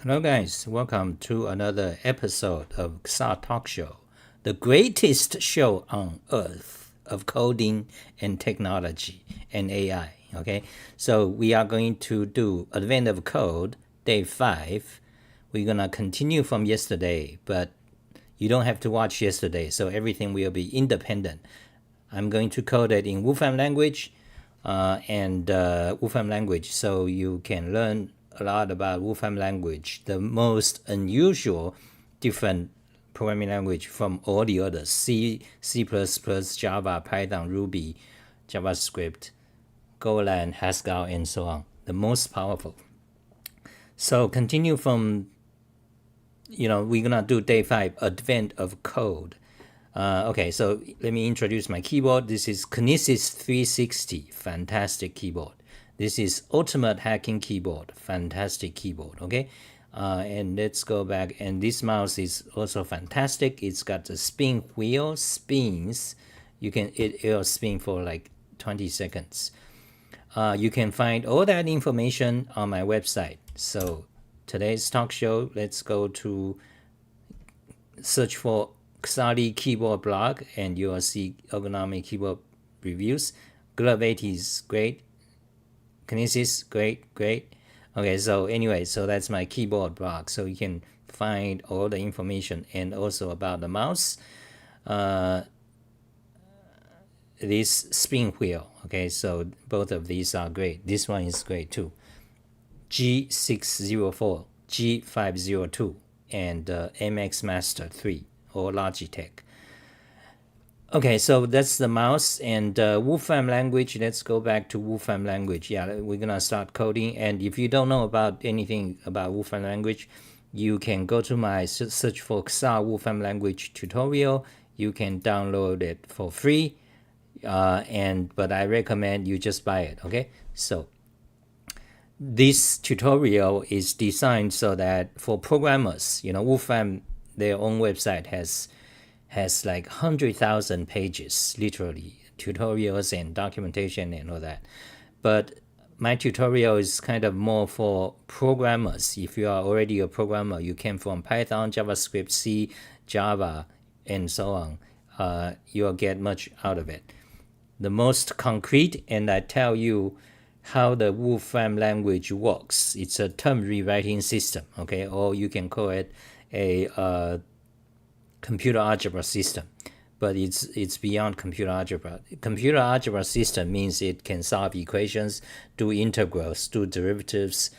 Hello guys, welcome to another episode of XR Talk Show, the greatest show on earth of coding and technology and AI. Okay, so we are going to do Advent of Code, day 5. We're gonna continue from yesterday, but you don't have to watch yesterday, so everything will be independent. I'm going to code it in Wolfram language and Wolfram language, so you can learn a lot about Wolfram language, the most unusual, different programming language from all the others: C, C++, Java, Python, Ruby, JavaScript, Golang, Haskell, and so on. The most powerful. So continue from, we're gonna do day 5, Advent of Code. Okay, so let me introduce my keyboard. This is Kinesis 360, fantastic keyboard. This is Ultimate Hacking Keyboard, fantastic keyboard, okay? And let's go back, and this mouse is also fantastic. It's got the spin wheel, spins. It'll spin for like 20 seconds. You can find all that information on my website. So today's talk show, let's go to search for Xari keyboard blog, and you will see ergonomic keyboard reviews. Glove 80 is great. Kinesis, great. Okay, so anyway, so that's my keyboard blog. So you can find all the information and also about the mouse. This spin wheel. Okay, so both of these are great. This one is great too. G604, G502, and MX Master 3 or Logitech. Okay, so that's the mouse and Wolfram language. Let's go back to Wolfram language. Yeah, we're gonna start coding. And if you don't know about anything about Wolfram language, you can go to my search for XR Wolfram language tutorial. You can download it for free, but I recommend you just buy it. Okay, so this tutorial is designed so that for programmers, Wolfram, their own website has like 100,000 pages, literally, tutorials and documentation and all that. But my tutorial is kind of more for programmers. If you are already a programmer, you came from Python, JavaScript, C, Java, and so on, you'll get much out of it. The most concrete, and I tell you how the Wolfram language works. It's a term rewriting system, okay? Or you can call it a computer algebra system, but it's beyond computer algebra. Computer algebra system means it can solve equations, do integrals, do derivatives,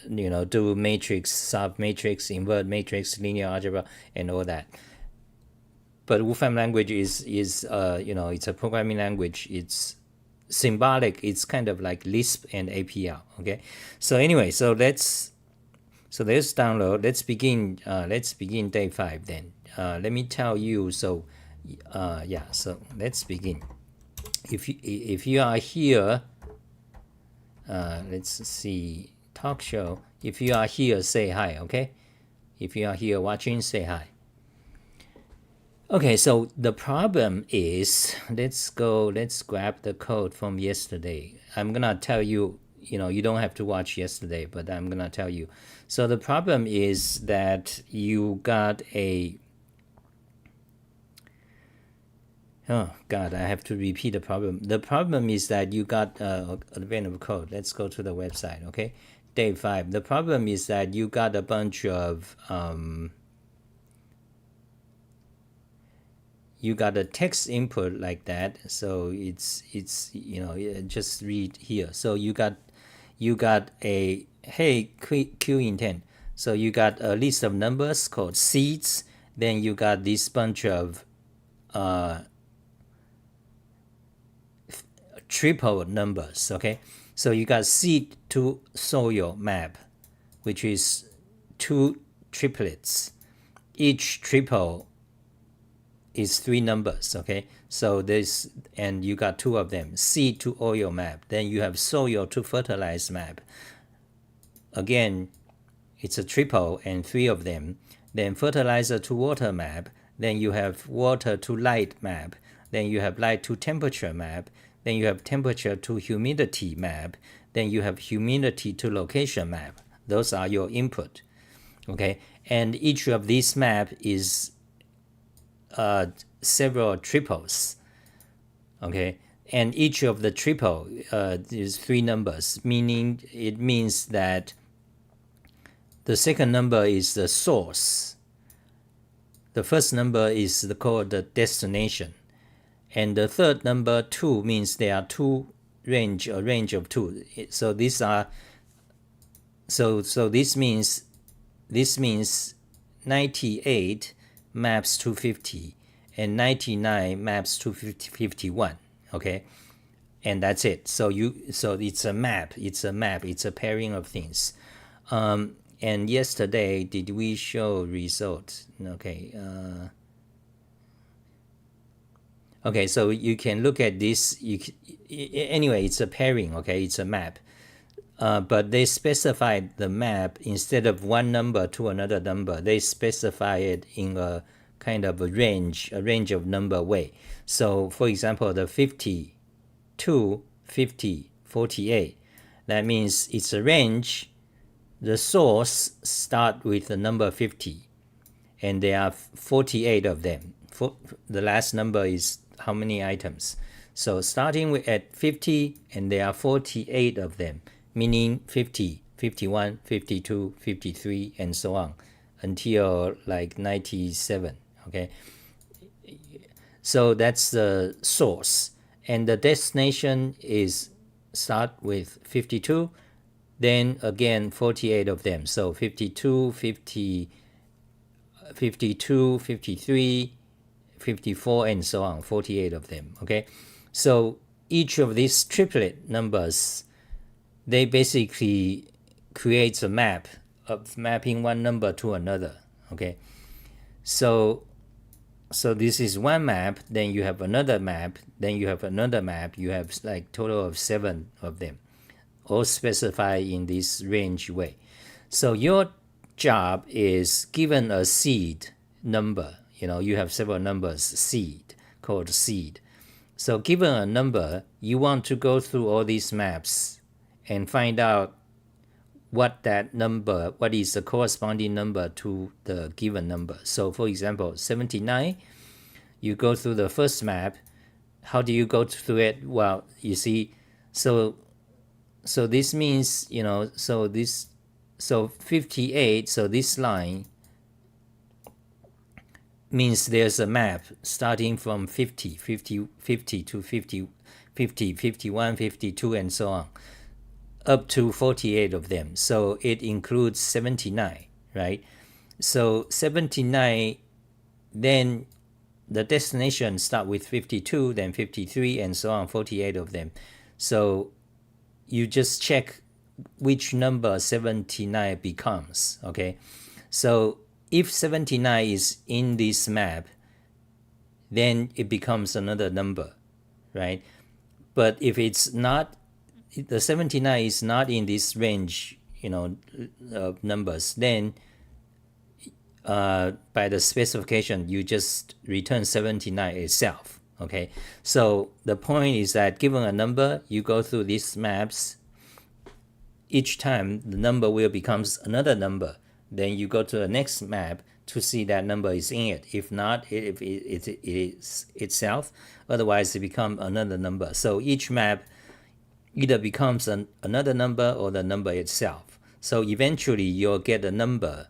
do matrix, solve matrix, invert matrix, linear algebra, and all that. But Wolfram language is it's a programming language. It's symbolic. It's kind of like Lisp and APL. Okay, so anyway, so let's download. Let's begin day 5 then. Let me tell you. So let's begin. If you are here, let's see, talk show. If you are here, say hi. Okay, if you are here watching, say hi. Okay, so the problem is, let's grab the code from yesterday. I'm gonna tell you, you don't have to watch yesterday, but I'm gonna tell you. So the problem is that you got a, oh God, I have to repeat the problem. The problem is that you got Advent of Code. Let's go to the website, okay? Day 5. The problem is that you got a bunch of, you got a text input like that, so it's just read here. So you got a, hey, Q intent. So you got a list of numbers called seeds. Then you got this bunch of triple numbers. Okay, so you got seed to soil map, which is 2 triplets. Each triple is 3 numbers, okay? So this, and you got 2 of them, seed to oil map. Then you have soil to fertilize map. Again, it's a triple and 3 of them. Then fertilizer to water map. Then you have water to light map. Then you have light to temperature map. Then you have temperature to humidity map. Then you have humidity to location map. Those are your input. Okay, and each of these map is several triples. Okay, and each of the triple is 3 numbers, meaning it means that the second number is the source. The first number is called the destination, and the third number 2 means there are a range of 2. So these are this means 98 maps to 50 and 99 maps to 51. Okay, and that's it. So it's a map. It's a pairing of things. And yesterday, did we show results? Okay. Okay, so you can look at this. Anyway, it's a pairing. Okay, it's a map. But they specified the map instead of one number to another number. They specify it in a kind of a range of number way. So, for example, the 52, 50, 48. That means it's a range. The source start with the number 50, and there are 48 of them. The last number is how many items. So starting with at 50, and there are 48 of them, meaning 50, 51, 52, 53, and so on, until like 97. Okay, so that's the source, and the destination is start with 52. Then again 48 of them, so 52, 50, 52, 53, 54, and so on, 48 of them. Okay, so each of these triplet numbers, they basically creates a map of mapping one number to another. Okay, so this is one map, then you have another map, then you have another map, you have like total of 7 of them, all specified in this range way. So your job is given a seed number. You have several numbers, seed, called seed. So given a number, you want to go through all these maps and find out what is the corresponding number to the given number. So for example, 79, you go through the first map. How do you go through it? Well, you see, so this means, so 58, so this line means there's a map starting from 50 to 50, 51, 52, and so on, up to 48 of them. So it includes 79, right? So 79, then the destination start with 52, then 53, and so on, 48 of them. So you just check which number 79 becomes. Okay, so if 79 is in this map, then it becomes another number, right? But if it's not, the 79 is not in this range, of numbers, then by the specification, you just return 79 itself. Okay, so the point is that given a number, you go through these maps. Each time the number will becomes another number. Then you go to the next map to see that number is in it. If not, it is itself. Otherwise, it becomes another number. So each map either becomes another number or the number itself. So eventually, you'll get a number.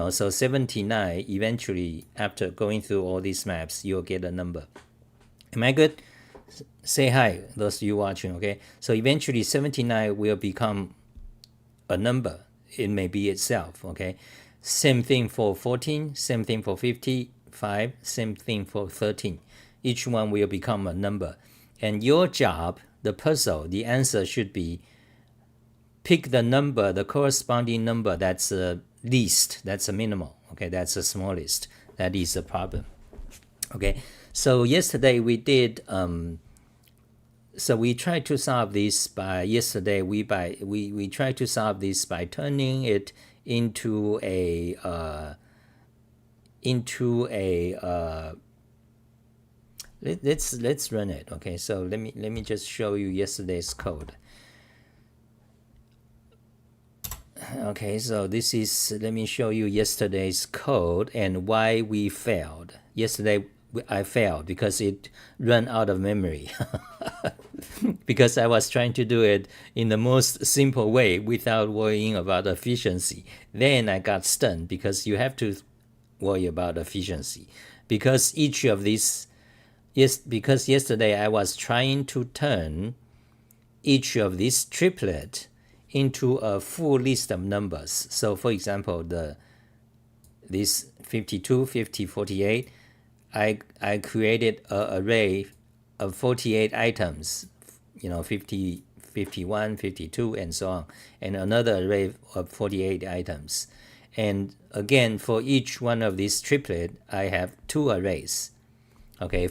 So 79, eventually, after going through all these maps, you'll get a number. Am I good? Say hi, those of you watching, okay? So eventually 79 will become a number. It may be itself, okay? Same thing for 14, same thing for 55, same thing for 13. Each one will become a number. And your job, the puzzle, the answer should be pick the number, the corresponding number that's least, that's a minimal, okay? That's the smallest. That is the problem, okay? So yesterday we did, so we tried to solve this by, yesterday we tried to solve this by turning it into a, let's run it, okay? So let me just show you yesterday's code. Okay, so this is, let me show you yesterday's code and why we failed. Yesterday I failed because it ran out of memory. Because I was trying to do it in the most simple way without worrying about efficiency. Then I got stunned because you have to worry about efficiency. Because each of these, yes, because yesterday I was trying to turn each of these triplet into a full list of numbers. So for example, this 52, 50, 48, I created an array of 48 items, 50, 51, 52, and so on, and another array of 48 items. And again, for each one of these triplet, I have two arrays. Okay,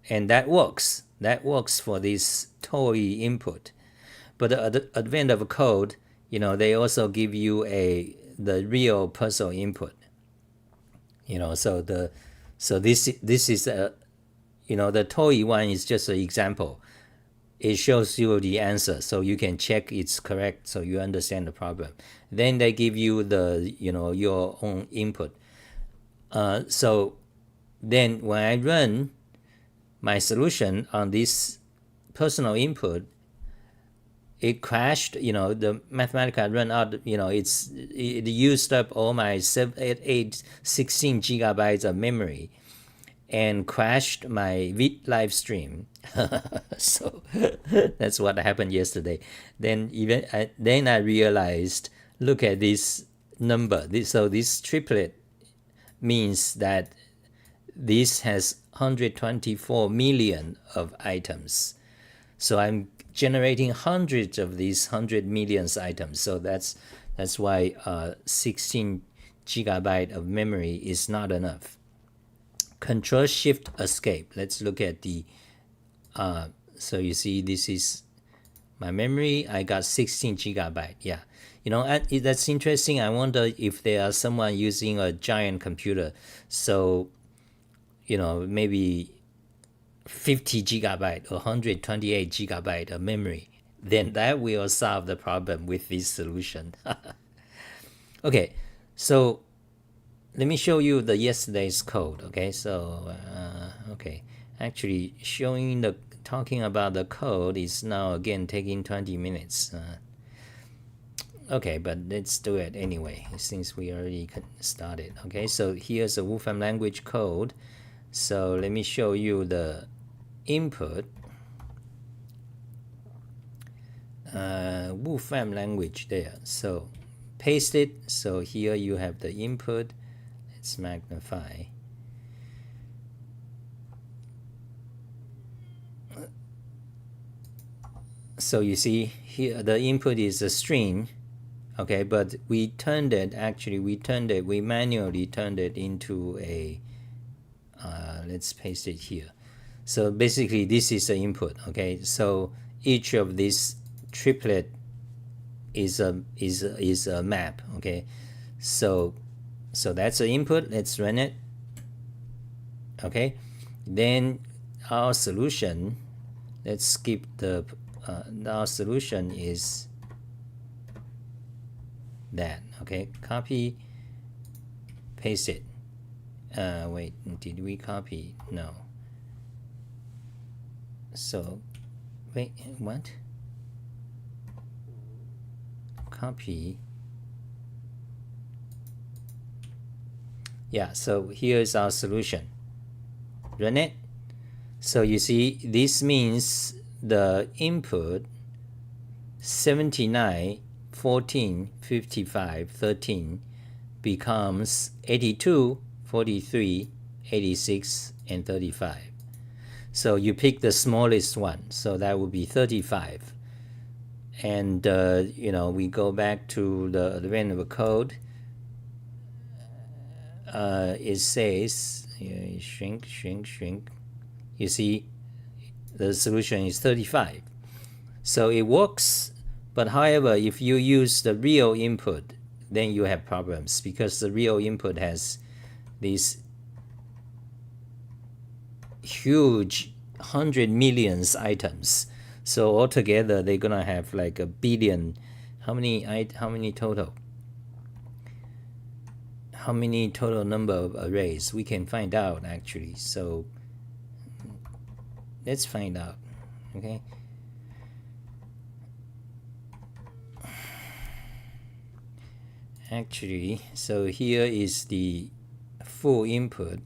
and that works. That works for this toy input. But the advent of code, they also give you the real puzzle input. So this is the toy one is just an example. It shows you the answer, so you can check it's correct, so you understand the problem. Then they give you your own input. So then when I run my solution on this personal input, it crashed. The Mathematica run out. It used up all my 16 gigabytes of memory, and crashed my live stream. So that's what happened yesterday. Then I realized, look at this number. So this triplet means that this has 124 million of items. So I'm generating hundreds of these 100 million items. So that's why 16 gigabyte of memory is not enough. Control Shift Escape. Let's look at the so you see this is my memory. I got 16 gigabyte. Yeah, that's interesting. I wonder if there are someone using a giant computer, so maybe 50 gigabyte or 128 gigabyte of memory, then that will solve the problem with this solution. Okay, so let me show you the yesterday's code. Okay, so actually talking about the code is now again taking 20 minutes. Okay, but let's do it anyway since we already started. Okay, so here's a Wolfram language code. So let me show you the input. Wolfram language there. So paste it. So here you have the input. Let's magnify. So you see here the input is a string. Okay, but we manually turned it into a let's paste it here. So basically this is the input. Okay, so each of these triplet is a map. Okay, so that's the input. Let's run it. Okay, then our solution, let's skip our solution is that. Okay, copy, paste it. Wait, did we copy? No. So wait, what? Copy. Yeah, so here's our solution. Run it. So you see, this means the input 79, 14, 55, 13 becomes 82, 43, 86, and 35. So you pick the smallest one, so that would be 35. And we go back to the random code. It says shrink. You see, the solution is 35. So it works, but however, if you use the real input, then you have problems because the real input has these huge 100 million items. So altogether, they're gonna have like a billion How many total? How many total number of arrays? We can find out actually. So let's find out. Okay. Actually, so here is the full input.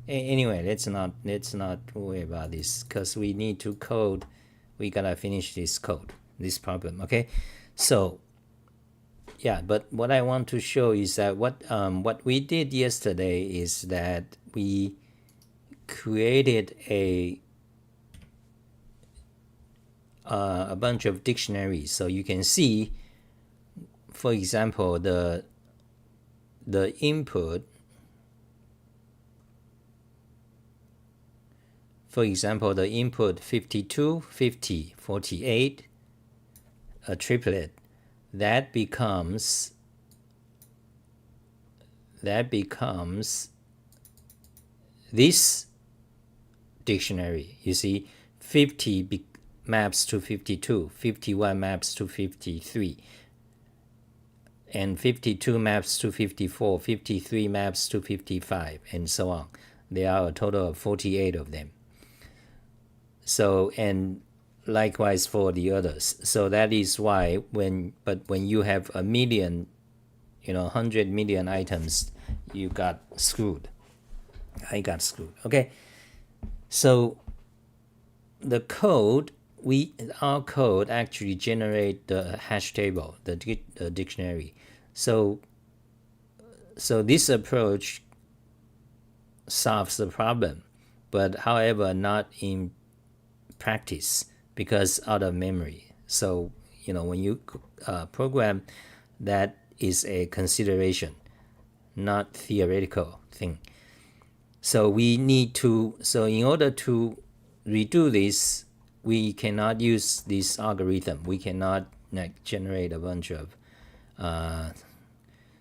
Anyway, let's not worry about this because we need to code. We gotta finish this this problem. Okay, so yeah, but what I want to show is that what we did yesterday is that we created a bunch of dictionaries. So you can see, for example, the input. For example, the input 52, 50, 48, a triplet, that becomes this dictionary. You see, 50 maps to 52, 51 maps to 53, and 52 maps to 54, 53 maps to 55, and so on. There are a total of 48 of them. So, and likewise for the others. So that is why when you have a million, 100 million items, you got screwed. I got screwed. Okay. So the code, our code actually generate the hash table, the dictionary. So this approach solves the problem, but however not in practice because out of memory. So when you program, that is a consideration, not theoretical thing. So we need to, so in order to redo this, we cannot use this algorithm. We cannot generate a bunch of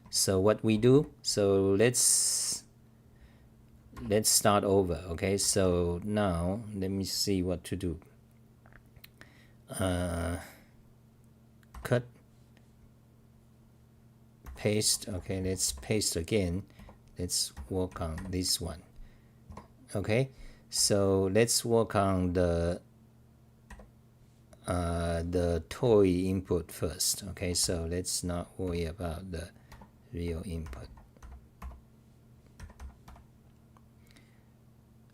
so what we do, so let's start over. Okay, so now let me see what to do. Cut, paste. Okay, let's paste again. Let's work on this one. Okay, so let's work on the toy input first. Okay, so let's not worry about the real input.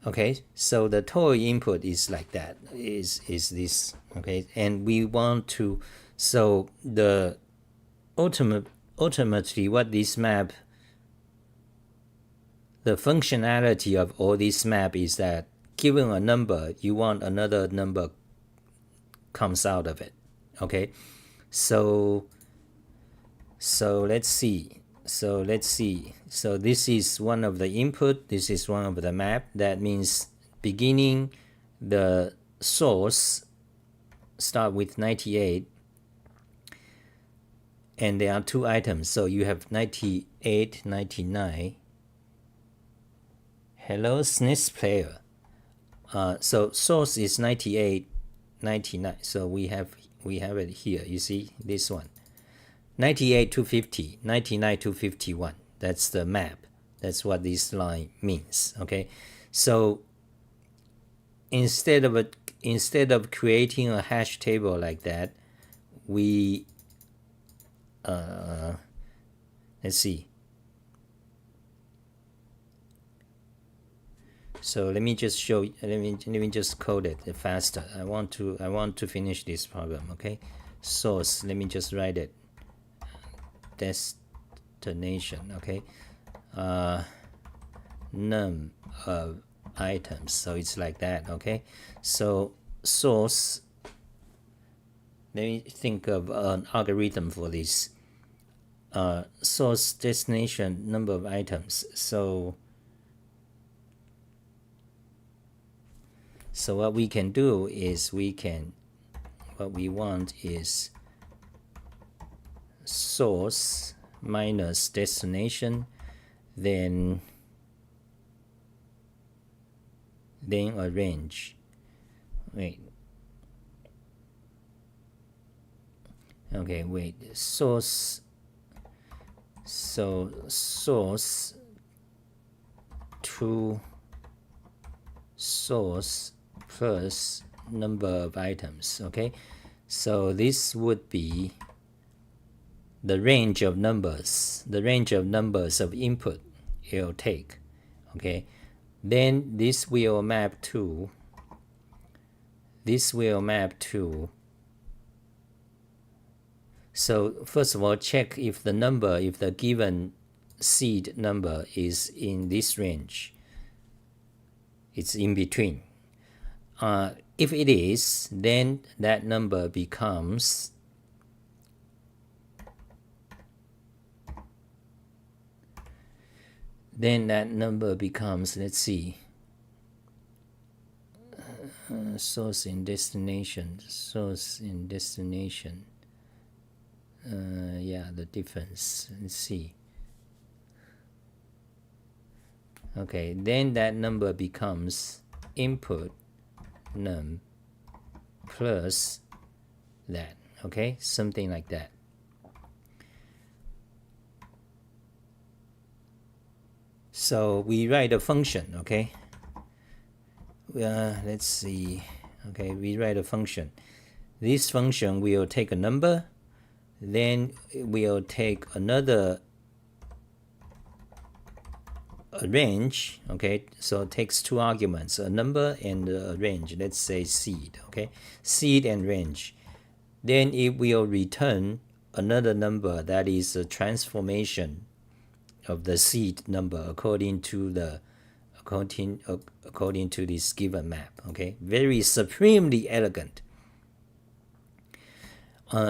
Okay, so the toy input is like that, is this. Okay, and we want to, so the ultimately what this map, the functionality of all this map is that given a number, you want another number comes out of it. Okay, so let's see. So this is one of the input, this is one of the map. That means beginning, the source start with 98, and there are two items. So you have 98, 99. Hello, SNES player. So source is 98, 99. So we have it here. You see this one. 98 to 50, 99 to 51. That's the map. That's what this line means. Okay, so instead of creating a hash table like that, we let's see. So let me just show. Let me just code it faster. I want to finish this problem. Okay, source. Let me just write it. Destination. Okay, num of items. So it's like that. Okay, so source. Let me think of an algorithm for this. Source, destination, number of items. So what we can do is what we want is source minus destination, then then a range. Wait. Okay, wait. Source. So source to source plus number of items. Okay, so this would be the range of numbers, of input it'll take. Okay, then this will map to so first of all, check if the given seed number is in this range. It's in between. If it is, then that number becomes let's see, source and destination. Yeah, the difference. Let's see. Okay, then that number becomes input num plus that. Okay, something like that. So we write a function. Okay, let's see. Okay, we write a function. This function will take a number, then we'll take another range. Okay, so it takes two arguments, a number and a range. Let's say seed. Okay, seed and range. Then it will return another number that is a transformation of the seed number according to this given map. Okay, very supremely elegant.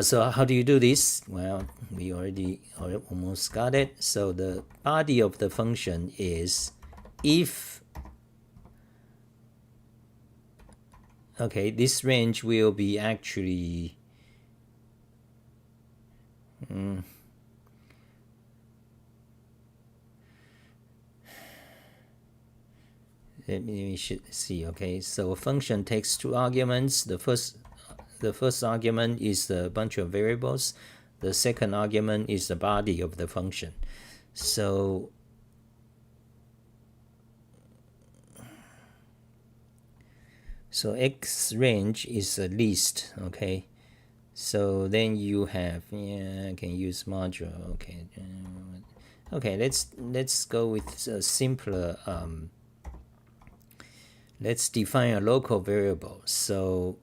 So how do you do this? Well, we already almost got it. So the body of the function is if, okay, this range will be actually let me see. Okay, so a function takes two arguments. The first argument is a bunch of variables. The second argument is the body of the function. So x range is a list. Okay, so then you have, I can use module. Okay, okay, let's go with a simpler. Let's define a local variable. So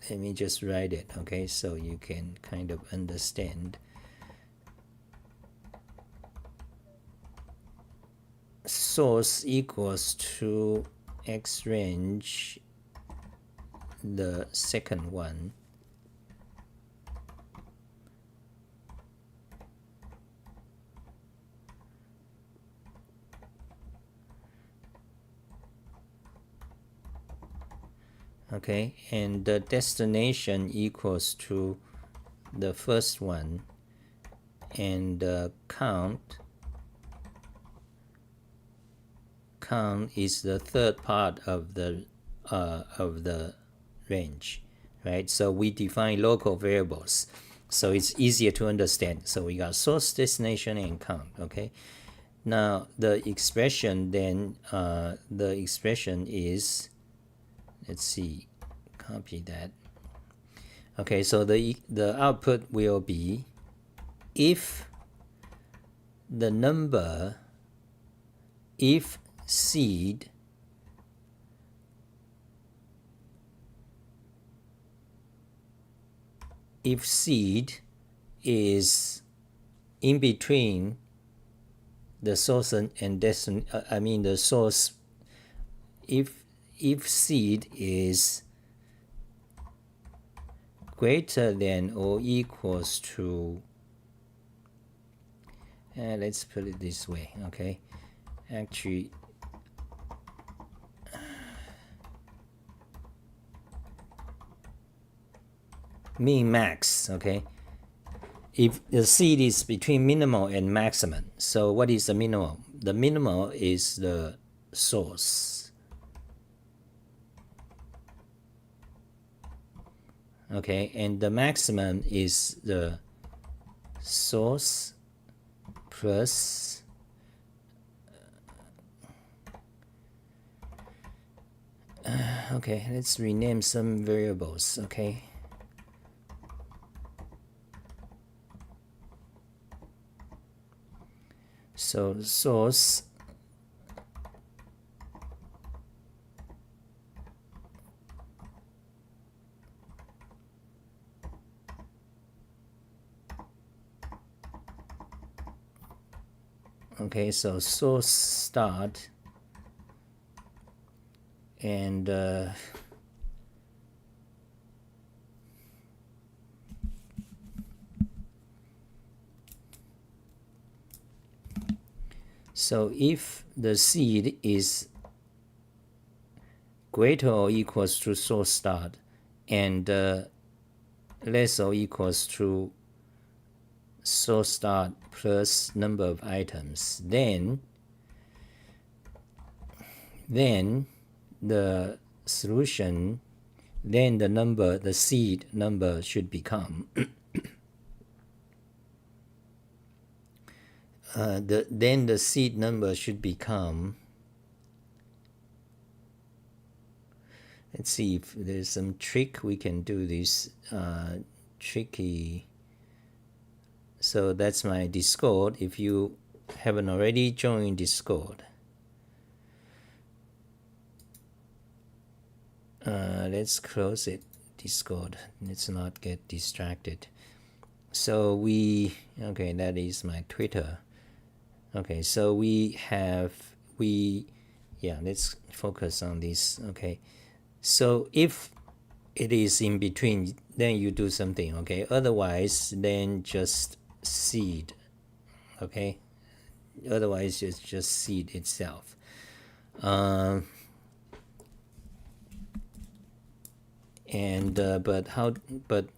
let me just write it. Okay, so you can kind of understand. Source equals to x range, the second one, okay, and the destination equals to the first one, and the count is the third part of the range, right? So we define local variables, so it's easier to understand. So we got source, destination, and count. Okay, now the expression then, the expression is, let's see, copy that. Okay, so the output will be if the number, if seed is in between the source and destination. I mean the source. If seed is greater than or equals to, let's put it this way. Okay, actually, min max. Okay, if the seed is between minimal and maximum, so what is the minimum? the minimal is the source. Okay, and the maximum is the source plus okay, let's rename some variables. Okay, so source okay, so source start and so if the seed is greater or equals to source start and less or equals to source start plus number of items, then the solution, then the seed number should become then the seed number should become, let's see if there's some trick we can do this tricky. So that's my Discord. If you haven't already joined Discord, let's close it, Discord. Let's not get distracted. So okay, that is my Twitter. Okay, so let's focus on this. Okay, so if it is in between, then you do something. Okay, otherwise then just seed. Okay, otherwise it's just seed itself. But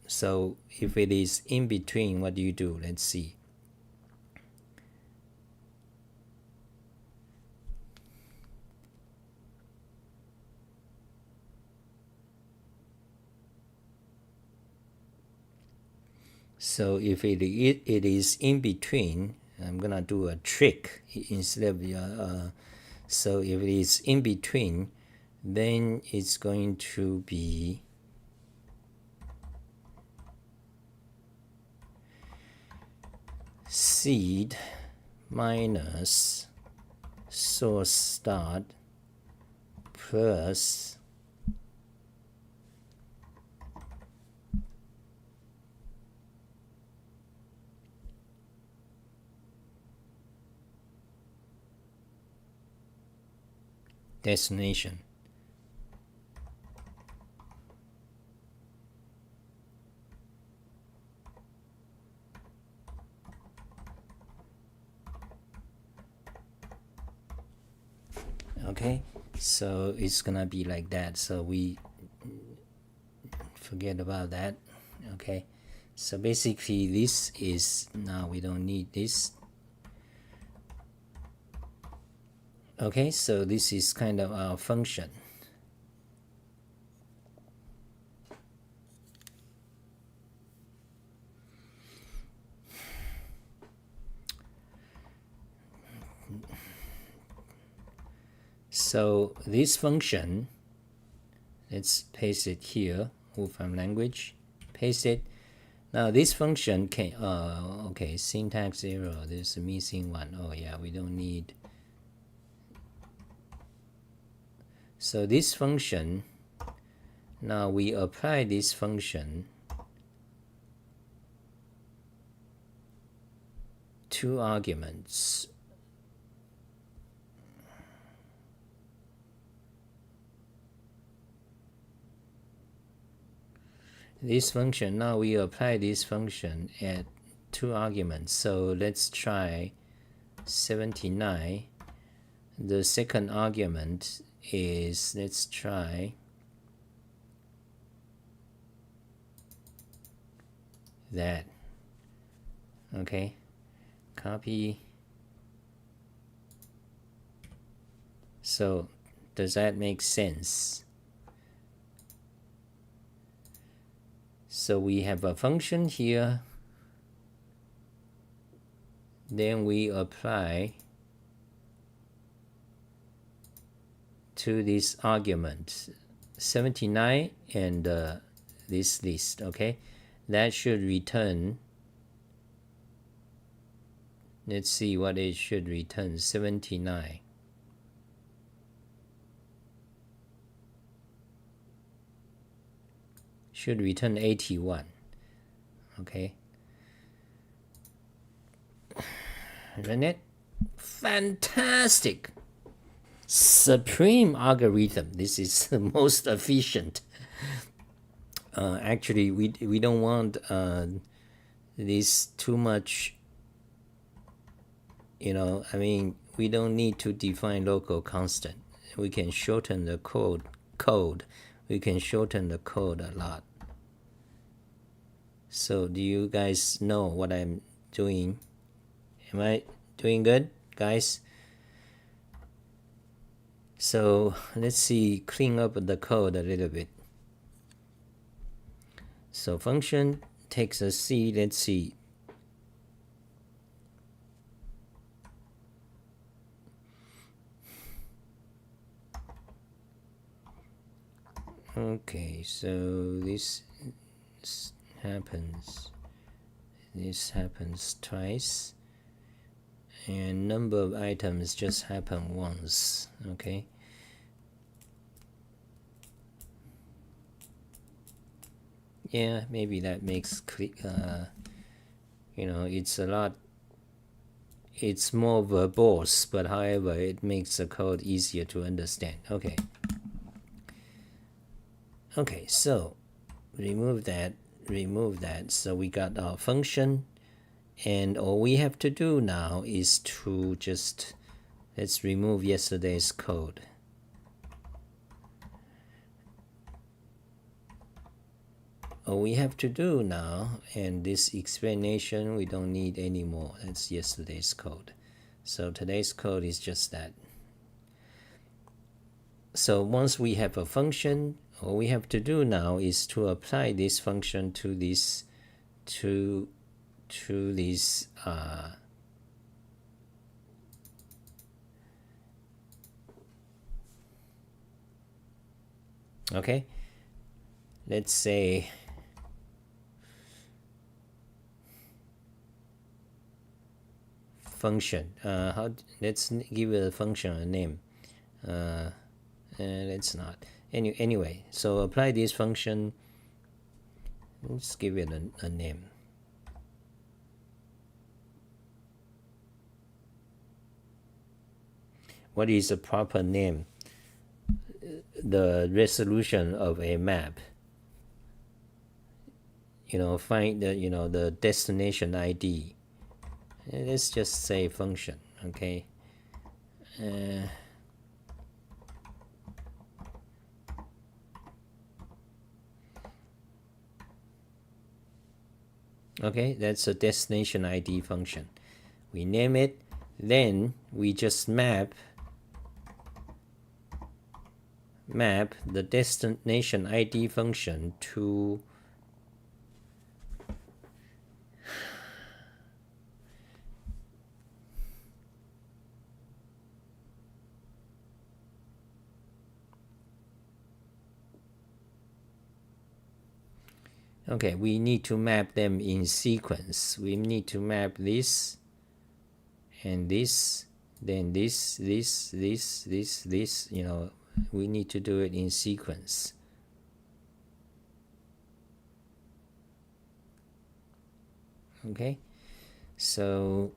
so if it is in between, what do you do? Let's see. So if it is in between, I'm gonna do a trick instead of so if it is in between, then it's going to be seed minus source start plus destination. Okay, so it's gonna be like that, so we forget about that. Okay, so basically this is, now we don't need this. Okay, so this is kind of our function. So this function, let's paste it here, Wolfram language, paste it. Now this function can, okay, syntax error, there's a missing one. Oh yeah, we don't need. So this function, now we apply this function to arguments. This function, now we apply this function at 2 arguments. So let's try 79. The second argument is, let's try that. Okay, copy So does that make sense? So we have a function here, then we apply to this argument 79 and this list. Okay, that should return, let's see what it should return. 79 should return 81. Okay, run it. Fantastic. Supreme algorithm. This is the most efficient. Actually, we don't want this too much. I mean, we don't need to define local constant. We can shorten the code. We can shorten the code a lot. So do you guys know what I'm doing? Am I doing good, guys? So let's see, clean up the code a little bit. So function takes a C, let's see. Okay, so this happens twice, and number of items just happen once. Okay, yeah, maybe that makes it's more verbose, but however it makes the code easier to understand. Okay, so remove that. So we got our function, and all we have to do now is to just, let's remove yesterday's code. All we have to do now, and this explanation we don't need anymore. That's yesterday's code. So today's code is just that. So once we have a function, all we have to do now is to apply this function to this okay, let's say function. Let's give a function a name. Let's not. Anyway, so apply this function. Let's give it a name. What is a proper name? The resolution of a map. Find the destination ID. Let's just say function. Okay. Okay, that's a destination ID function. We name it, then we just map the destination ID function to we need to map them in sequence. We need to map this and this, then this, we need to do it in sequence. Okay, so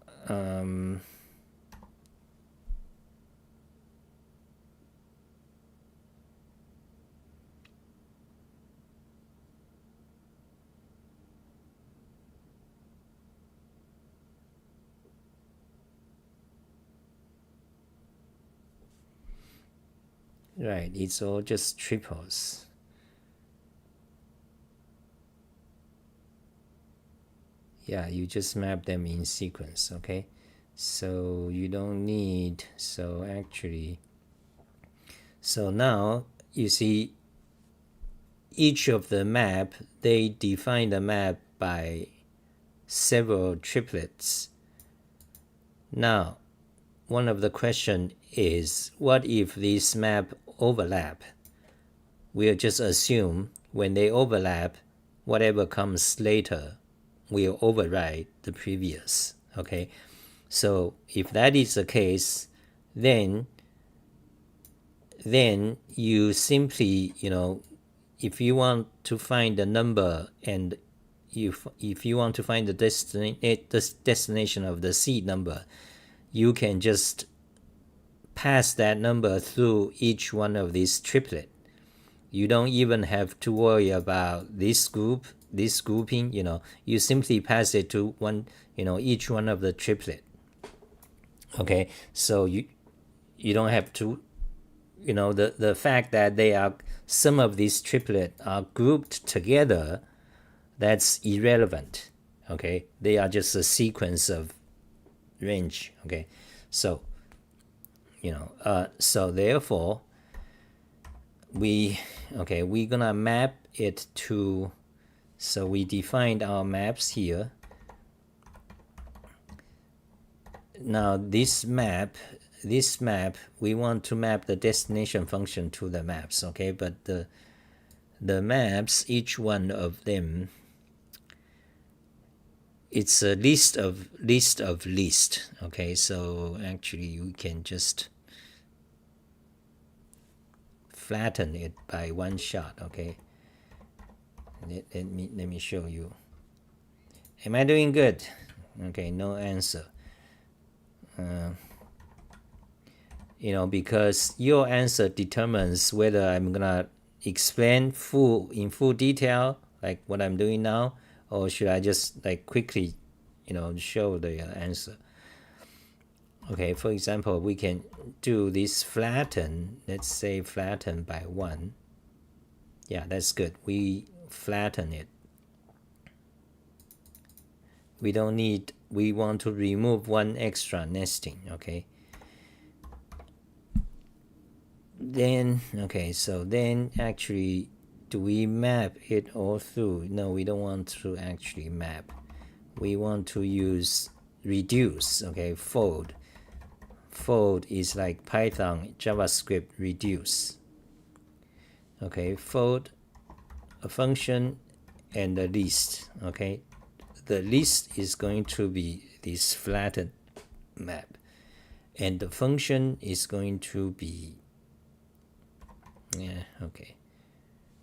right, it's all just triples. Yeah, you just map them in sequence. Okay, so you don't need, so actually So now you see each of the map, they define the map by several triplets. Now, one of the question is, what if these map overlap? We'll just assume when they overlap, whatever comes later will override the previous. Okay, so if that is the case, then you simply, if you want to find the number and if you want to find the destination of the seed number, you can just pass that number through each one of these triplet. You don't even have to worry about this grouping, you simply pass it to one, each one of the triplet. Okay, so you don't have to, the fact that they are, some of these triplet are grouped together, that's irrelevant. Okay, they are just a sequence of range. Okay, so so therefore we're gonna map it to, so we defined our maps here. Now this map, we want to map the destination function to the maps. Okay, but the maps, each one of them, it's a list of list. Okay, so actually you can just flatten it by one shot. Okay, let me show you. Am I doing good? Okay, no answer. Because your answer determines whether I'm gonna explain in full detail like what I'm doing now, or should I just like quickly show the answer. Okay, for example, we can do this flatten. Let's say flatten by 1. Yeah, that's good. We flatten it. We don't need, we want to remove one extra nesting. Okay, then so then actually, do we map it all through? No, we don't want to actually map. We want to use reduce. Okay, fold is like Python JavaScript reduce. Okay, fold a function and a list. Okay, the list is going to be this flattened map, and the function is going to be, okay,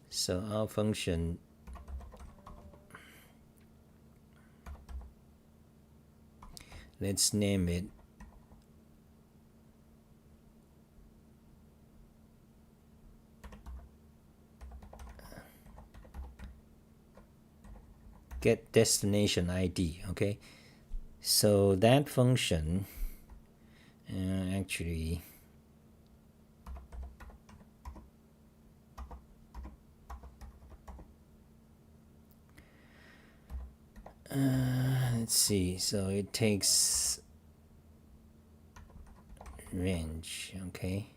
so our function, let's name it get destination ID. Okay, so that function actually let's see, so it takes range. Okay,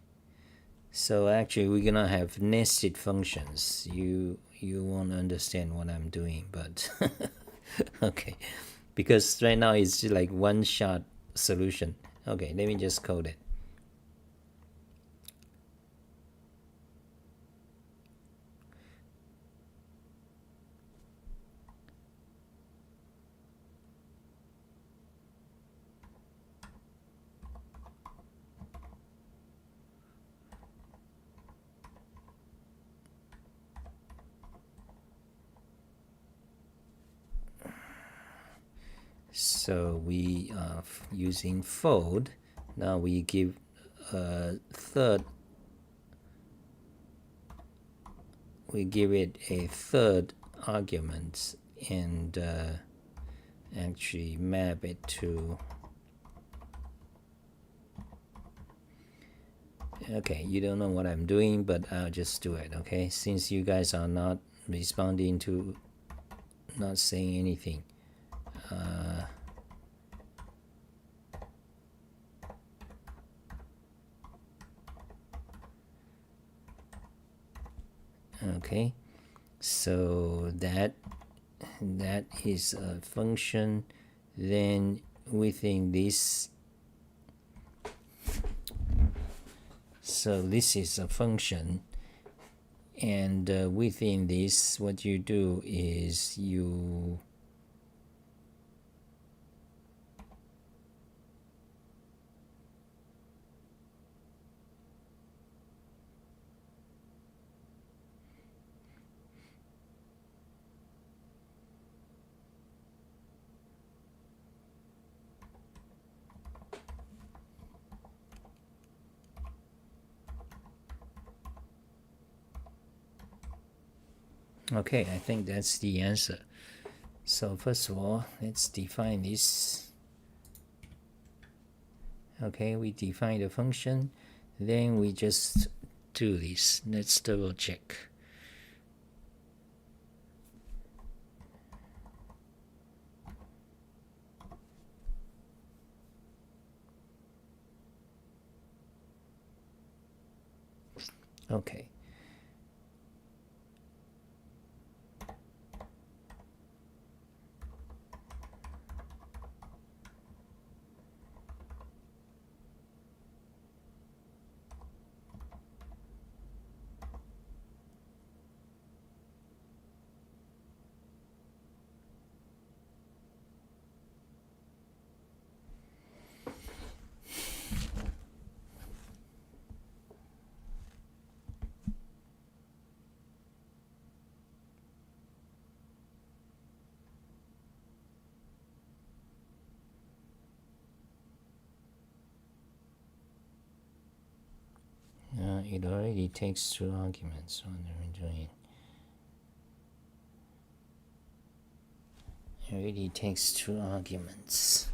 so actually we're gonna have nested functions. You won't understand what I'm doing, but okay, because right now it's just like one shot solution. Okay, let me just code it. So we are using fold. Now we give a third, we give it a third argument and actually map it to, okay, you don't know what I'm doing, but I'll just do it. Okay, since you guys are not responding to, not saying anything, Okay, so that is a function. Then within this, so this is a function, and within this, what you do is you okay, I think that's the answer. So first of all, let's define this. Okay, we define the function, then we just do this. Let's double check. Okay. It already takes 2 arguments on the rejoin. It already takes 2 arguments.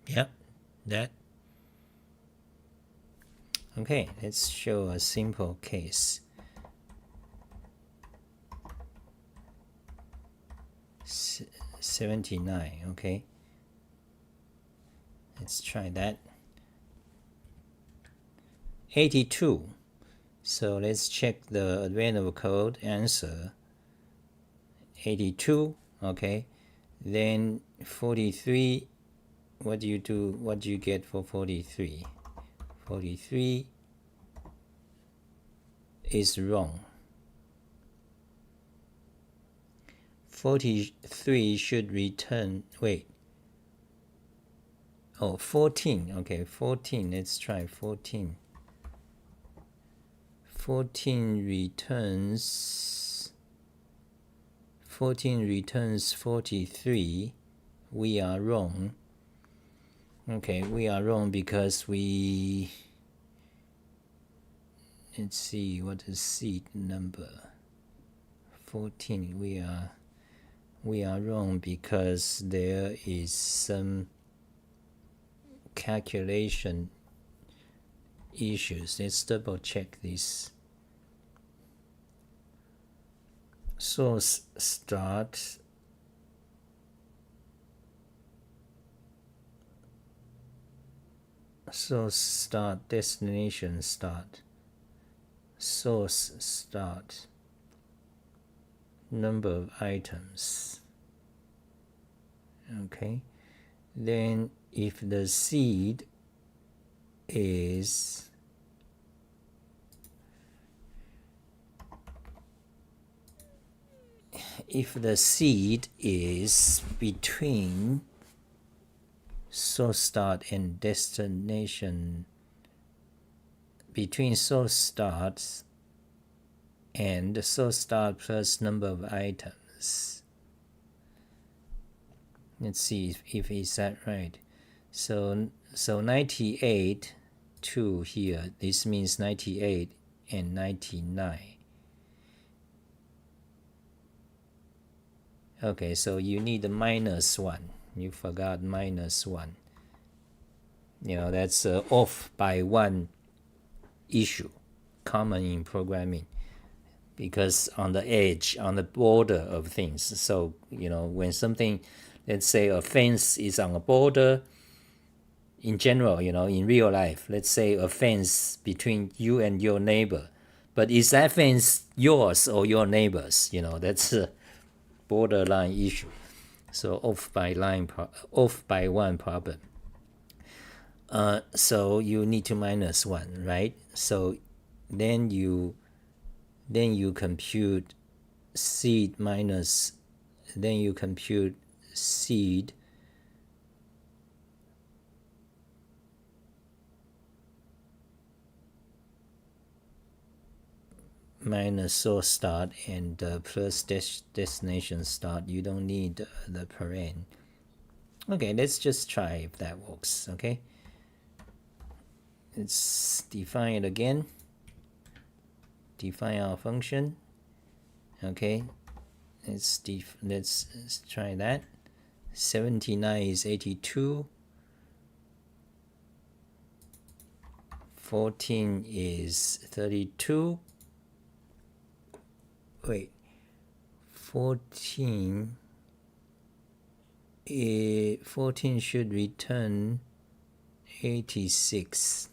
Yep, that. Okay, let's show a simple case. 79, okay. Let's try that. 82. So let's check the advent of code answer. 82, okay. Then 43, what do you do? What do you get for 43? 43 is wrong. 43 should return, wait. Oh, 14, okay, 14, let's try 14. 14 returns 43. We are wrong. Okay, we are wrong because we, let's see, what is seed number? 14. We are wrong because there is some calculation issues. Let's double check this. Source start, destination start, source start, number of items. Okay, then if the seed is between source start and destination, between source starts and source start plus number of items. Let's see if is that right. So 98 to here, this means 98 and 99. Okay, so you need a -1. You forgot -1. You know, that's off by 1 issue common in programming, because on the edge, on the border of things. So, when something, let's say a fence is on a border, in general, in real life, let's say a fence between you and your neighbor, but is that fence yours or your neighbor's? That's a borderline issue. So off by one problem. So you need to minus one, right? So then you compute seed minus, then you compute seed minus source start and plus destination start. You don't need the paren. Okay, let's just try if that works. Okay, let's define it again. Define our function. Okay, let's try that. 79 is 82. 14 is 32. Wait, 14 should return 86.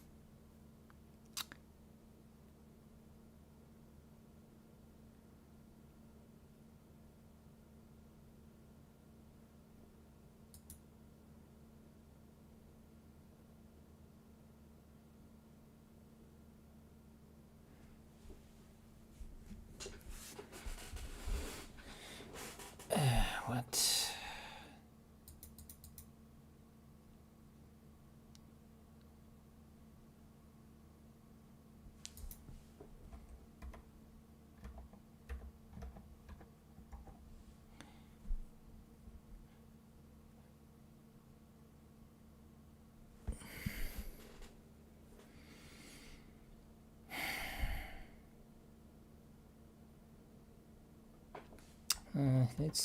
What?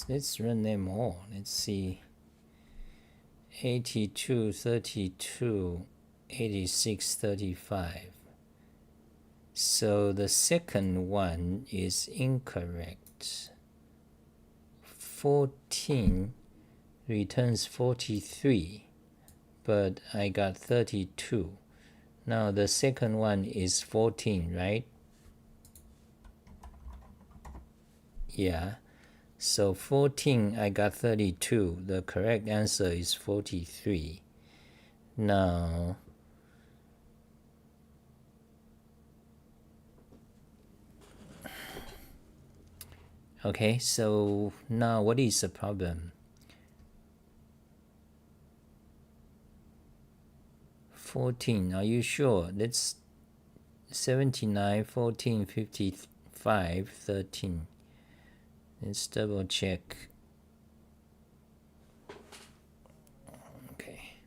Let's run them all. Let's see. 82, 32, 86, 35. So the second one is incorrect. 14 returns 43, but I got 32. Now the second one is 14, right? Yeah. So 14, I got 32. The correct answer is 43. Now, okay, so now what is the problem? 14, are you sure? That's 79, 14, 55, 13. Let's double check. Okay.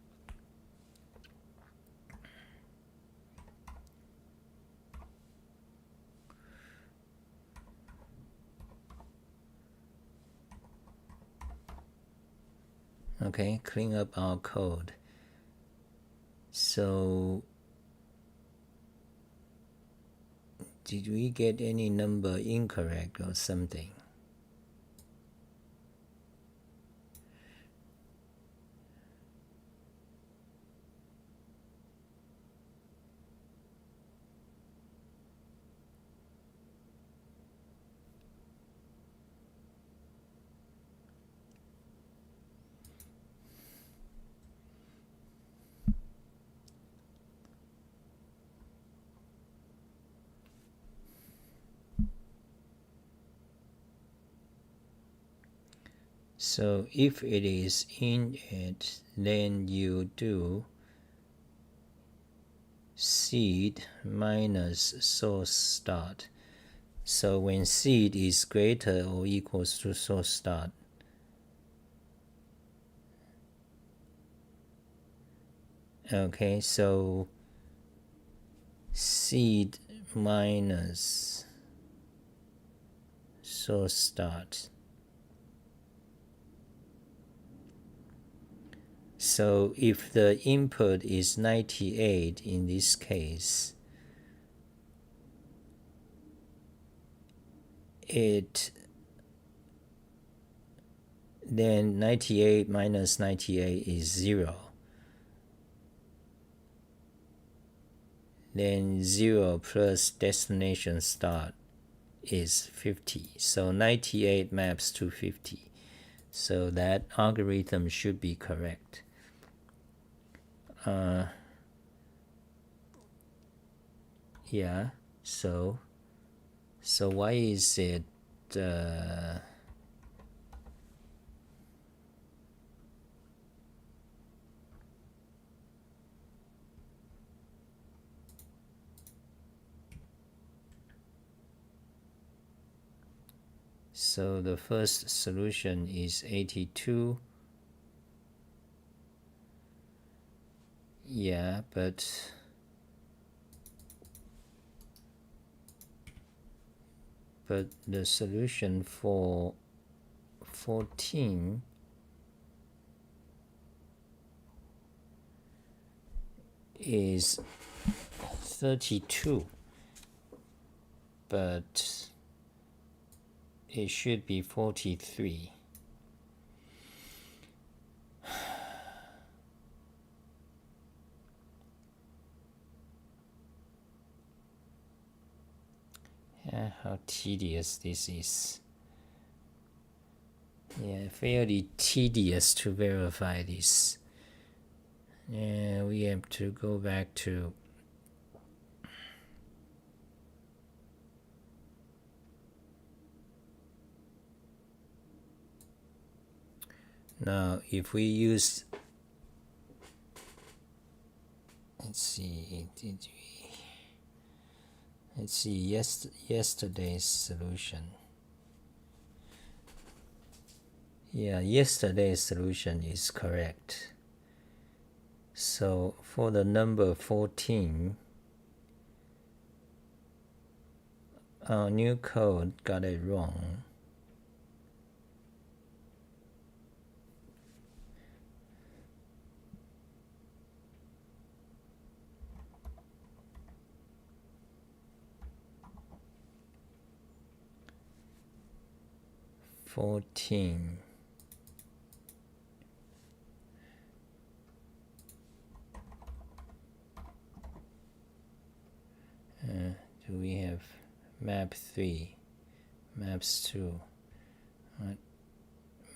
Okay, clean up our code. So, did we get any number incorrect or something? So if it is in it, then you do seed minus source start. So when seed is greater or equals to source start, okay, so seed minus source start. So if the input is 98 in this case, then 98 minus 98 is 0. Then 0 plus destination start is 50. So 98 maps to 50. So that algorithm should be correct. Yeah, so why is it so the first solution is 82. Yeah, but the solution for 14 is 32, but it should be 43. Yeah, how tedious this is. Yeah, fairly tedious to verify this. Yeah, we have to go back to now if we use, let's see, yesterday's solution. Yeah, yesterday's solution is correct. So for the number 14, our new code got it wrong. Do we have map 3, maps 2,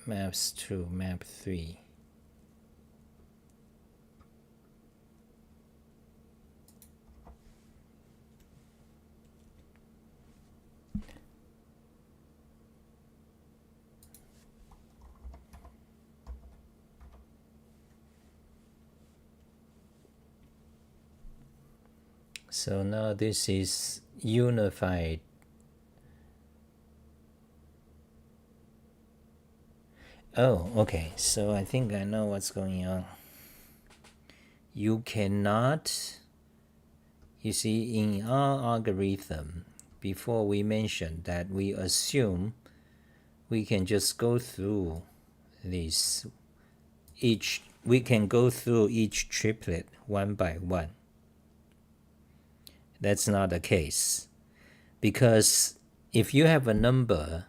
maps 2, map 3. So now this is unified. Oh, okay. So I think I know what's going on. You cannot, you see, in our algorithm, before we mentioned that we assume we can just go through this, we can go through each triplet one by one. That's not the case, because if you have a number,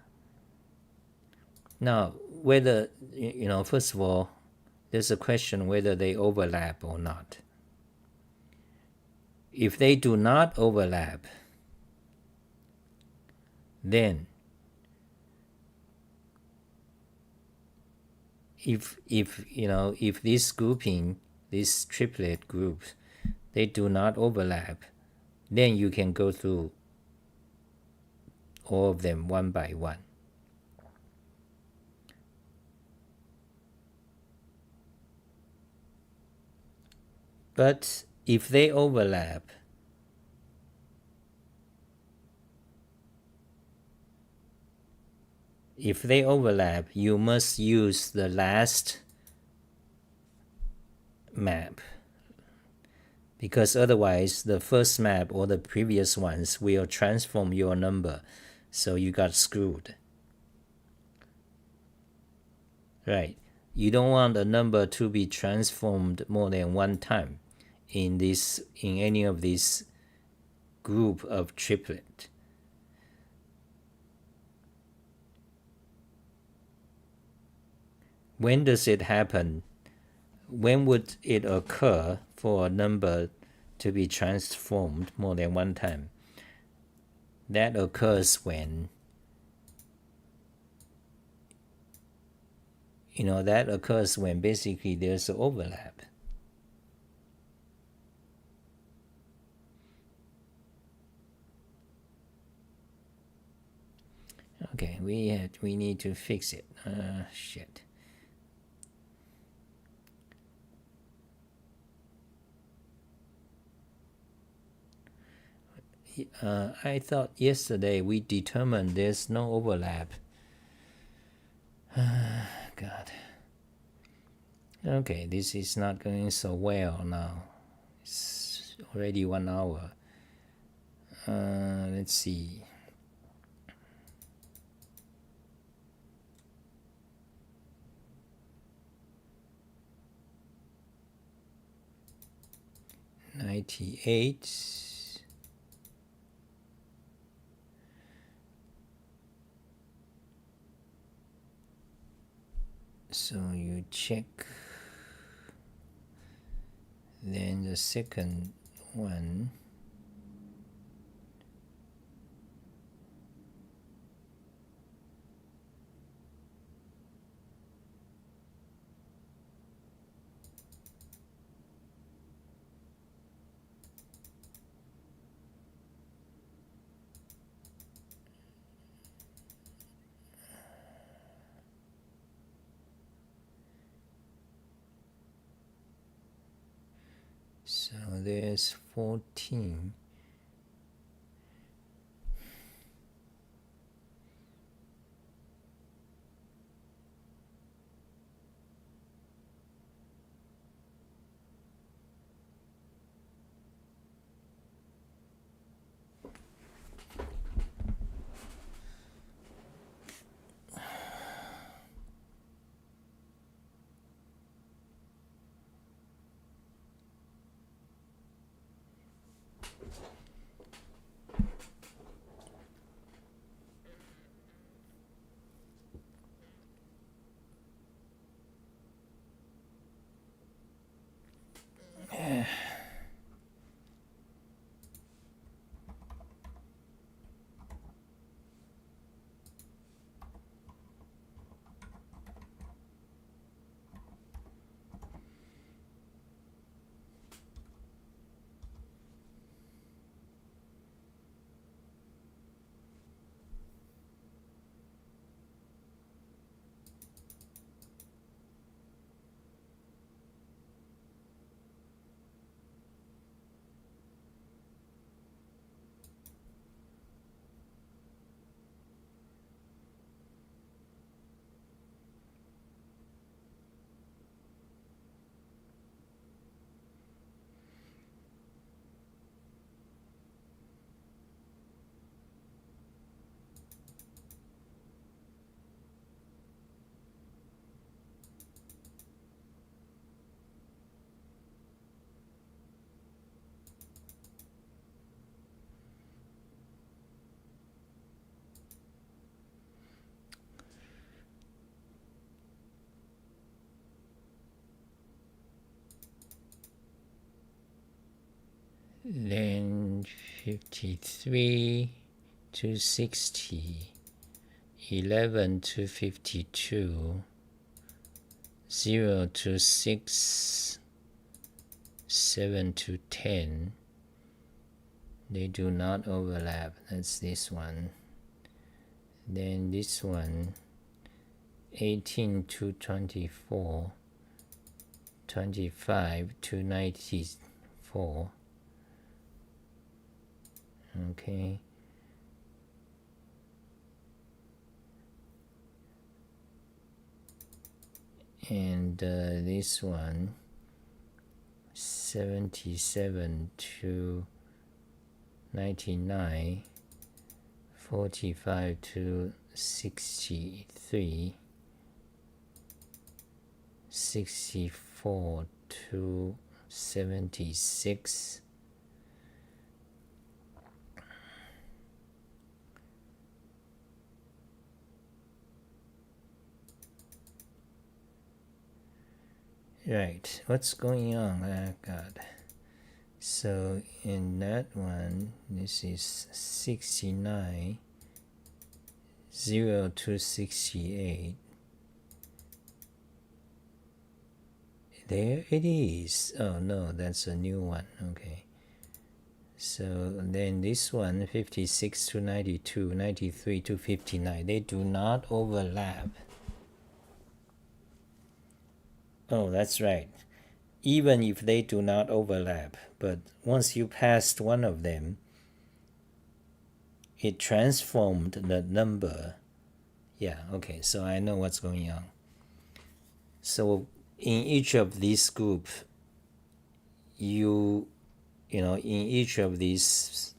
now whether, first of all, there's a question whether they overlap or not. If they do not overlap, then if this grouping, this triplet group, they do not overlap, then you can go through all of them one by one. But if they overlap, you must use the last map, because otherwise the first map or the previous ones will transform your number, so you got screwed. Right? You don't want a number to be transformed more than one time in any of these group of triplet. when does it happen? When would it occur for a number to be transformed more than one time? That occurs when, that occurs when basically there's an overlap. Okay, we need to fix it. Shit. I thought yesterday we determined there's no overlap. God. Okay, this is not going so well now. It's already 1 hour. Let's see. $98. So you check. Then the second one. So there's 14. Then 53 to 60, 11 to 52, 0 to 6, 7 to 10. They do not overlap. That's this one. Then this one, 18 to 24, 25 to 94. Okay. And this one, 77 to 99, 45 to 63, 64 to 76, Right, what's going on? Oh God. So in that one, this is 69, 0 to 68. There it is. Oh no, that's a new one. Okay. So then this one, 56 to 92, 93 to 59, they do not overlap. Oh, that's right. Even if they do not overlap, but once you passed one of them, it transformed the number. Yeah, okay, so I know what's going on. So in each of these groups, you know, in each of these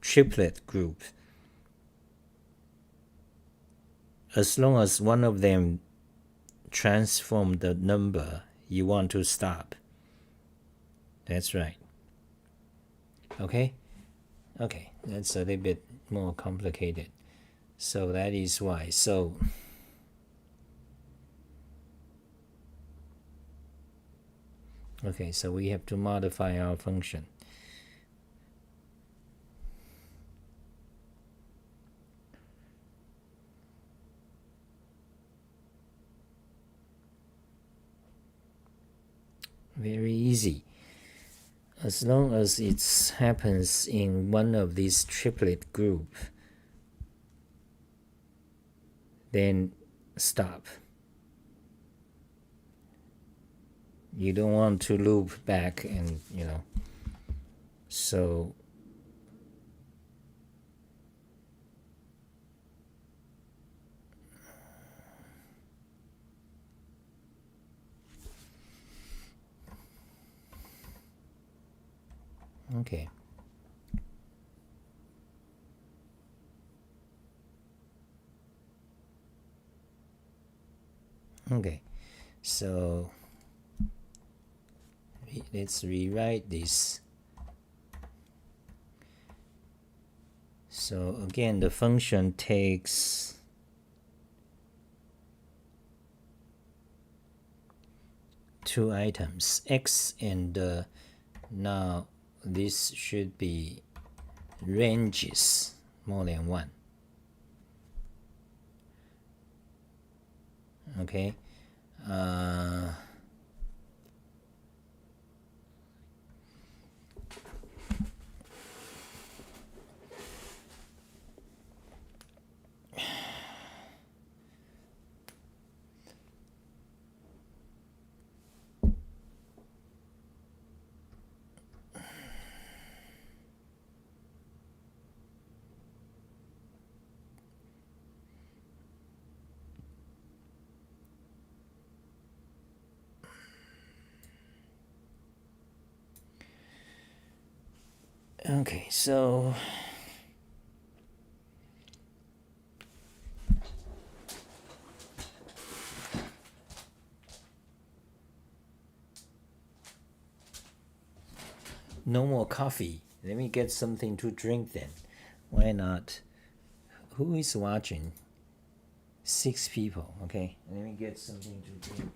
triplet groups, as long as one of them transform the number, you want to stop. That's right. Okay? Okay, that's a little bit more complicated. So that is why. So okay, so we have to modify our function. Very easy. As long as it happens in one of these triplet group, then stop. You don't want to loop back and, you know, so okay. Okay, so let's rewrite this. So again, the function takes two items, x and now this should be ranges more than one. Okay. Okay, so no more coffee. Let me get something to drink then. Why not? Who is watching? 6 people. Okay, let me get something to drink.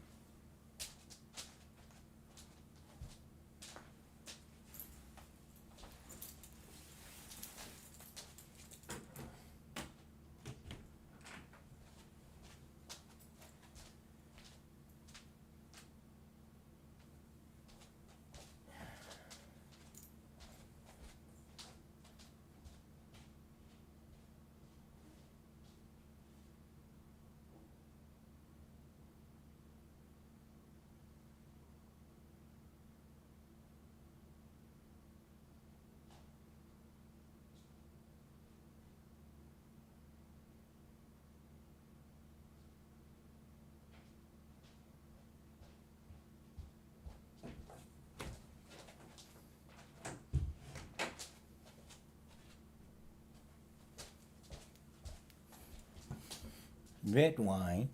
Red wine.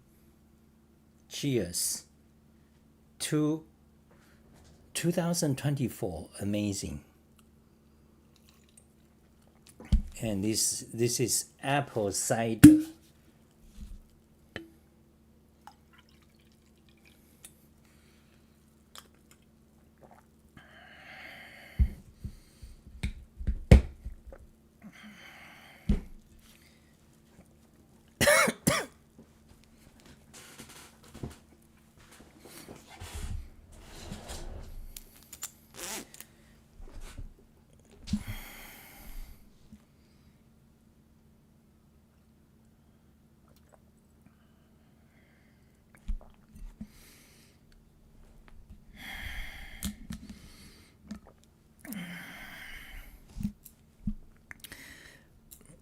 Cheers to 2024. Amazing. And this is apple cider.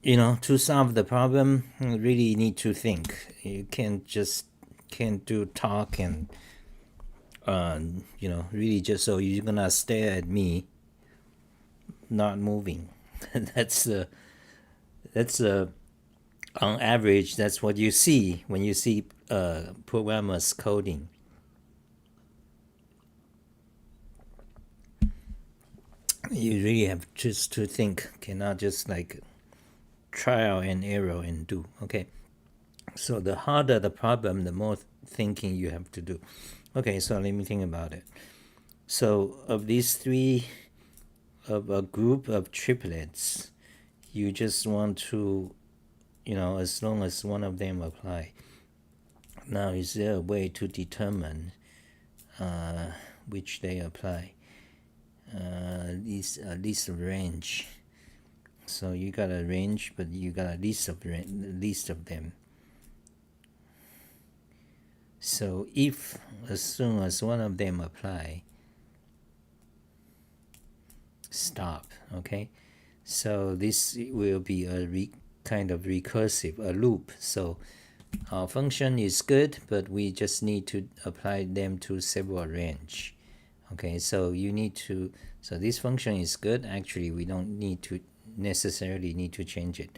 to solve the problem, you really need to think. You can't do talk and really just so you're gonna stare at me, not moving. That's on average that's what you see when you see programmers coding. You really have just to think, cannot just like trial and error and do. Okay, so the harder the problem, the more thinking you have to do. Okay, so let me think about it. So of these three, of a group of triplets, you just want to, as long as one of them apply. Now, is there a way to determine which they apply? List of range. So you got a range, but you got a list of them. So if as soon as one of them apply, stop. Okay, so this will be a kind of recursive, a loop. So our function is good, but we just need to apply them to several range. Okay, so you need to, so this function is good. Actually, we don't need to necessarily need to change it.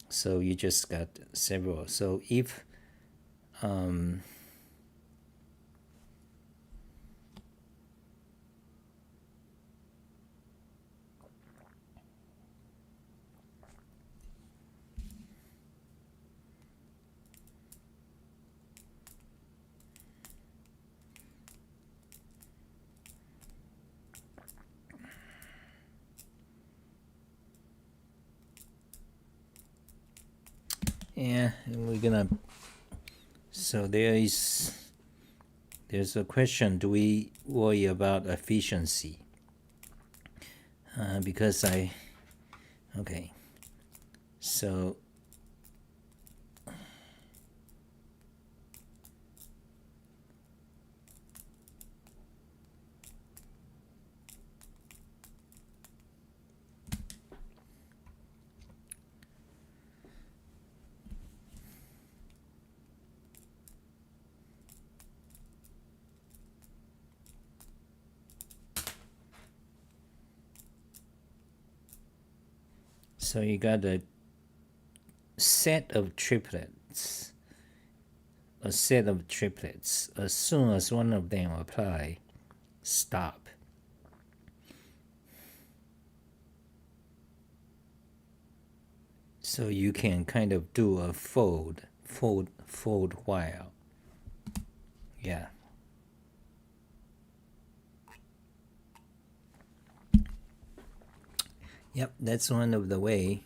So you just got several. So if yeah, we're gonna, so there's a question, do we worry about efficiency? Because okay, so you got a set of triplets. As soon as one of them apply, stop. So you can kind of do a fold while. Yeah. Yep, that's one of the way.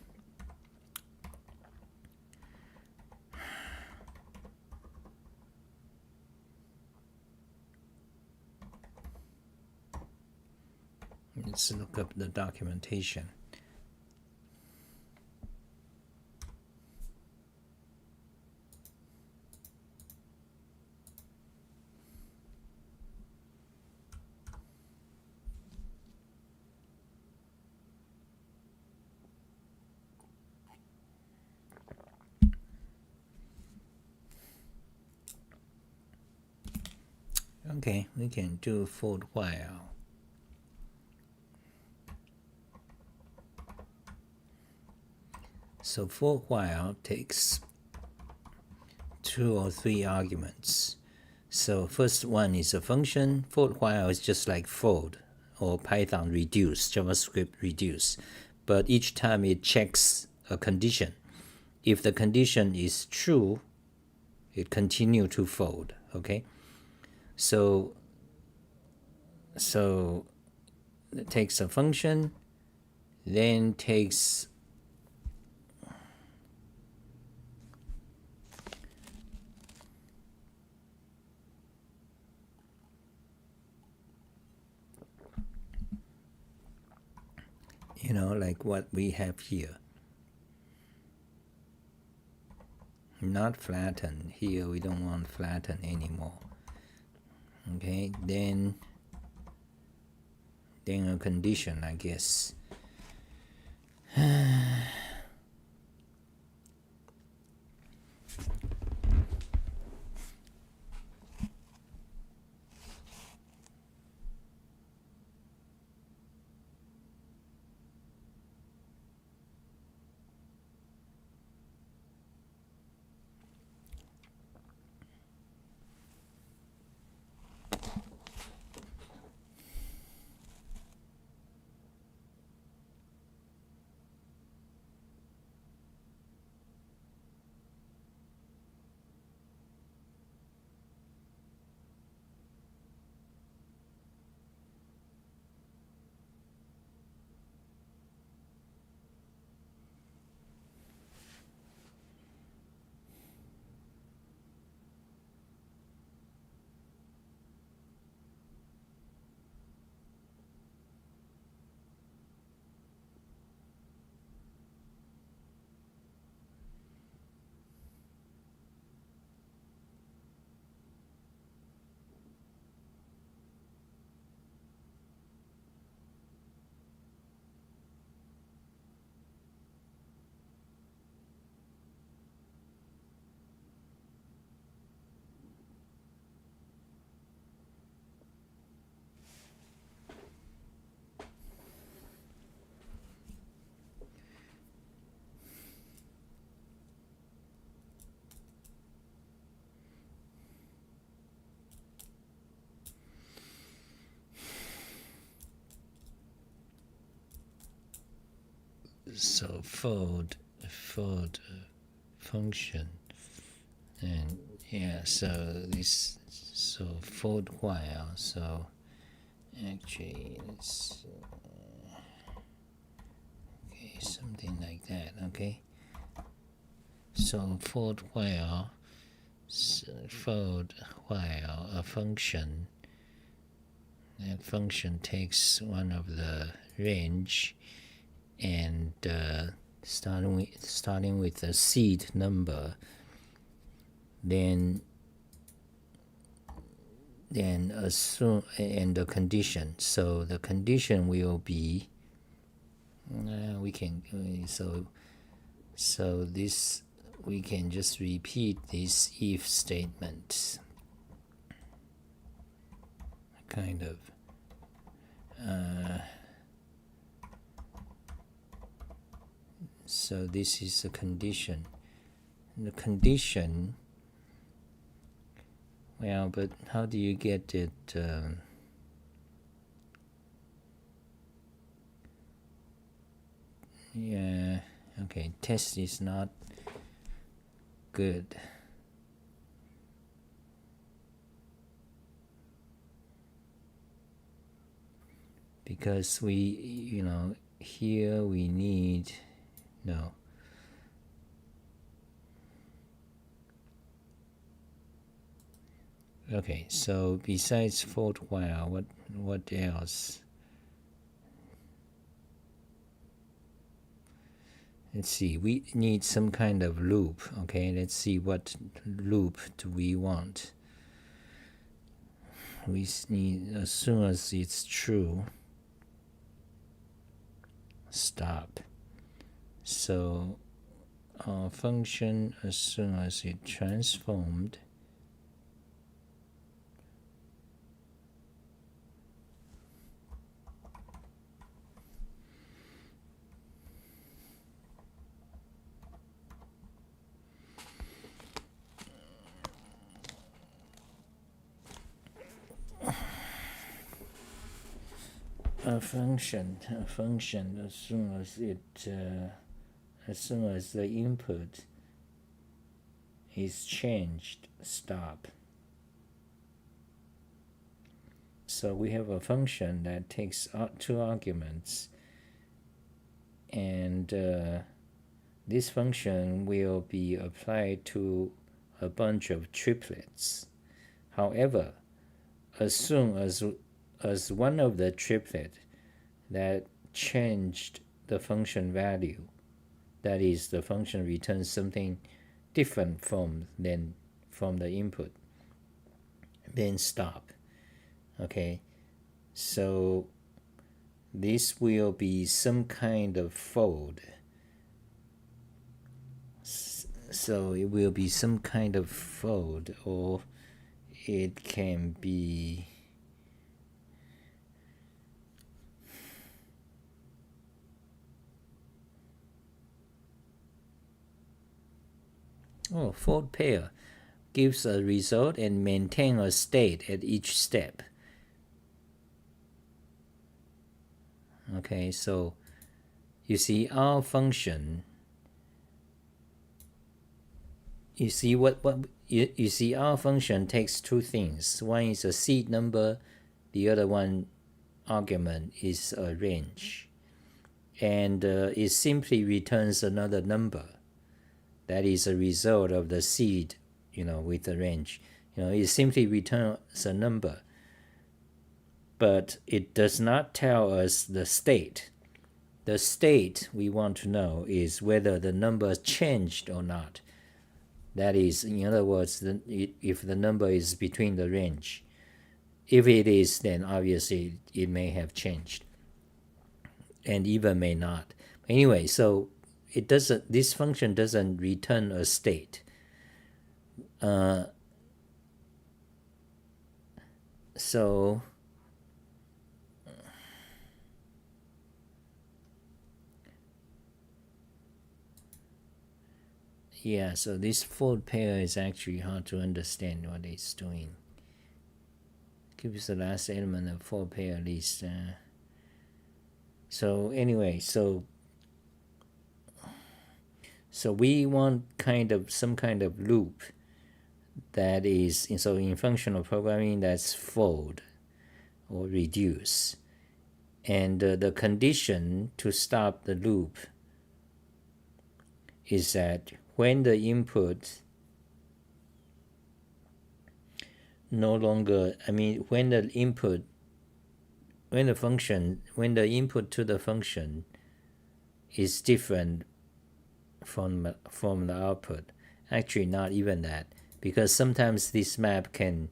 Let's look up the documentation. Okay, we can do fold while. So for while takes 2 or 3 arguments. So first one is a function. For while is just like fold or Python reduce, JavaScript reduce. But each time it checks a condition. If the condition is true, it continue to fold. Okay, so it takes a function, then takes like what we have here. Not flatten. Here we don't want flatten anymore. Okay, then a condition, I guess. so fold function, and yeah, so this, so fold while, so actually it's okay, something like that. Okay, so fold while a function, that function takes one of the range, and starting with the seed number, then assume, and the condition. So the condition will be we can so this, we can just repeat this if statement, kind of. So this is a condition. The condition, well, but how do you get it? Yeah, okay, test is not good. Because we, here we need, no. Okay, so besides fold while, what else? Let's see, we need some kind of loop. Okay, let's see what loop do we want. We need, as soon as it's true, stop. So our function, as soon as it transformed, a function as soon as it as soon as the input is changed, stop. So we have a function that takes two arguments, and this function will be applied to a bunch of triplets. However, as soon as one of the triplet that changed the function value, that is, the function returns something different from the input, then stop. Okay, so this will be some kind of fold. So it will be some kind of fold, or it can be fold pair gives a result and maintain a state at each step. Okay, so you see our function, you see you see our function takes two things. One is a seed number, the other one argument is a range, and it simply returns another number that is a result of the seed, with the range. It simply returns a number, but it does not tell us the state. The state we want to know is whether the number changed or not. That is, in other words, if the number is between the range. If it is, then obviously it may have changed, and even may not. Anyway, so it doesn't. This function doesn't return a state. So yeah, so this fold pair is actually hard to understand what it's doing. Gives the last element of fold pair list. So anyway, so So we want some kind of loop that is, so in functional programming, that's fold or reduce. And the condition to stop the loop is that when the input no longer, when the input to the function is different from the output. Actually, not even that, because sometimes this map can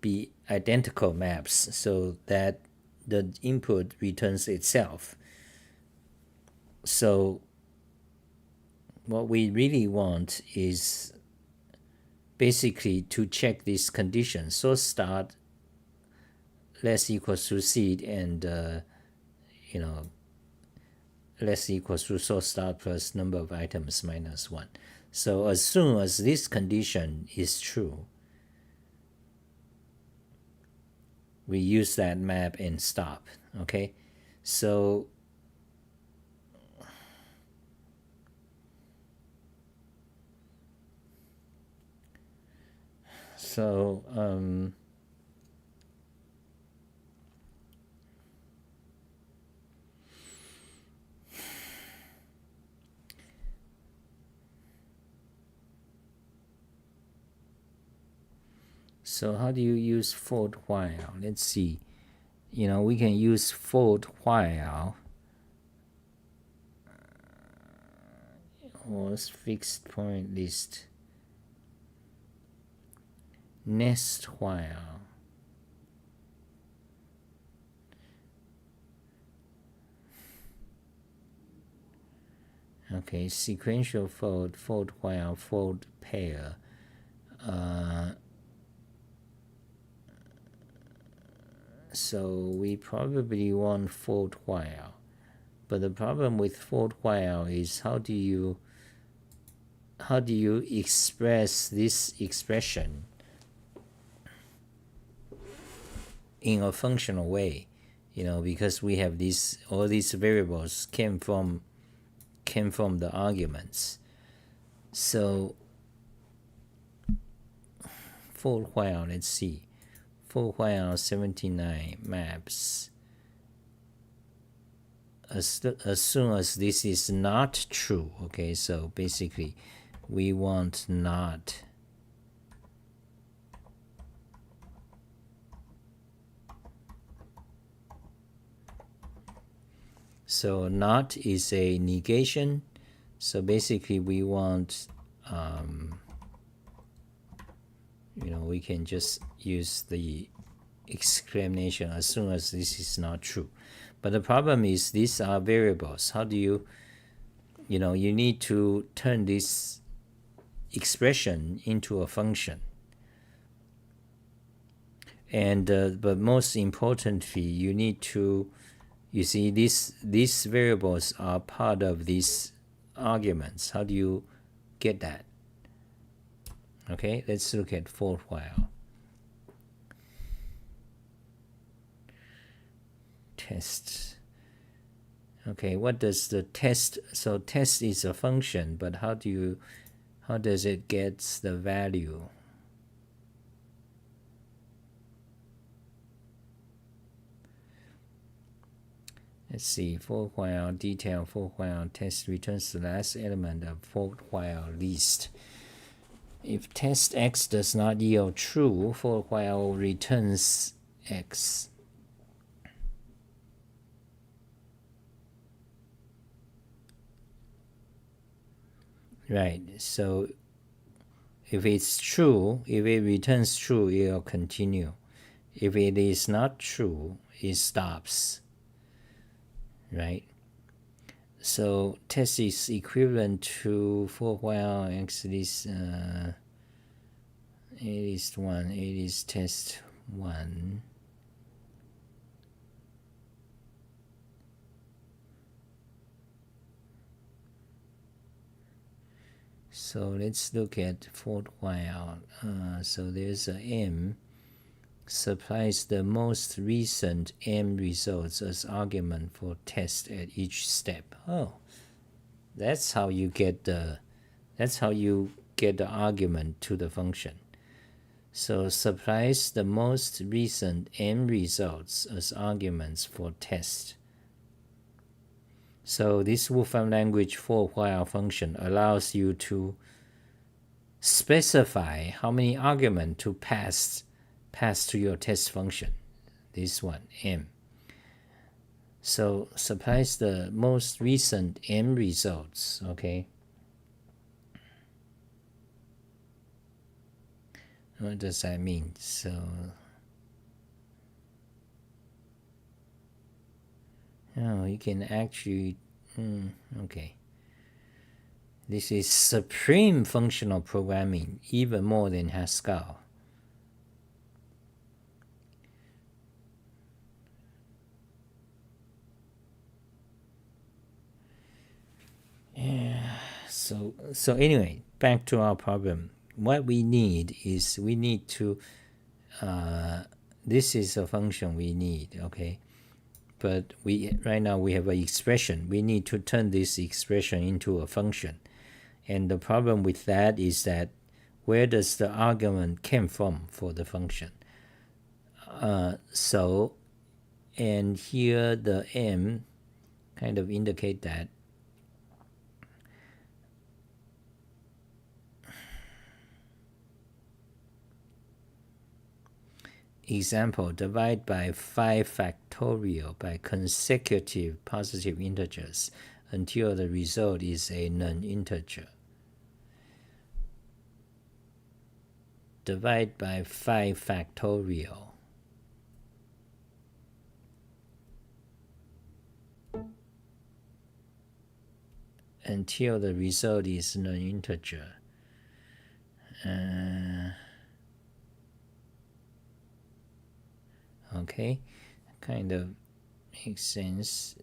be identical maps, so that the input returns itself. So what we really want is basically to check this condition. So start less equals to seed, and less equals to source start plus number of items minus 1. So as soon as this condition is true, we use that map and stop. Okay, so so how do you use fold while? Let's see. We can use fold while or fixed point list, nest while. Okay, sequential fold, fold while, fold pair. So we probably want fold while, but the problem with fold while is how do you express this expression in a functional way? Because we have all these variables came from the arguments. So fold while, let's see. Fold while 79 maps. As soon as this is not true, okay, so basically we want not. So not is a negation. So basically we want, we can just use the exclamation as soon as this is not true. But the problem is these are variables. How do you need to turn this expression into a function. And but most importantly, you need to, you see, these variables are part of these arguments. How do you get that? Okay, let's look at for while. Test. Okay, what does the test? So test is a function, but how does it get the value? Let's see, for while detail, for while test returns the last element of for while list. If test x does not yield true, for while returns x. Right, so if it's true, if it returns true, it will continue. If it is not true, it stops. Right? So test is equivalent to for while x is a is 1, it is test 1. So let's look at for while. So there's a m supplies the most recent m results as argument for test at each step. Oh, That's how you get the argument to the function. So supplies the most recent m results as arguments for test. So this Wolfram language for while function allows you to specify how many arguments to pass to your test function. This one, m. So supplies the most recent m results, okay? What does that mean? So you can actually, okay. This is supreme functional programming, even more than Haskell. Yeah. So anyway, back to our problem. What we need is to this is a function we need, okay? But right now we have an expression. We need to turn this expression into a function. And the problem with that is that where does the argument came from for the function? And here the m kind of indicate that example, divide by 5 factorial by consecutive positive integers until the result is a non-integer. Divide by 5 factorial. Until the result is non-integer. Okay, kind of makes sense.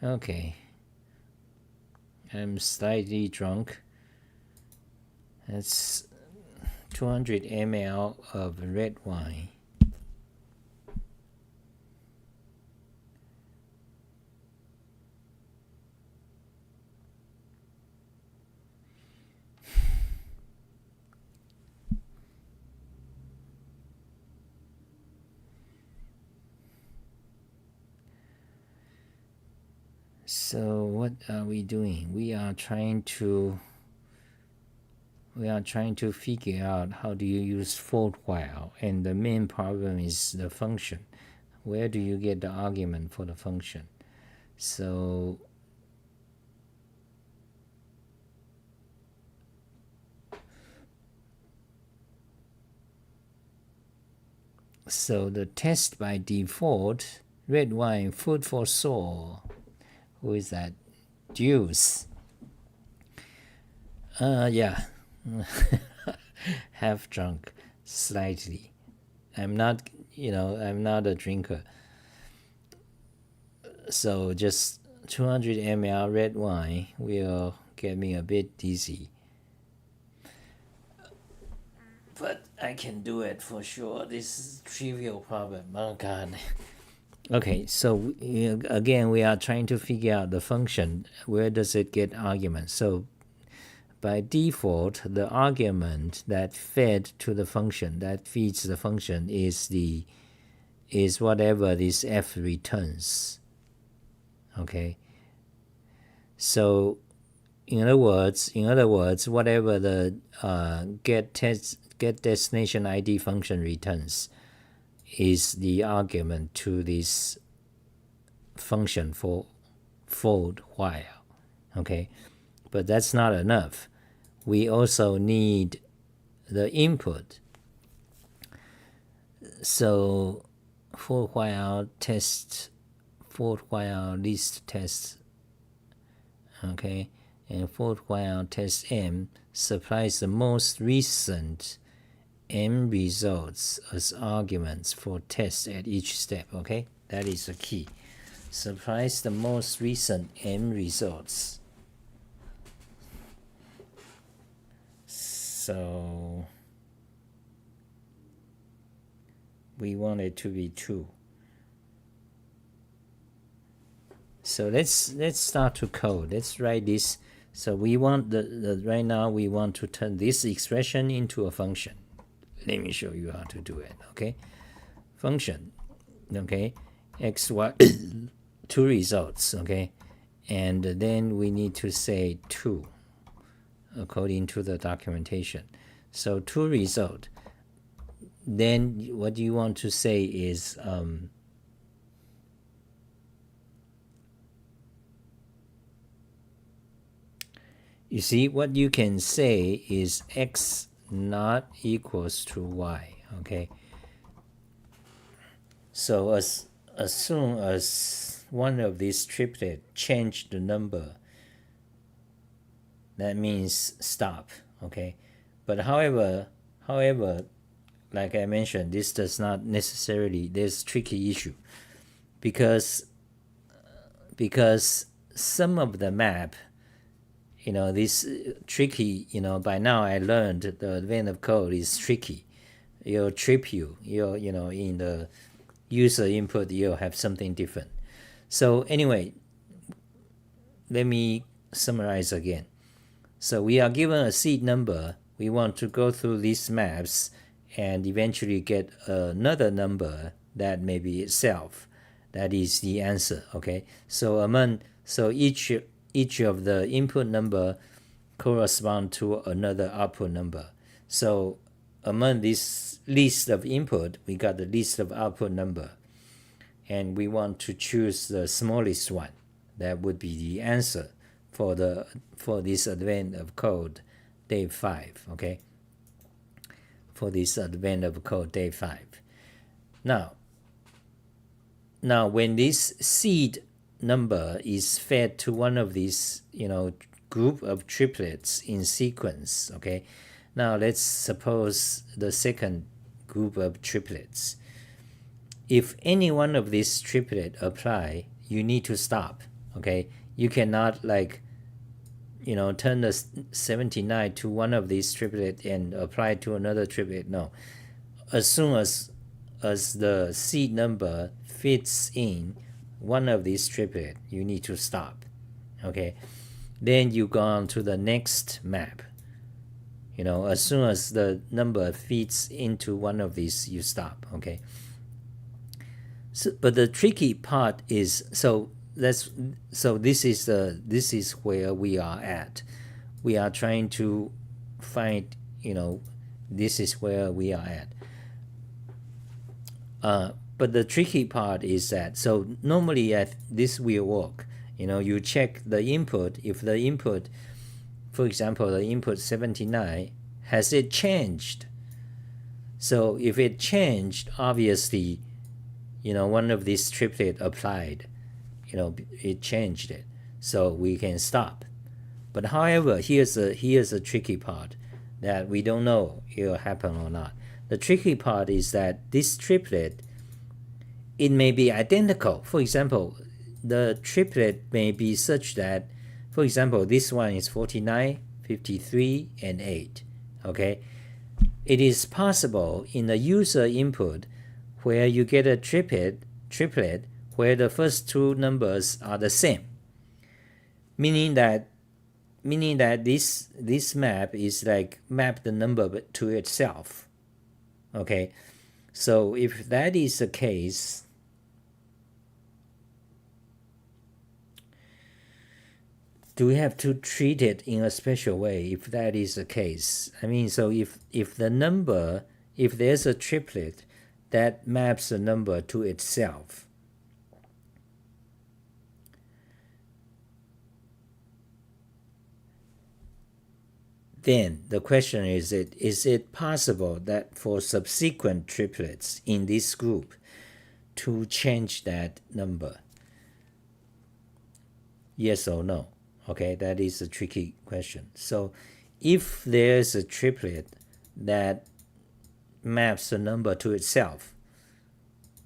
Okay, I'm slightly drunk. That's 200 ml of red wine. So what are we doing? We are trying to figure out how do you use for while, and the main problem is the function. Where do you get the argument for the function? So the test by default, red wine, food for soul. Who is that? Deuce. Yeah. Half drunk, slightly. I'm not a drinker. So just 200 ml red wine will get me a bit dizzy. But I can do it for sure. This is a trivial problem. Oh God. Okay, so again, we are trying to figure out the function. Where does it get argument? So by default, the argument that fed to the function, that feeds the function, is whatever this f returns. Okay. So in other words, whatever the get destination ID function returns is the argument to this function for while. Okay, but that's not enough. We also need the input. So for while test, for while list test, okay, and for while test m supplies the most recent m results as arguments for tests at each step. Okay, that is the key. Supplies the most recent m results. So we want it to be 2. So let's start to code. Let's write this. So we want right now we want to turn this expression into a function. Let me show you how to do it. Okay, function. Okay, x y two results. Okay, and then we need to say two according to the documentation. So two result. Then what you want to say is you see what you can say is x not equals to y. Okay, so as soon as one of these triplet change the number, that means stop. Okay, but however, like I mentioned, this does not necessarily, there's a tricky issue because some of the map, this tricky, by now I learned the advent of code is tricky. It'll trip you. In the user input, you'll have something different. So anyway, let me summarize again. So we are given a seed number. We want to go through these maps and eventually get another number that may be itself. That is the answer. Okay. So each of the input number correspond to another output number. So among this list of input, we got the list of output number, and we want to choose the smallest one. That would be the answer for this advent of code day 5. Okay, for this advent of code day 5. Now when this seed number is fed to one of these group of triplets in sequence. Okay, now let's suppose the second group of triplets. If any one of these triplet apply, you need to stop. Okay, you cannot turn the 79 to one of these triplet and apply to another triplet. No, as soon as the seed number fits in one of these triplet, you need to stop. Okay, then you go on to the next map. As soon as the number fits into one of these, you stop. Okay, but the tricky part is, this is where we are at. We are trying to find, this is where we are at. But the tricky part is that, so normally this will work. You check the input. If the input, for example, the input 79, has it changed? So if it changed, obviously, one of these triplet applied. It changed it, so we can stop. But however, here's a tricky part that we don't know it'll happen or not. The tricky part is that this triplet, it may be identical. For example, the triplet may be such that, for example, this one is 49, 53, and 8. Okay, it is possible in the user input where you get a triplet where the first two numbers are the same, meaning that this map is map the number to itself. Okay, so if that is the case, do we have to treat it in a special way if that is the case? I mean, so if there's a triplet that maps a number to itself, then the question is it possible that for subsequent triplets in this group to change that number? Yes or no? Okay, that is a tricky question. So if there's a triplet that maps a number to itself,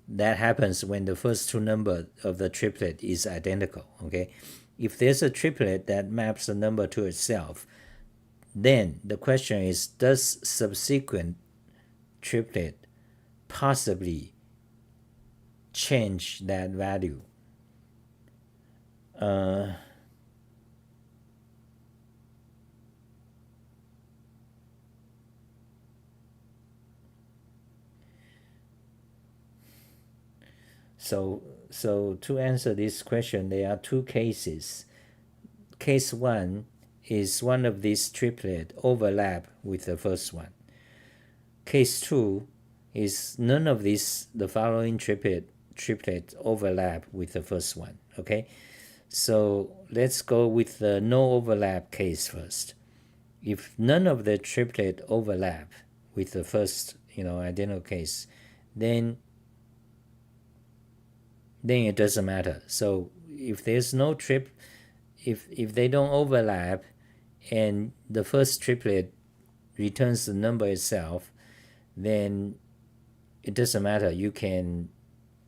that happens when the first two numbers of the triplet is identical. Okay, if there's a triplet that maps a number to itself, then the question is, does subsequent triplet possibly change that value? So to answer this question, there are two cases. Case one is one of these triplet overlap with the first one. Case two is none of these, the following triplet overlap with the first one. Okay, so let's go with the no overlap case first. If none of the triplet overlap with the first, identical case, then it doesn't matter. So if there's no if they don't overlap and the first triplet returns the number itself, then it doesn't matter. You can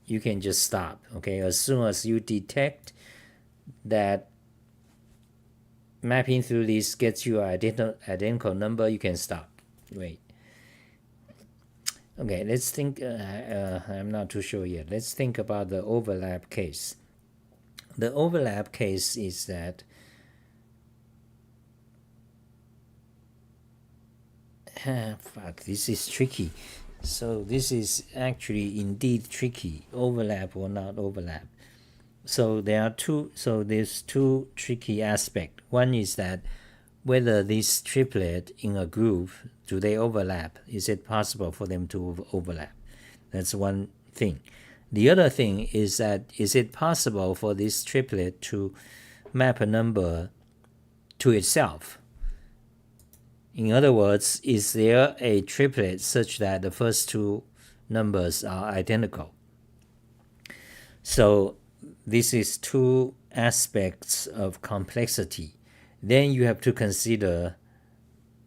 just stop. Okay, as soon as you detect that mapping through this gets you an identical number, you can stop. Wait. Okay, let's think. I'm not too sure yet. Let's think about the overlap case. The overlap case is that fuck, this is tricky. So this is actually indeed tricky. Overlap or not overlap. So there's two tricky aspects. One is that whether this triplet in a group, do they overlap? Is it possible for them to overlap? That's one thing. The other thing is that is it possible for this triplet to map a number to itself? In other words, is there a triplet such that the first two numbers are identical? So this is two aspects of complexity. Then you have to consider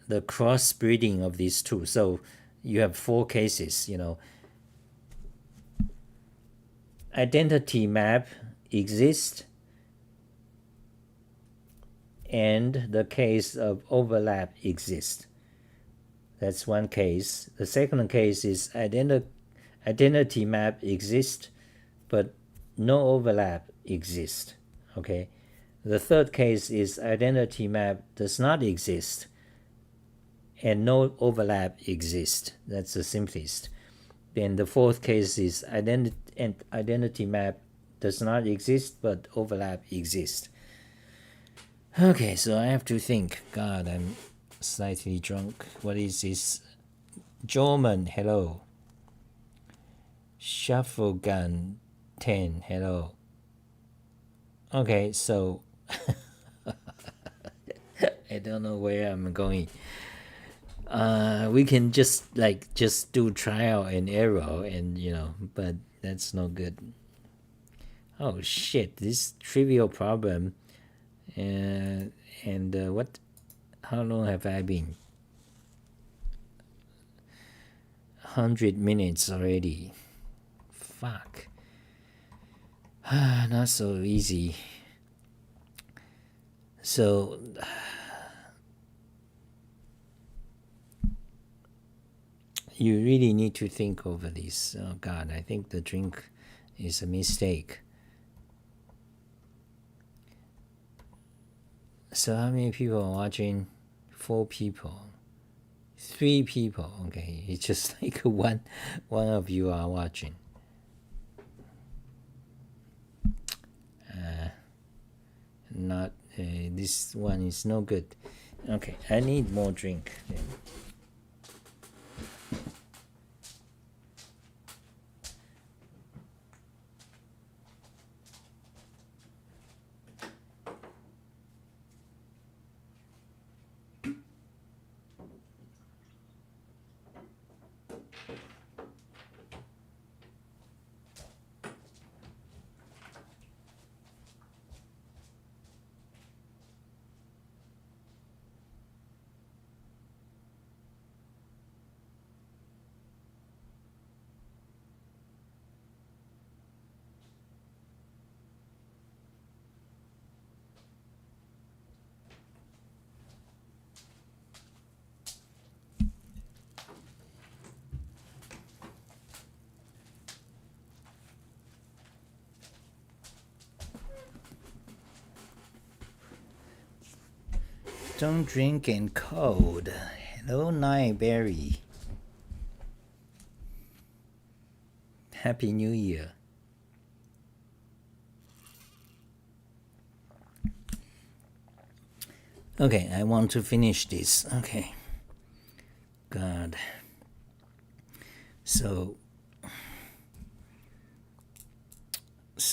the crossbreeding of these two. So you have four cases, Identity map exists, and the case of overlap exists. That's one case. The second case is identity map exists, but no overlap exists. Okay. The third case is identity map does not exist and no overlap exists. That's the simplest. Then the fourth case is identity map does not exist but overlap exists. Okay, so I have to think. God, I'm slightly drunk. What is this? German, hello. Shuffle gun 10, hello. Okay, so I don't know where I'm going. We can just do trial and error, and but that's no good. Oh shit, this trivial problem. And what? How long have I been? 100 minutes already. Fuck. Not so easy. So you really need to think over this. Oh God, I think the drink is a mistake. So how many people are watching? 4 people. 3 people. Okay, it's just like one of you are watching. This one is no good. Okay, I need more drink then. Don't drink and cold. Hello, Nightberry. Happy New Year. Okay, I want to finish this. Okay. God. So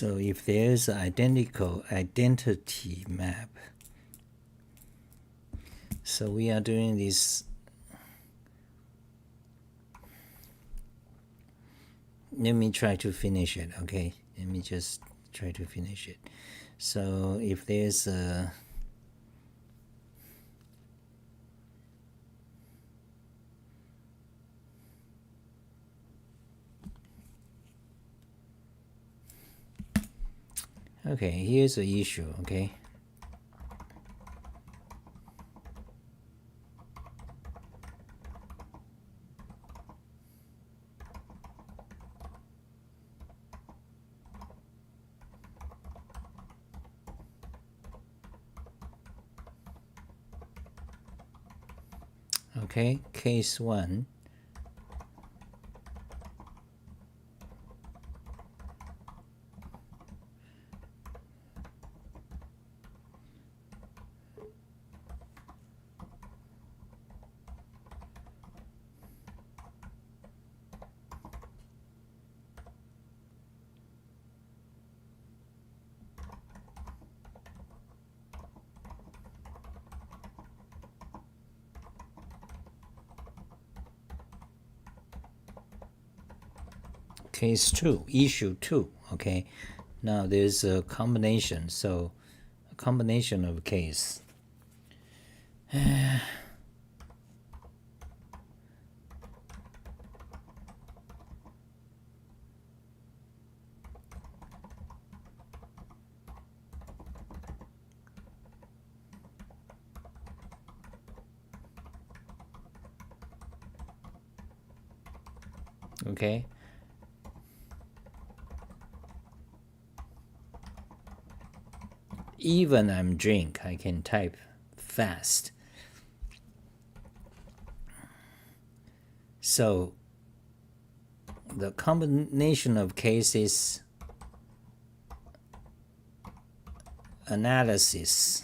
if there's an identity map, so we are doing this. Let me try to finish it, okay? Let me just try to finish it. So if there's a okay, here's the issue, okay? Okay, case 1. Case 2, issue 2, okay? Now there's a combination, so a combination of case. Okay? Even I'm drink, I can type fast. So the combination of cases analysis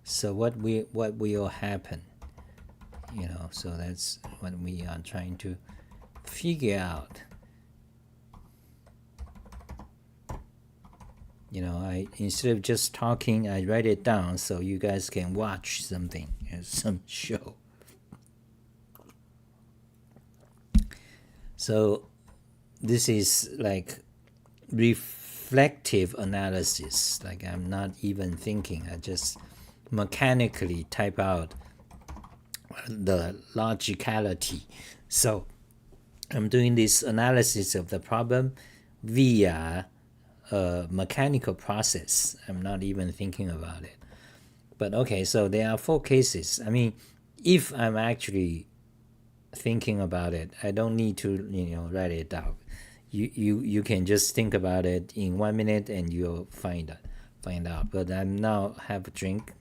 so what will happen, you know, so that's what we are trying to figure out. You know, I instead of just talking, I write it down so you guys can watch something, some show. So this is like reflective analysis, like I'm not even thinking, I just mechanically type out the logicality. So I'm doing this analysis of the problem via a mechanical process. I'm not even thinking about it. But okay, so there are 4 cases. I mean, if I'm actually thinking about it, I don't need to, you know, write it down. You can just think about it in 1 minute and you'll find out. But I'm now half drunk,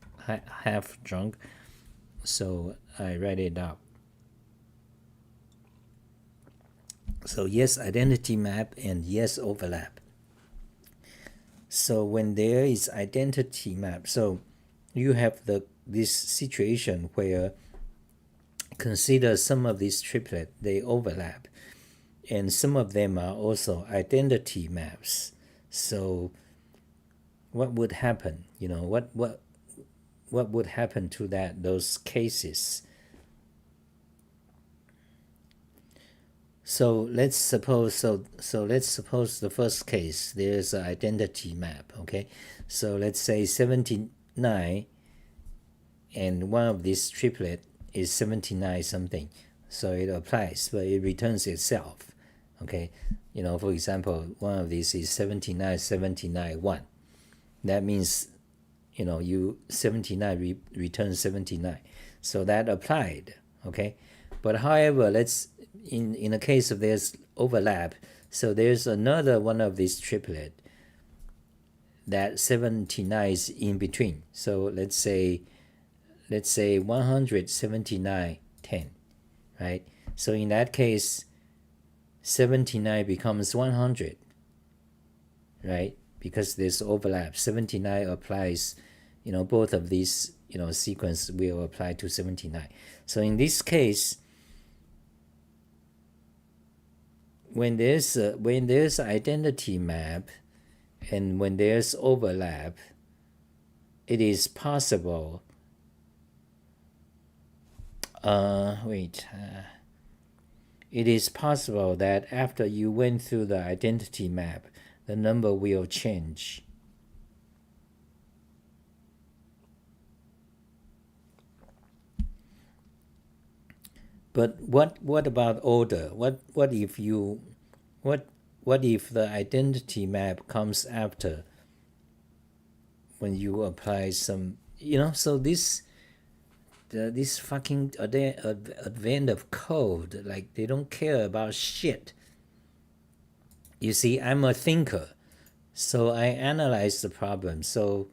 so I write it out. So yes, identity map, and yes, overlap. So when there is identity map, so you have this situation where consider some of these triplet, they overlap, and some of them are also identity maps. So what would happen? You know, what would happen to those cases? So let's suppose the first case, there's an identity map, okay? So let's say 79 and one of these triplet is 79 something. So it applies, but it returns itself, okay? You know, for example, one of these is 79, 79, 1. That means, you know, 79 returns 79. So that applied, okay? But however, let's, in the case of there's overlap, so there's another one of these triplet that 79 is in between. So let's say 179.10, right? So in that case, 79 becomes 100, right? Because there's overlap. 79 applies, both of these, sequence will apply to 79. So in this case, when there's identity map and when there's overlap, it is possible. It is possible that after you went through the identity map, the number will change. But what about order? What if the identity map comes after when you apply some, so this fucking advent of code, like they don't care about shit. You see, I'm a thinker, so I analyze the problem. So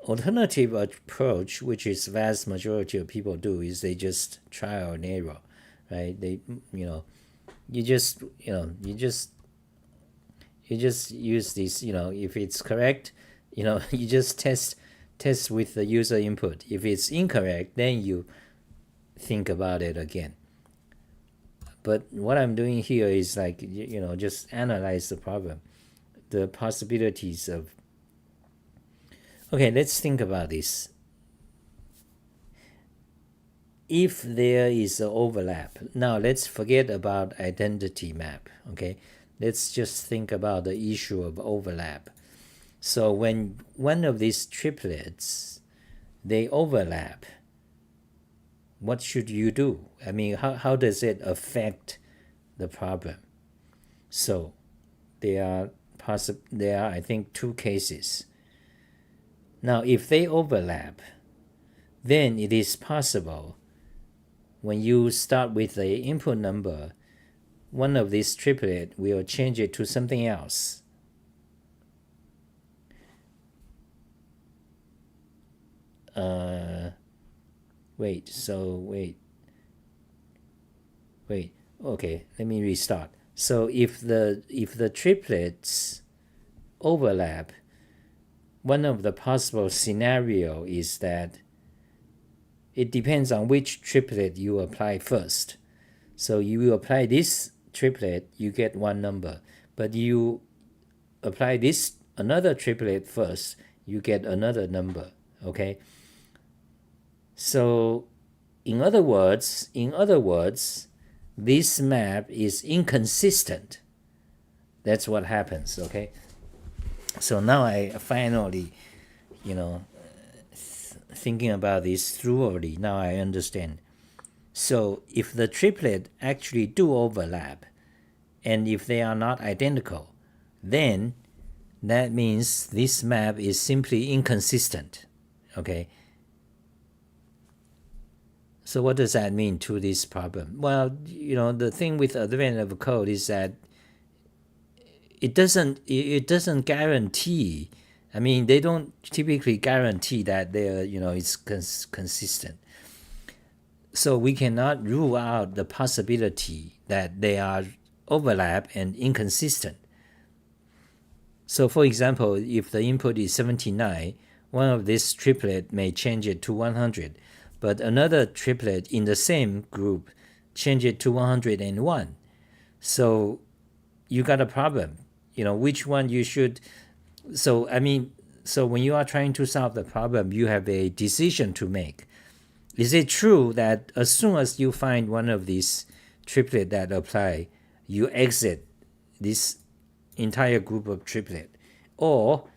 alternative approach, which is vast majority of people do, is they just trial and error, right? They, you just use this, if it's correct, you just test with the user input. If it's incorrect, then you think about it again. But what I'm doing here is like, just analyze the problem, the possibilities of. Okay, let's think about this. If there is an overlap, now let's forget about identity map, okay? Let's just think about the issue of overlap. So when one of these triplets, they overlap, what should you do? I mean, how does it affect the problem? So there are, I think, two cases. Now, if they overlap, then it is possible when you start with the input number, one of these triplet will change it to something else. Wait, okay, let me restart. So if the triplets overlap, one of the possible scenario is that it depends on which triplet you apply first. So you apply this triplet, you get one number, but you apply this another triplet first, you get another number, okay? So in other words, this map is inconsistent. That's what happens, okay? So now I finally, thinking about this thoroughly, now I understand. So if the triplet actually do overlap, and if they are not identical, then that means this map is simply inconsistent, okay? So what does that mean to this problem? Well, the thing with advent of code is that it doesn't guarantee. I mean, they don't typically guarantee that it's consistent. So we cannot rule out the possibility that they are overlap and inconsistent. So for example, if the input is 79, one of these triplet may change it to 100, but another triplet in the same group change it to 101. So you got a problem. Which one you should. So when you are trying to solve the problem, you have a decision to make. Is it true that as soon as you find one of these triplet that apply, you exit this entire group of triplet, or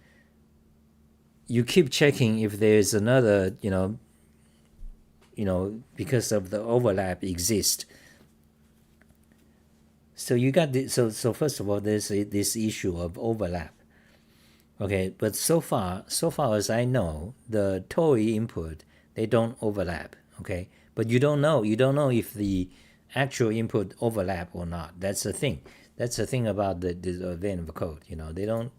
you keep checking if there is another, because of the overlap exists. So you got this, so first of all, there's this issue of overlap. Okay, but so far as I know, the TOEI input, they don't overlap. Okay, but you don't know if the actual input overlap or not. That's the thing. That's the thing about the advent of code. They don't.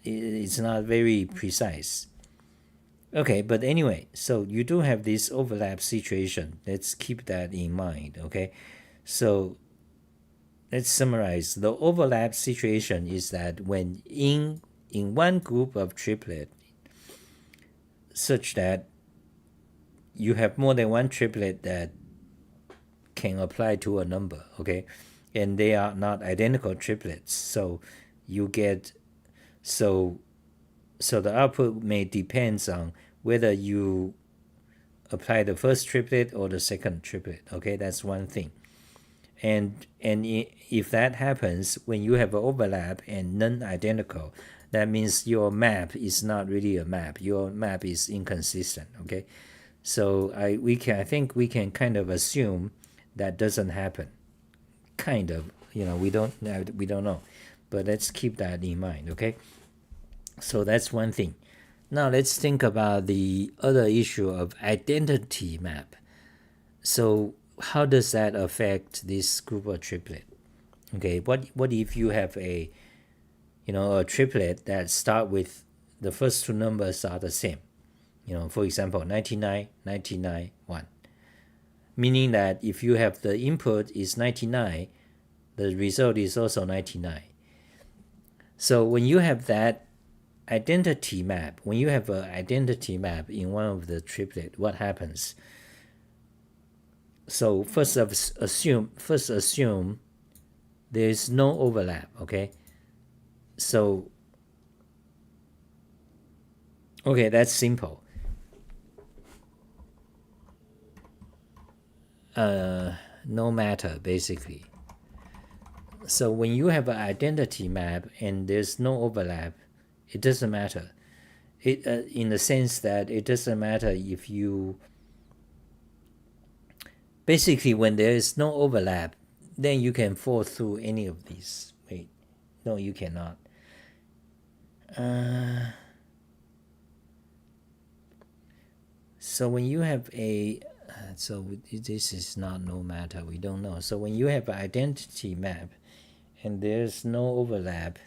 it's not very precise. Okay, but anyway, so you do have this overlap situation. Let's keep that in mind, okay? So let's summarize. The overlap situation is that when in one group of triplet, such that you have more than one triplet that can apply to a number, okay? And they are not identical triplets. So you get so the output may depends on whether you apply the first triplet or the second triplet, okay? That's one thing. And if that happens when you have an overlap and non-identical, that means your map is not really a map. Your map is inconsistent, okay? So I think we can kind of assume that doesn't happen. Kind of, we don't know, but let's keep that in mind, okay? So that's one thing. Now let's think about the other issue of identity map. So how does that affect this group of triplet? Okay, what if you have a triplet that start with the first two numbers are the same? For example, 99, 99, 1. Meaning that if you have the input is 99, the result is also 99. So when you have that identity map, when you have an identity map in one of the triplet, what happens? So first assume there is no overlap, okay? So okay, that's simple. No matter, basically. So when you have an identity map and there's no overlap, it doesn't matter. It in the sense that it doesn't matter if you basically when there is no overlap, then you can fall through any of these. Wait, no, you cannot. So when you have a so this is not no matter, we don't know. So when you have an identity map and there's no overlap,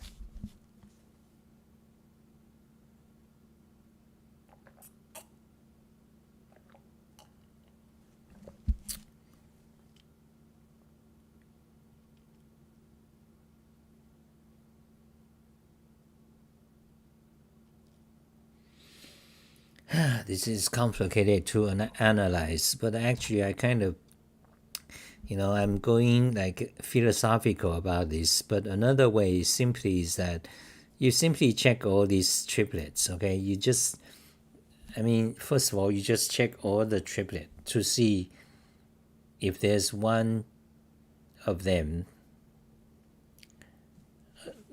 this is complicated to analyze, but actually I kind of I'm going like philosophical about this. But another way simply is that you simply check all these triplets, okay? You just first of all, you just check all the triplet to see if there's one of them,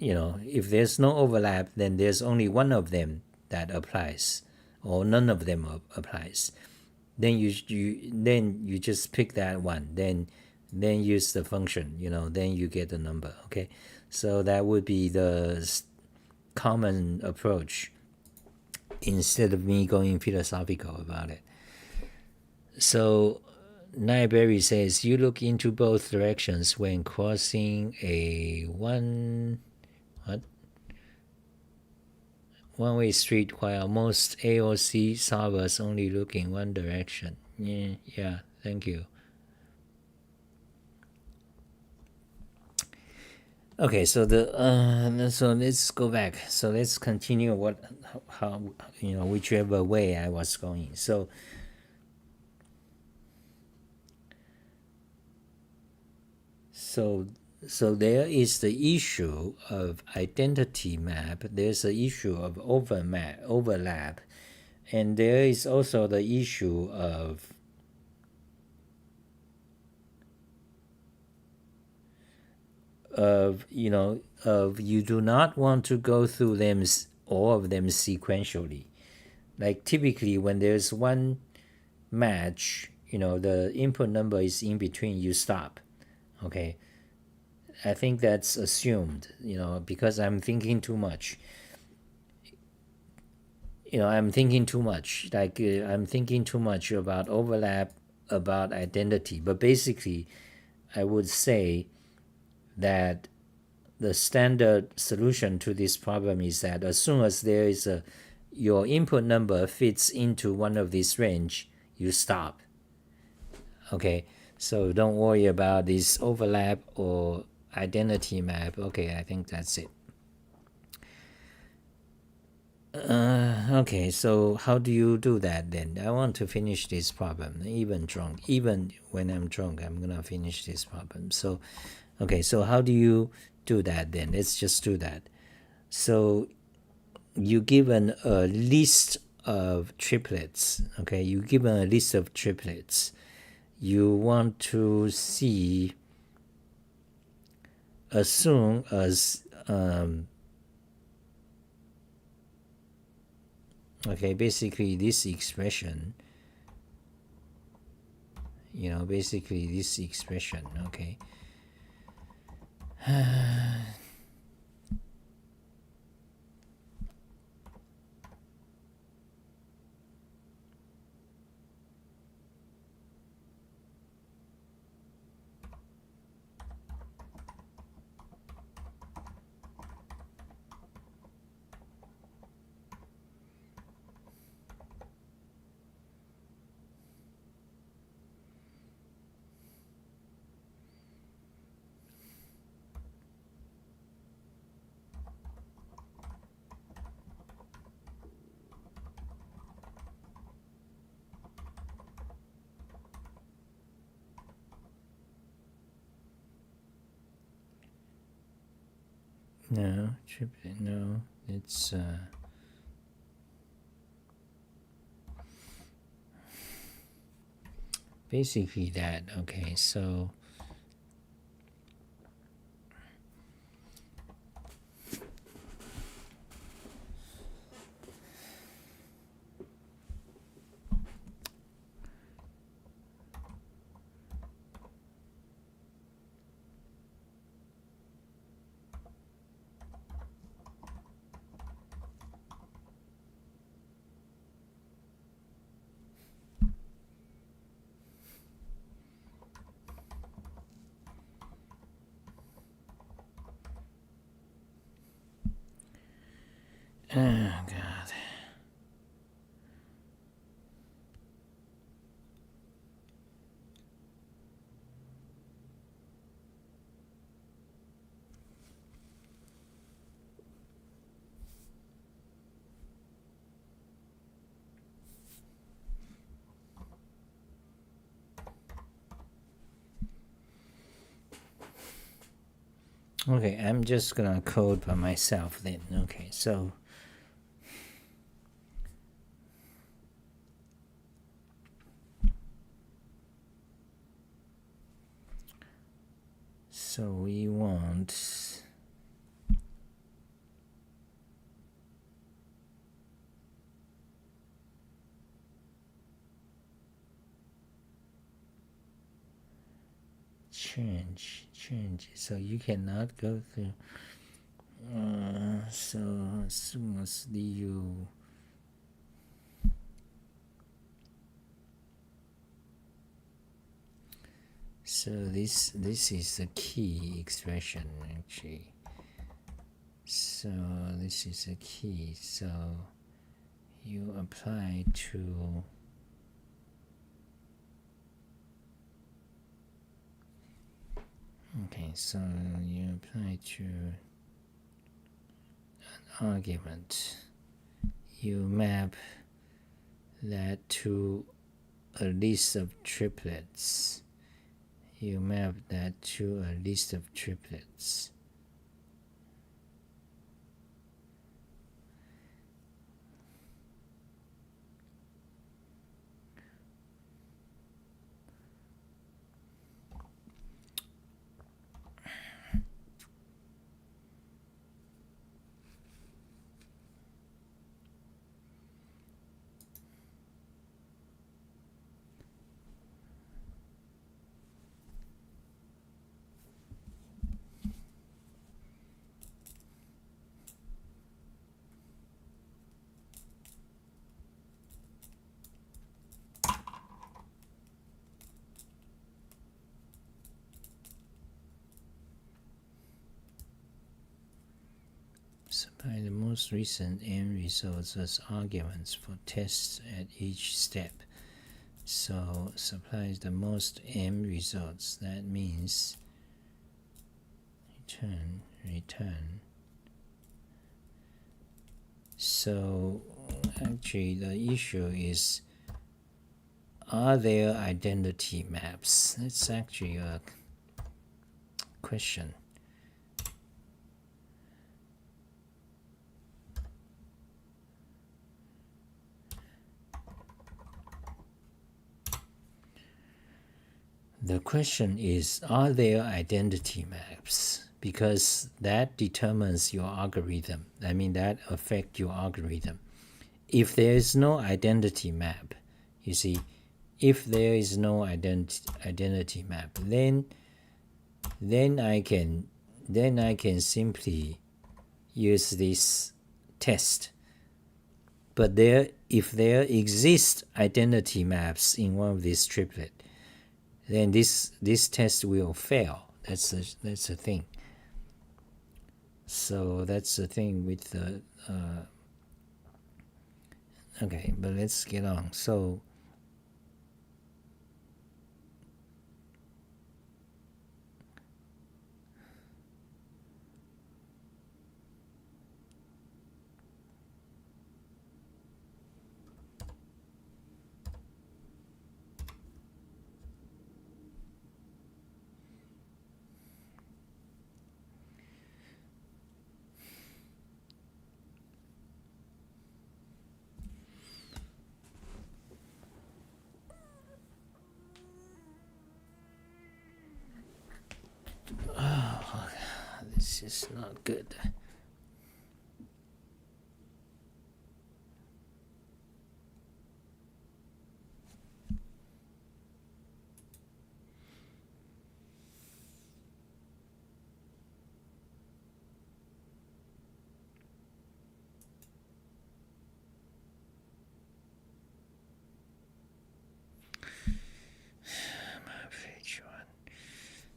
if there's no overlap, then there's only one of them that applies, or none of them applies. Then you just pick that one, then use the function, then you get the number, okay? So that would be the common approach instead of me going philosophical about it. So Naiberry says you look into both directions when crossing a one-way street, while most AOC solvers only look in one direction. Yeah, thank you. Okay, so so let's go back. So let's continue whichever way I was going. So there is the issue of identity map. There's the issue of overlap, and there is also the issue of you do not want to go through them, all of them sequentially. Like typically when there's one match, the input number is in between, you stop, okay? I think that's assumed, because I'm thinking too much. I'm thinking too much. I'm thinking too much about overlap, about identity. But basically, I would say that the standard solution to this problem is that as soon as there is your input number fits into one of these range, you stop. Okay, so don't worry about this overlap or identity map. Okay, I think that's it. Okay, so how do you do that then? I want to finish this problem, even when I'm drunk, I'm gonna finish this problem. So, okay, so how do you do that then? Let's just do that. So, you given a list of triplets, okay? You given a list of triplets. You want to see as soon as okay, basically this expression, basically this expression, okay. No, triplet, no, it's basically that. Okay, so oh god. Okay, I'm just gonna code by myself then. Okay, so we want change, so you cannot go through so as soon as you so this is the key expression actually, so this is a key, so you apply to okay, so you apply to an argument, you map that to a list of triplets, you map that to a list of triplets. Supply the most recent M results as arguments for tests at each step. So supplies the most M results. That means return. So actually the issue is, are there identity maps? That's actually a question. The question is, are there identity maps? Because that determines your algorithm. I mean, that affects your algorithm. If there is no identity map, you see, if there is no identity map, then I can simply use this test. But if there exist identity maps in one of these triplets, then this test will fail. That's the thing. So that's the thing with the okay, but let's get on. So this is not good.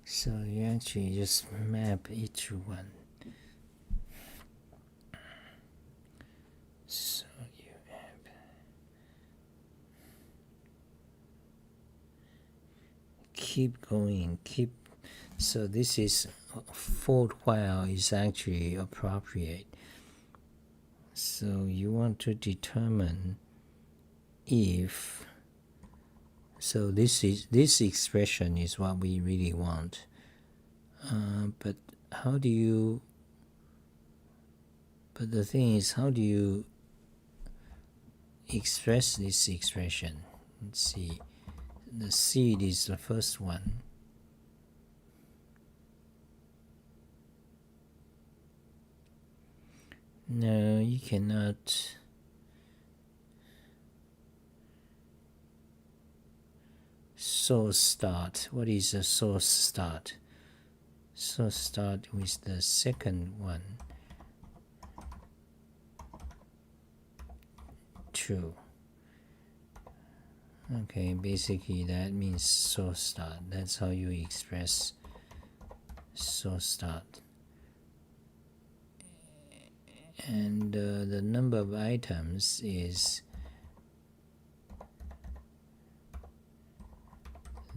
So you actually just map each one. So you have keep going, so this is for while is actually appropriate. So you want to determine if, so this expression is what we really want. But how do you, but the thing is, how do you express this expression? Let's see. The seed is the first one. No, you cannot. Source start. What is a source start? Source start with the second one. True. Okay, basically that means source start. That's how you express source start. And the number of items is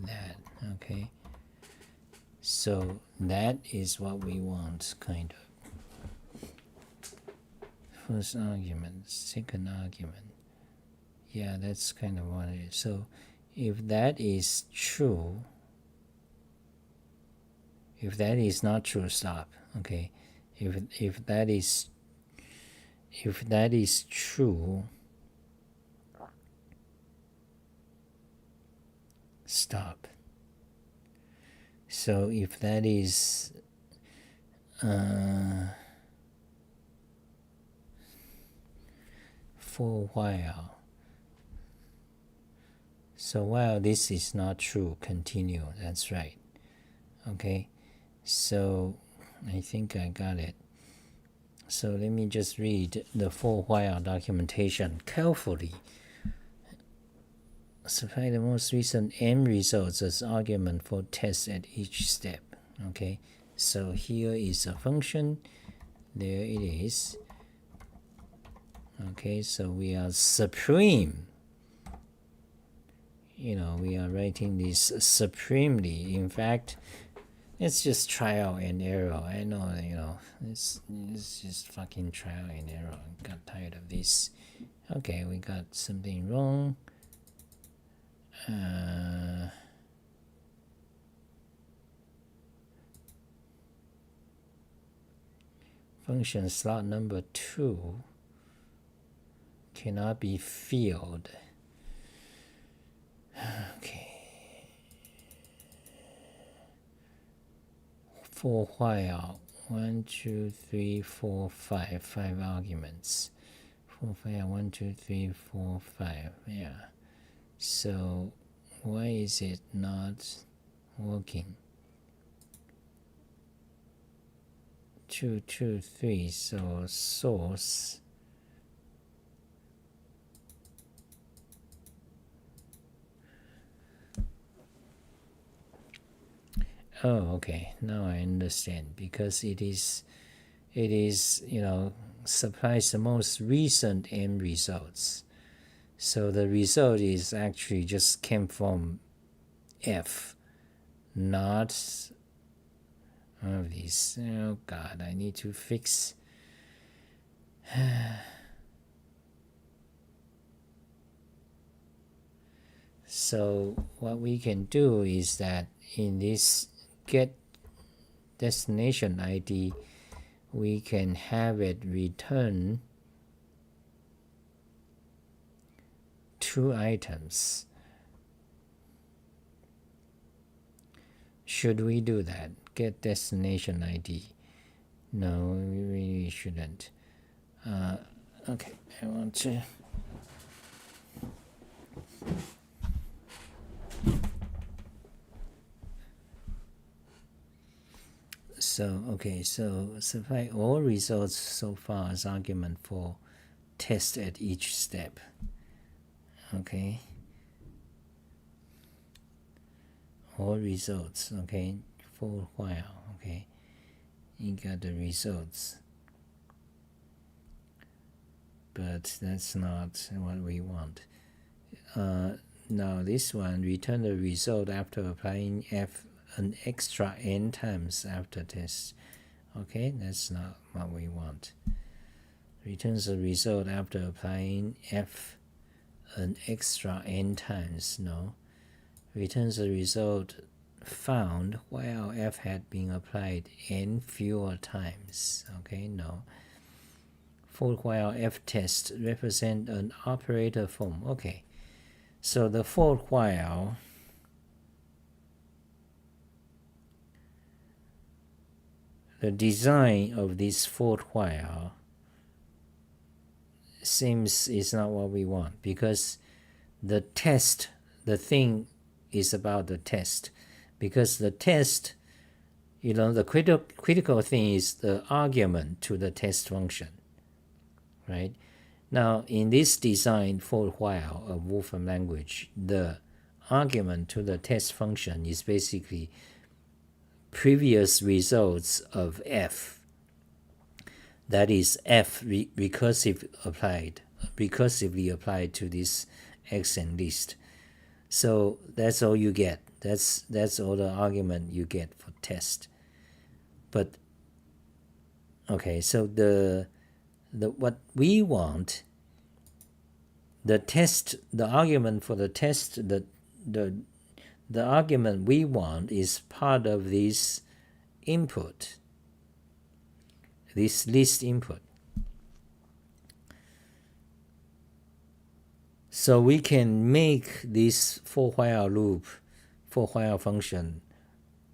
that. Okay, so that is what we want, kind of. First argument, second argument. Yeah, that's kind of what it is. So if that is true, if that is not true, stop. Okay, if that is true, stop. So if that is for while, so while this is not true, continue. That's right. Okay, so I think I got it. So let me just read the for while documentation carefully. Supply the most recent M results as argument for tests at each step. Okay, so here is a function. There it is. Okay, so we are supreme. We are writing this supremely. In fact, it's just trial and error. I know, it's just fucking trial and error. I got tired of this. Okay, we got something wrong. Function slot number 2 cannot be filled. Okay. For while 1, 2, 3, 4, 5, 5 arguments. For while 1, 2, 3, 4, 5. Yeah. So why is it not working? 2, 2, 3. So source. Oh, okay. Now I understand, because it is supplies the most recent end results. So the result is actually just came from F, not one of these. Oh God, I need to fix. So what we can do is that in this get destination ID, we can have it return 2 items. Should we do that? Get destination ID? No, we really shouldn't. Okay, I want to. So, okay, so supply all results so far as argument for test at each step. Okay. All results, okay, for while, okay. You got the results. But that's not what we want. Now this one, return the result after applying F an extra n times after test. Okay, that's not what we want. Returns the result after applying F an extra n times. No. Returns the result found while F had been applied n fewer times. Okay, no. For while F test represent an operator form. Okay, so the for while the design of this for while seems is not what we want, because the test, the thing is about the test, because the test, the critical thing is the argument to the test function, right? Now in this design for while of Wolfram language, the argument to the test function is basically previous results of F. That is F recursively applied to this XN list. So that's all you get. That's all the argument you get for test. But okay, so the what we want, the test, the argument for the test, the argument we want is part of this input, this list input. So we can make this for while loop, for while function,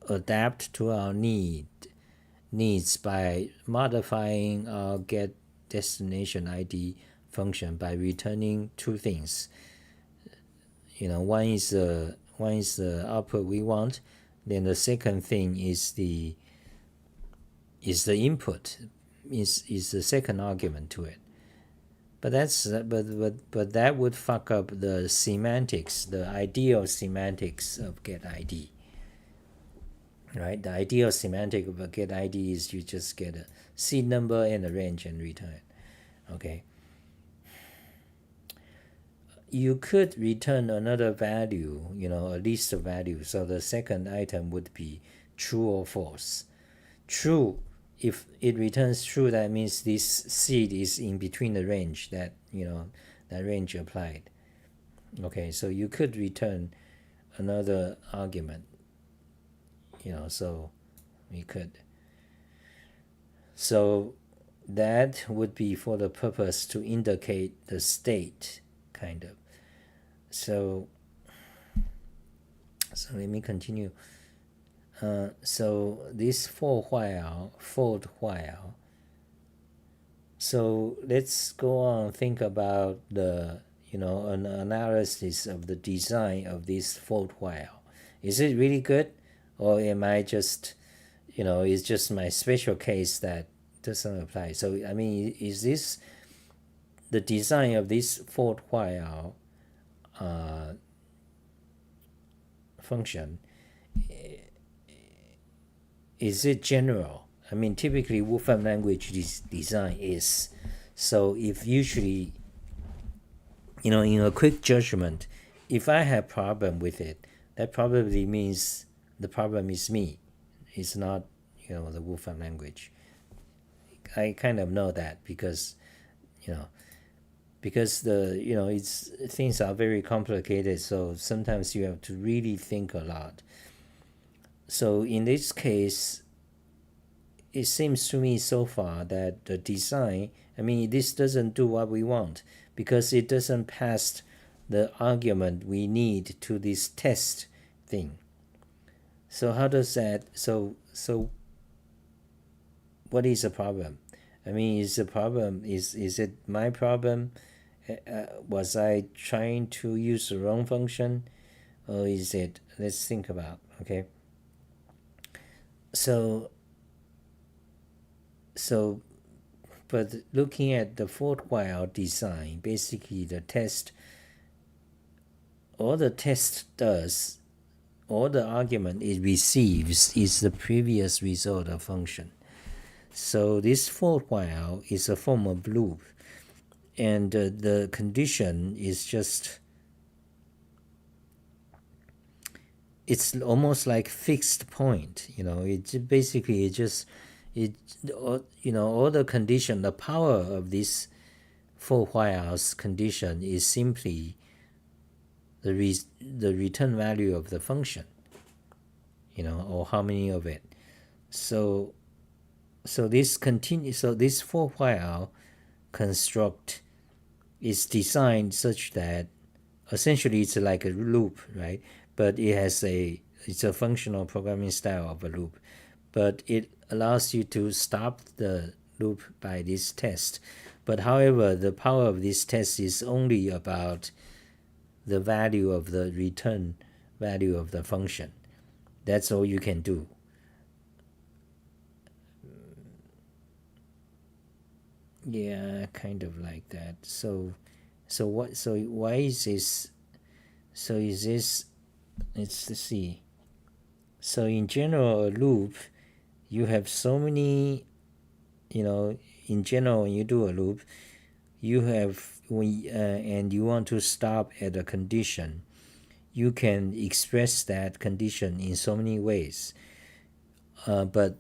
adapt to our needs by modifying our get destination ID function by returning 2 things. One is the output we want, then the second thing is the input, is the second argument to it. But that's but that would fuck up the semantics, the ideal semantics of get ID. right? The ideal semantic of a get ID is you just get a seed number and a range and return. Okay. You could return another value, a list of values. So the second item would be true or false. True, if it returns true, that means this seed is in between the range that range applied. Okay, so you could return another argument, so we could. So that would be for the purpose to indicate the state, kind of. So let me continue. So this for while. So let's go on think about the an analysis of the design of this for while. Is it really good, or am I just it's just my special case that doesn't apply? So I mean, is this the design of this for while function? Is it general? I mean, typically Wolfram language design is. So if usually, in a quick judgment, if I have problem with it, that probably means the problem is me. It's not, the Wolfram language. I kind of know that because the it's things are very complicated, so sometimes you have to really think a lot. So in this case, it seems to me so far that the design, I mean, this doesn't do what we want because it doesn't pass the argument we need to this test thing. So how does that, so what is the problem? I mean, is the problem, is it my problem? Was I trying to use the wrong function? Or is it, let's think about, okay? So, but looking at the for while design, basically the test, all the test does, all the argument it receives is the previous result of function. So this for while is a form of loop, and the condition is just, it's almost like fixed point. It basically all the condition, the power of this for while's condition is simply the return value of the function, or how many of it. So this this for while construct is designed such that essentially it's like a loop, right? But it's a functional programming style of a loop, but it allows you to stop the loop by this test. But however, the power of this test is only about the value of the return value of the function. That's all you can do. Yeah, kind of like that. So why is this? So is this, let's see. So in general, a loop, you have so many, in general, when you do a loop, you have, and you want to stop at a condition, you can express that condition in so many ways. But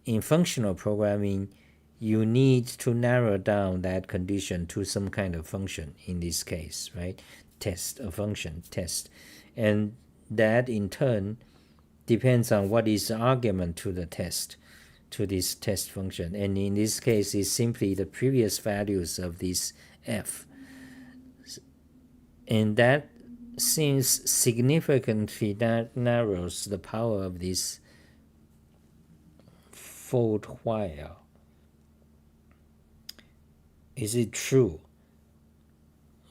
in functional programming, you need to narrow down that condition to some kind of function, in this case, right? Test, a function, test. And that in turn depends on what is the argument to the test, to this test function. And in this case, it's simply the previous values of this f. And that seems significantly narrows the power of this for while. Is it true?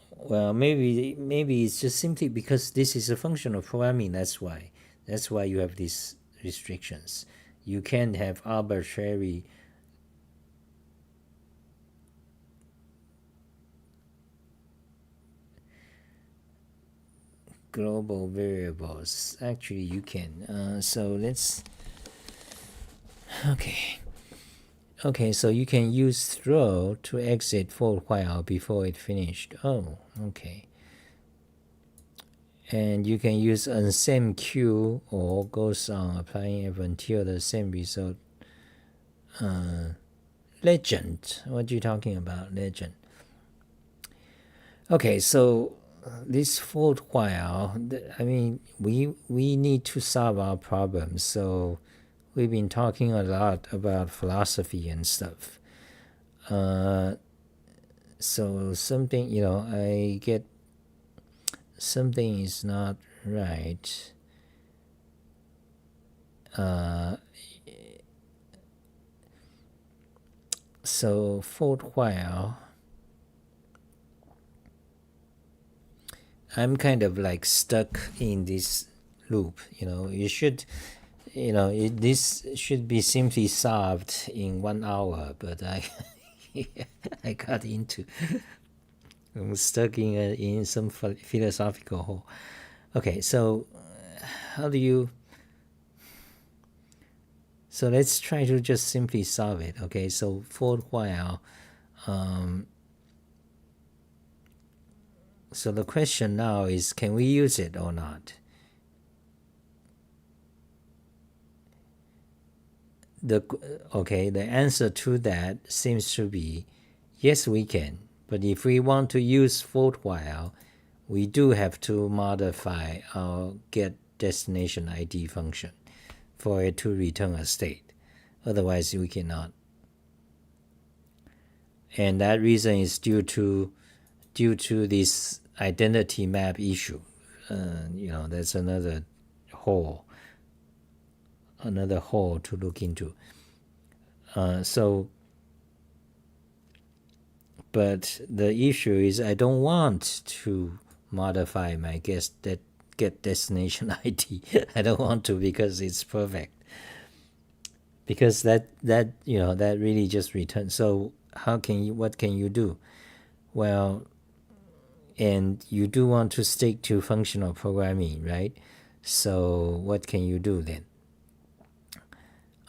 Well, maybe it's just simply because this is a function of programming. That's why you have these restrictions. You can't have arbitrary global variables. Actually, you can. So let's. Okay, so you can use throw to exit for while before it finished. Oh, okay. And you can use unsame queue or goes on applying ever until the same result. Legend. What are you talking about, legend? Okay, so this for while, I mean, we need to solve our problems. So we've been talking a lot about philosophy and stuff. So something, I get something is not right. So for while, I'm kind of like stuck in this loop. This should be simply solved in 1 hour, but I got into. I'm stuck in some philosophical hole. Okay, so how do you? So let's try to just simply solve it. Okay, so for while. So the question now is, can we use it or not? The answer to that seems to be yes, we can. But if we want to use for while, we do have to modify our get destination ID function for it to return a state. Otherwise, we cannot. And that reason is due to this identity map issue. That's another hole to look into. But the issue is I don't want to modify my get destination ID. I don't want to because it's perfect. Because that really just returns. So what can you do? Well, and you do want to stick to functional programming, right? So what can you do then?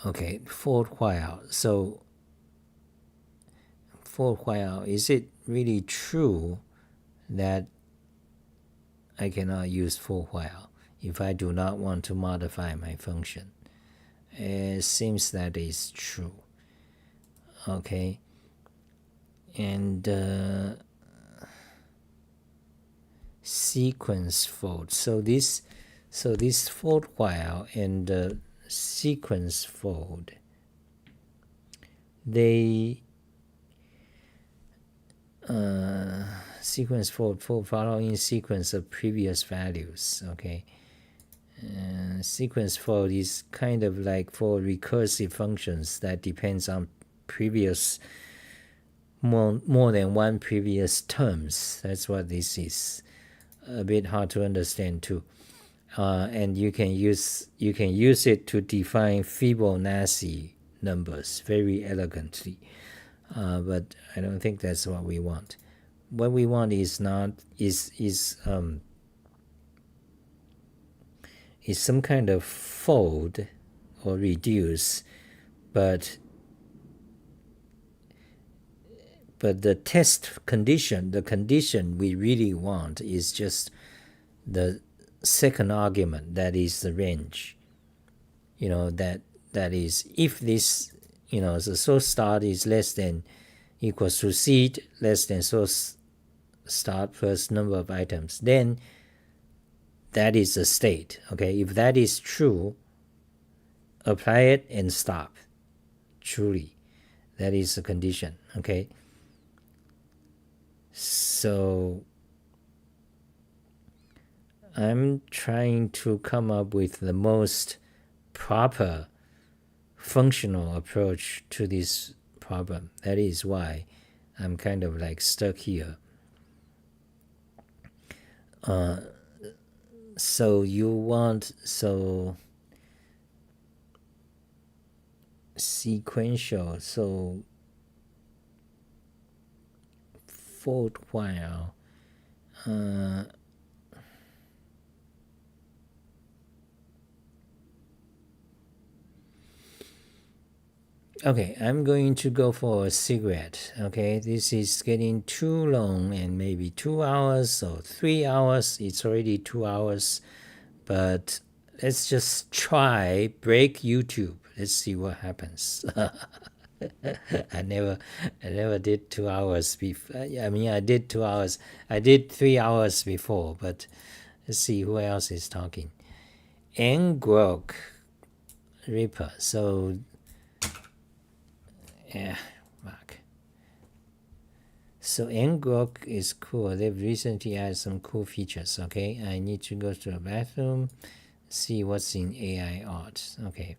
Okay, for while. So for while, is it really true that I cannot use for while if I do not want to modify my function? It seems that is true. Okay, and sequence fold. So this for while and sequence fold, they sequence fold for following sequence of previous values. Okay, sequence fold is kind of like for recursive functions that depends on previous more than one previous terms. That's what this is. A bit hard to understand too. And you can use it to define Fibonacci numbers very elegantly. But I don't think that's what we want. What we want is some kind of fold or reduce, but the test condition, the condition we really want is just the second argument, that is the range. That is, if this, the source start is less than equals to seed less than source start plus number of items, then that is the state. Okay, if that is true, apply it and stop. Truly, that is the condition. Okay, so I'm trying to come up with the most proper functional approach to this problem. That is why I'm kind of like stuck here. So you want sequential, so for while, Okay, I'm going to go for a cigarette. Okay, this is getting too long, and maybe 2 hours or 3 hours. It's already 2 hours, but let's just try break YouTube. Let's see what happens. I never, I never did 2 hours before. I mean, I did 2 hours. I did 3 hours before, but let's see who else is talking. Ngrok Reaper. So, yeah, Mark. So Ngrok is cool. They've recently added some cool features. Okay, I need to go to the bathroom, see what's in AI art. Okay.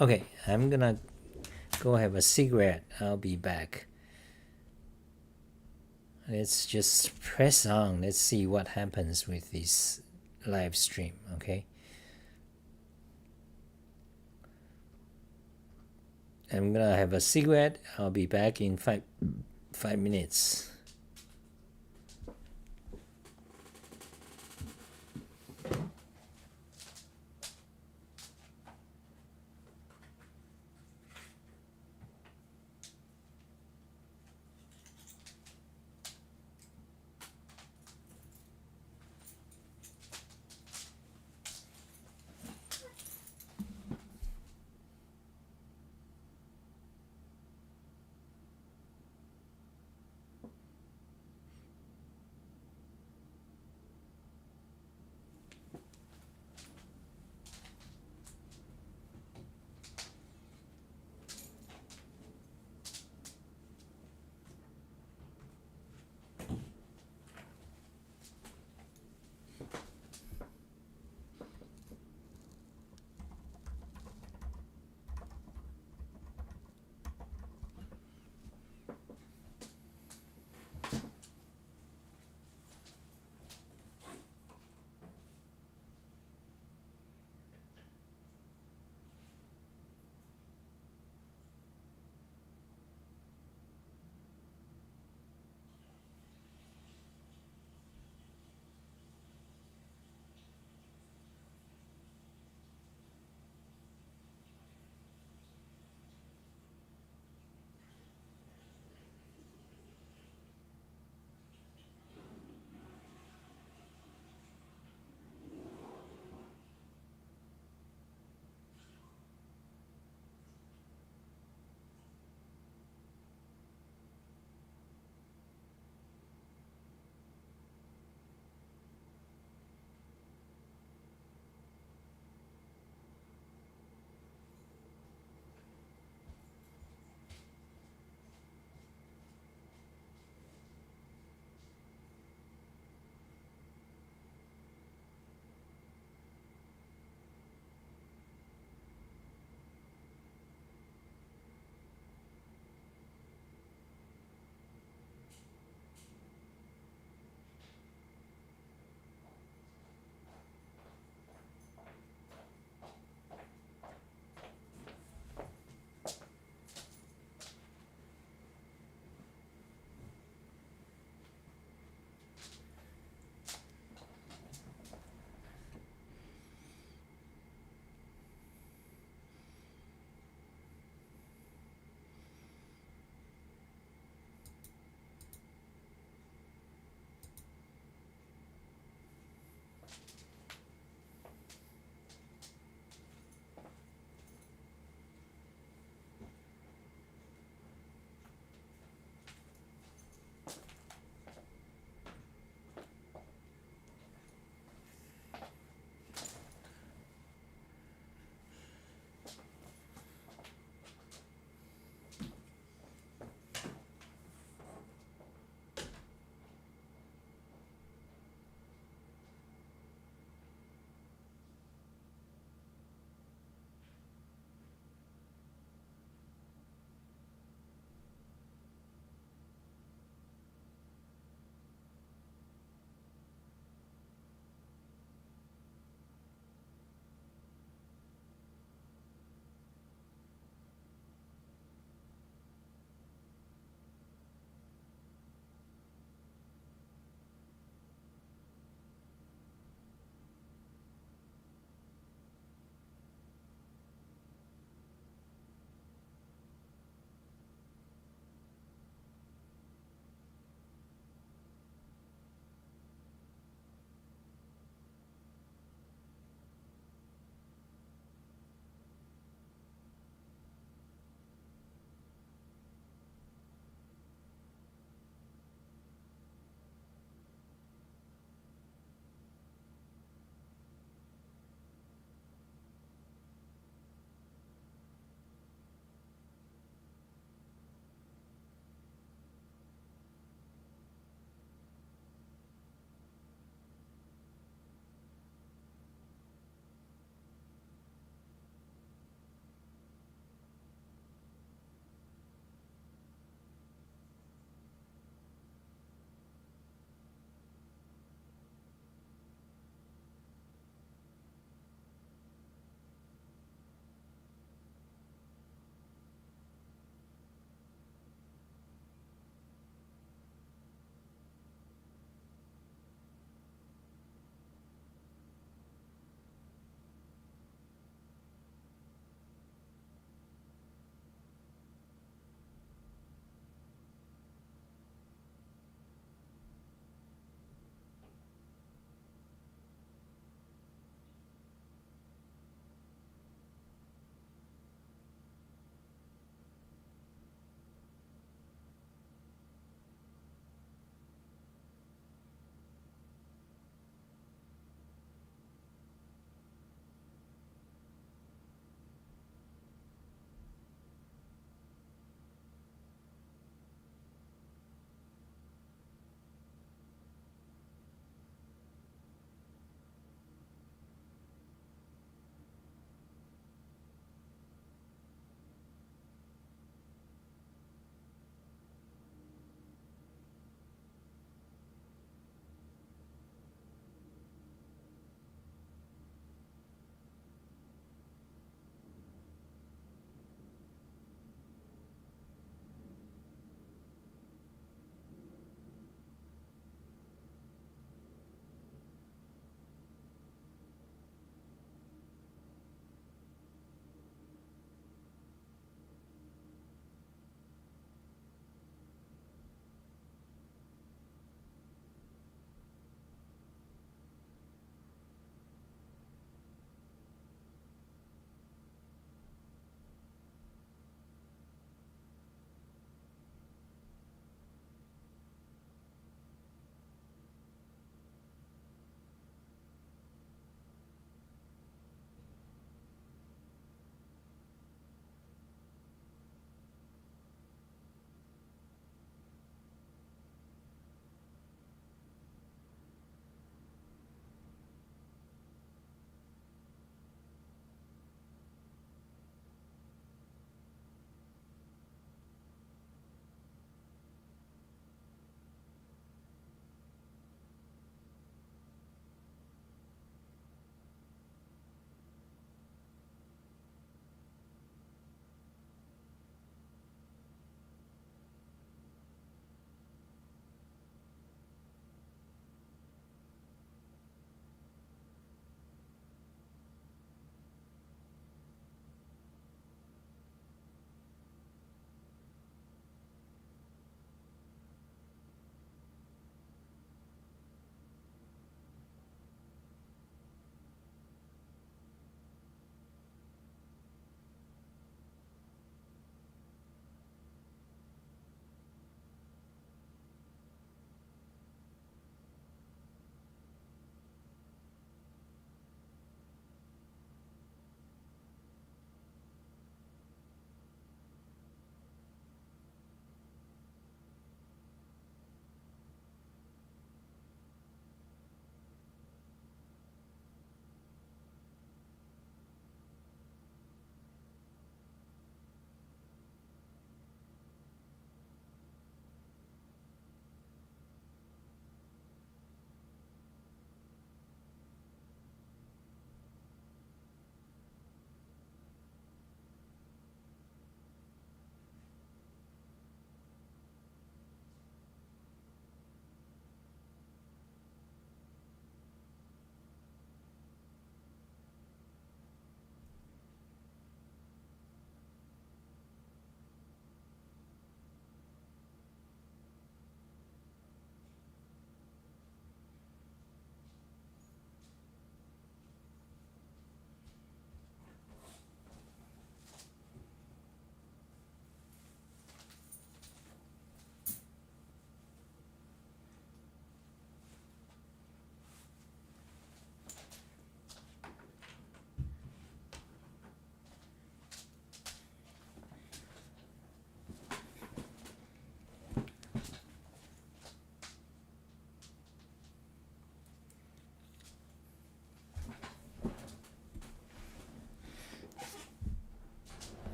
Okay, I'm gonna go have a cigarette. I'll be back. Let's just press on. Let's see what happens with this live stream. Okay. I'm gonna have a cigarette. I'll be back in five minutes.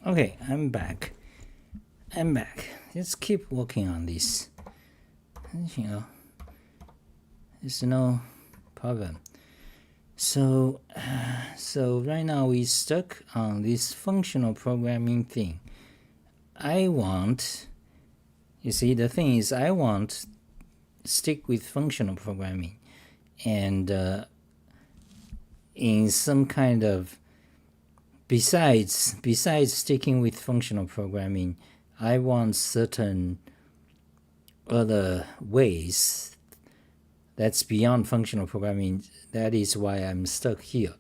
Okay, I'm back. Let's keep working on this. There's no problem. So right now we stuck on this functional programming thing. You see, the thing is, I want stick with functional programming, and in some kind of besides sticking with functional programming, I want certain other ways that's beyond functional programming. That is why I'm stuck here.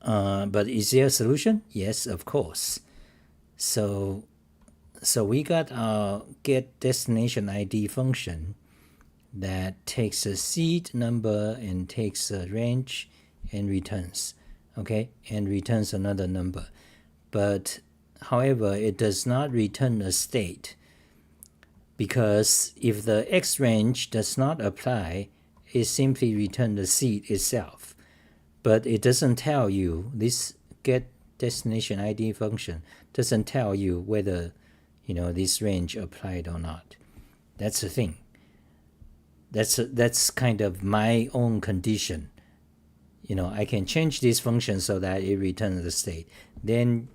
But is there a solution? Yes, of course. So we got our get destination ID function that takes a seed number and takes a range and returns, okay, and returns another number. But however, it does not return a state, because if the X range does not apply, it simply returns the seed itself. But it doesn't tell you, this get destination ID function doesn't tell you whether this range applied or not. That's the thing. That's kind of my own condition. I can change this function so that it returns the state. Then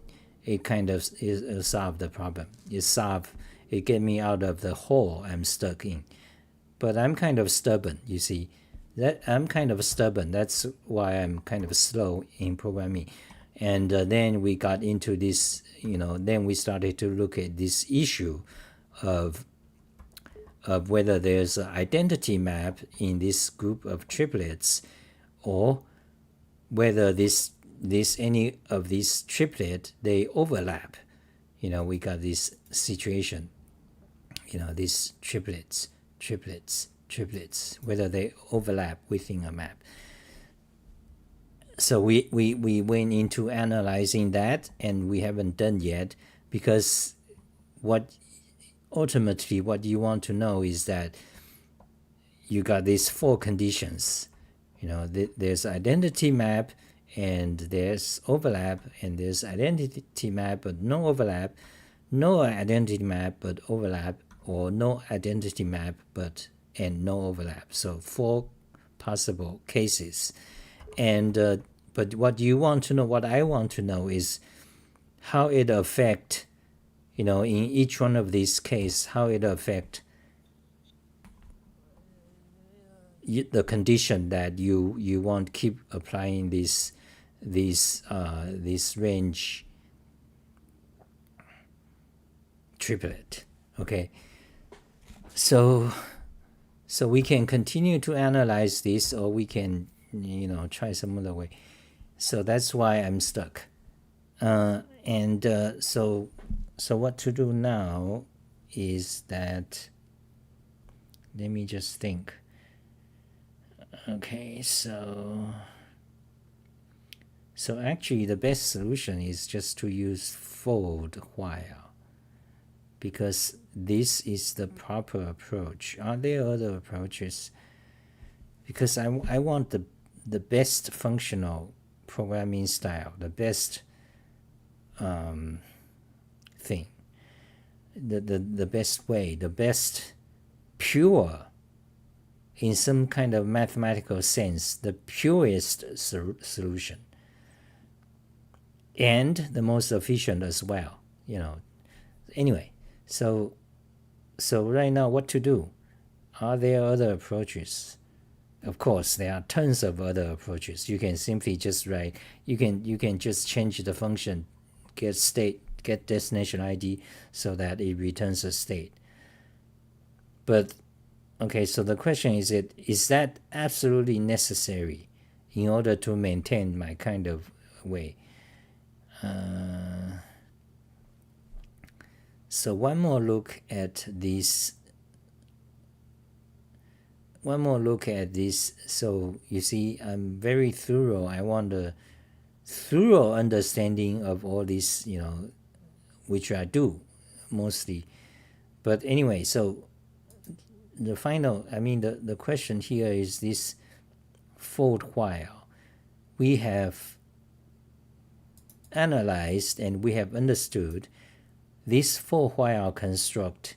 it kind of solve the problem. It get me out of the hole I'm stuck in. But I'm kind of stubborn, you see. I'm kind of stubborn. That's why I'm kind of slow in programming. And then we got into this, then we started to look at this issue of whether there's an identity map in this group of triplets, or whether any of these triplet they overlap. We got this situation, these triplets, whether they overlap within a map. So we went into analyzing that, and we haven't done yet, because ultimately what you want to know is that you got these four conditions. There's identity map, and there's overlap, and there's identity map but no overlap, no identity map but overlap, or no identity map and no overlap. So four possible cases. And but what I want to know is how it affect, in each one of these cases, how it affect the condition that you want keep applying this range triplet. Okay, so we can continue to analyze this, or we can try some other way. So that's why I'm stuck. So what to do now is that, let me just think. Okay, so actually the best solution is just to use fold while, because this is the proper approach. Are there other approaches? Because I want the best functional programming style, the best thing, the best way, the best pure, in some kind of mathematical sense, the purest solution, and the most efficient as well. Anyway, so right now, what to do? Are there other approaches? Of course, there are tons of other approaches. You can simply just write. You can just change the function, get destination ID, so that it returns a state. But okay, so the question is that absolutely necessary in order to maintain my kind of way? So one more look at this. So you see, I'm very thorough. I want a thorough understanding of all this, which I do mostly. But anyway, so the question here is this fold while. We have analyzed and we have understood this for while construct,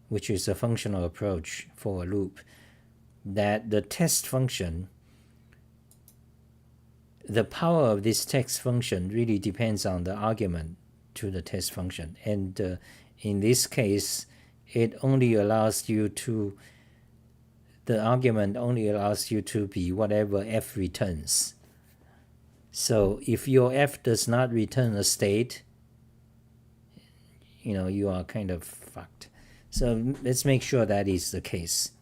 which is a functional approach for a loop, that the test function, the power of this text function really depends on the argument to the test function. And in this case, it only allows you to, the argument only allows you to be whatever f returns. So if your f does not return a state, you are kind of fucked. So let's make sure that is the case.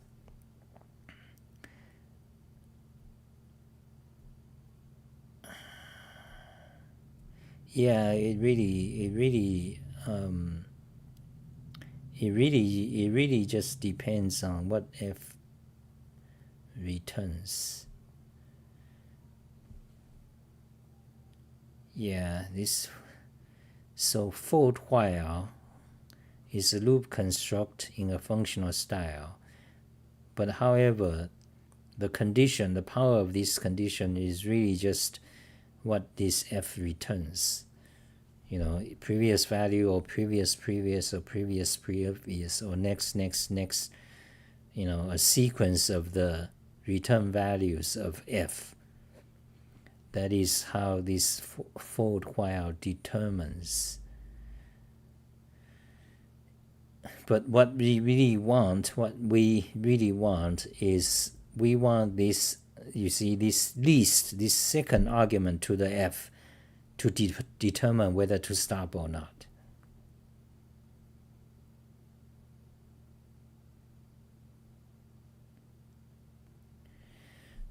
Yeah, it really just depends on what f returns. Yeah, so for while is a loop construct in a functional style, but however, the condition, the power of this condition is really just what this f returns. Previous value or previous or previous or next, a sequence of the return values of f. That is how this for while determines. But what we really want is we want this, you see, this second argument to the f to determine whether to stop or not.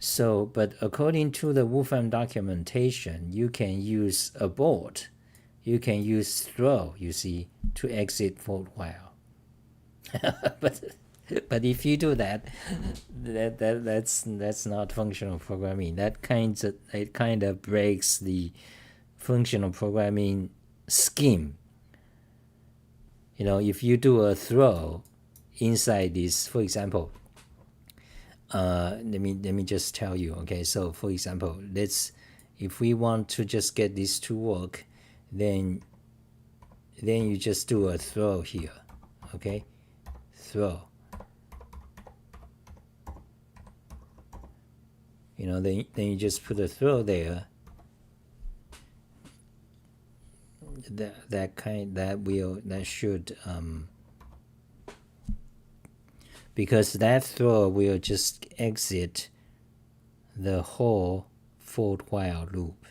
So, but according to the Wolfram documentation, you can use abort, you can use throw, you see, to exit for while. but if you do that's not functional programming. It kind of breaks the functional programming scheme. If you do a throw inside this, for example, let me just tell you. Okay, so for example, if we want to just get this to work, then you just do a throw here. Okay, throw. Then you just put a throw there. That should because that throw will just exit the whole for while loop.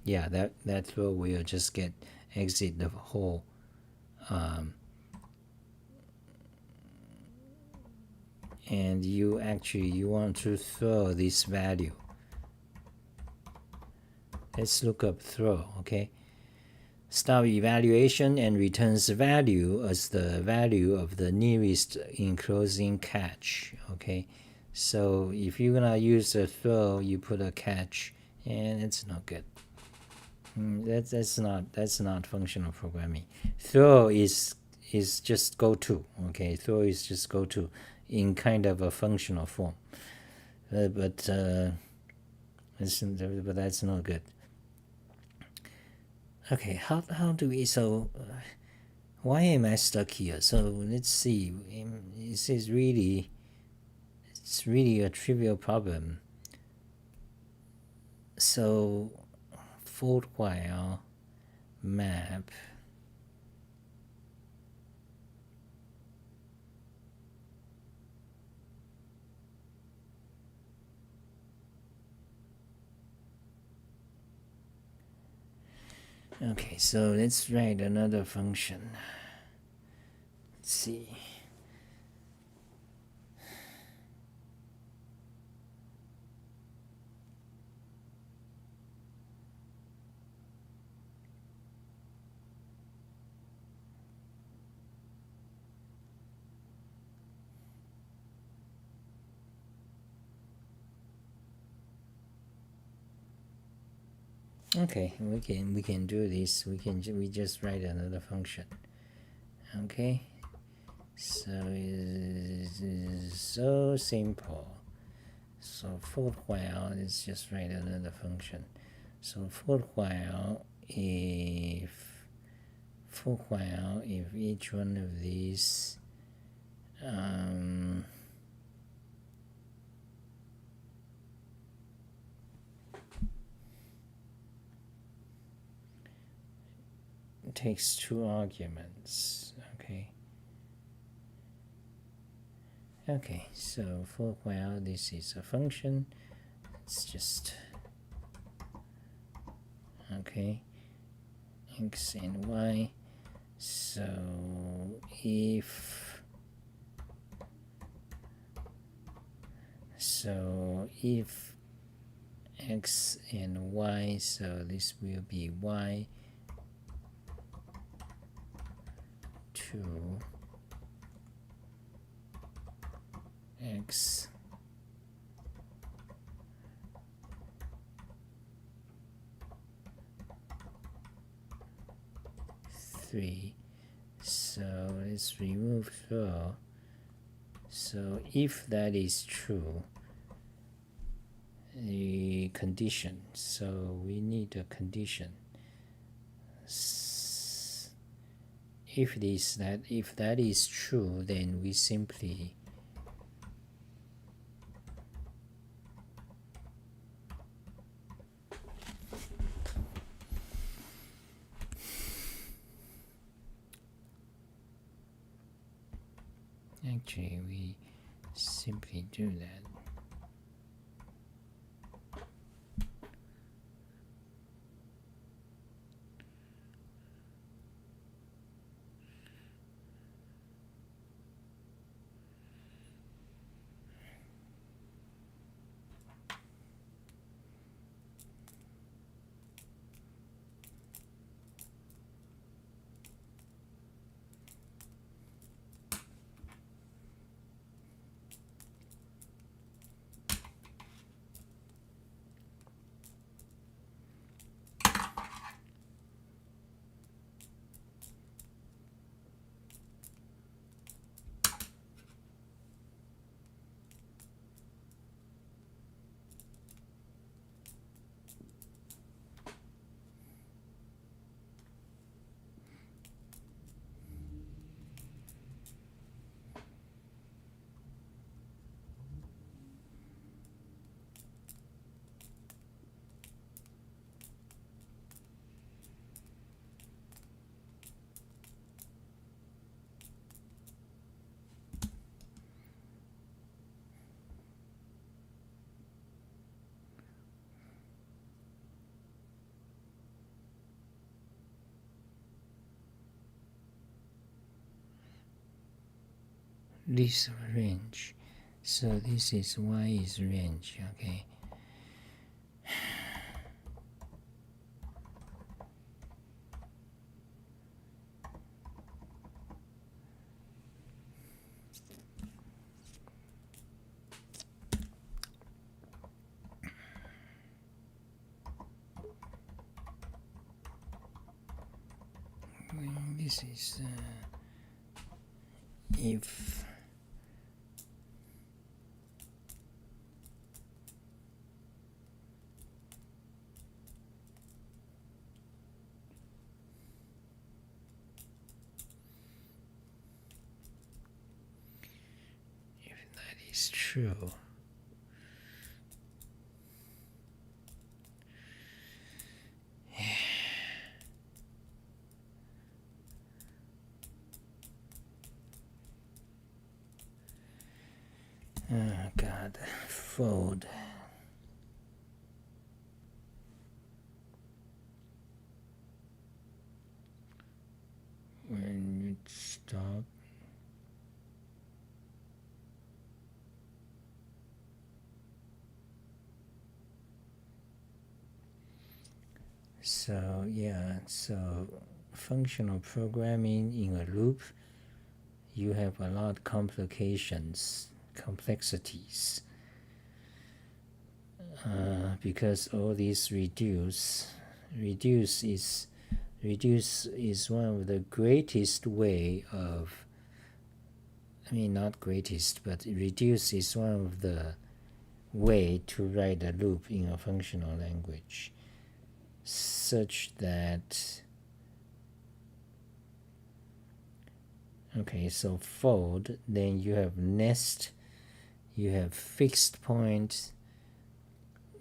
Yeah, that throw will just exit the whole and you want to throw this value. Let's look up throw. Okay, stop evaluation and returns value as the value of the nearest enclosing catch. Okay, so if you're gonna use a throw, you put a catch, and it's not good. That's not functional programming. Throw is just go to. Okay, throw is just go to in kind of a functional form, but that's not good. Okay, how do we, so why am I stuck here? So let's see. This is really, it's really a trivial problem. So for while map Okay, so let's write another function. Let's see. Okay, we can do this. We just write another function. Okay, so it's so simple. So for while, let's just write another function. So for while if each one of these takes two arguments. Okay, so for while this is a function, it's just x and y. So if x and y, so this will be y to x three. So let's remove throw. So if that is true, the condition, so we need a condition. If that is true, then we simply we simply do that. This range, so this is y is range. This is if that is true, oh god, fold. When you stop, so yeah, so functional programming in a loop, you have a lot of complexities, because all these reduce is one of the greatest way of, I mean not greatest, but reduce is one of the way to write a loop in a functional language. such that, okay, so fold, then you have nest, you have fixed point,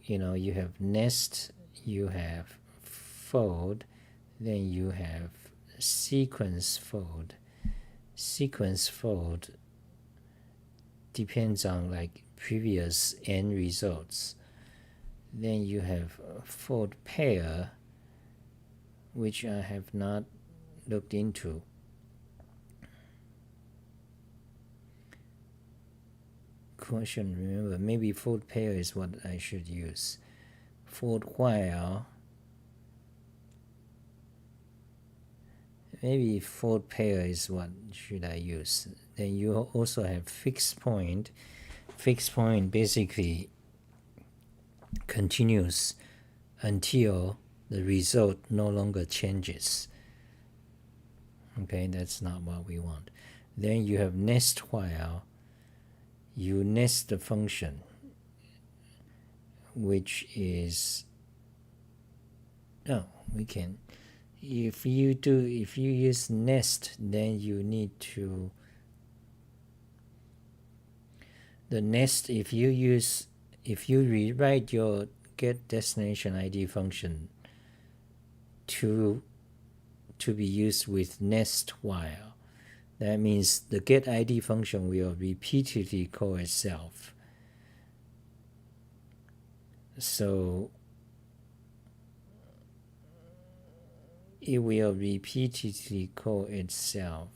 you have nest, you have fold, then you have sequence fold. Sequence fold depends on like previous end results. Then you have fold pair, which I have not looked into. Question, remember, maybe fold pair is what I should use. Fold while, maybe fold pair is what should I use. Then you also have fixed point. Fixed point basically continues until the result no longer changes. Okay, that's not what we want. Then you have nest while. You nest the function, which is, we can, if you use nest, then you need to, the nest, if you rewrite your get destination ID function to be used with nest while, that means the get ID function will repeatedly call itself. So it will repeatedly call itself.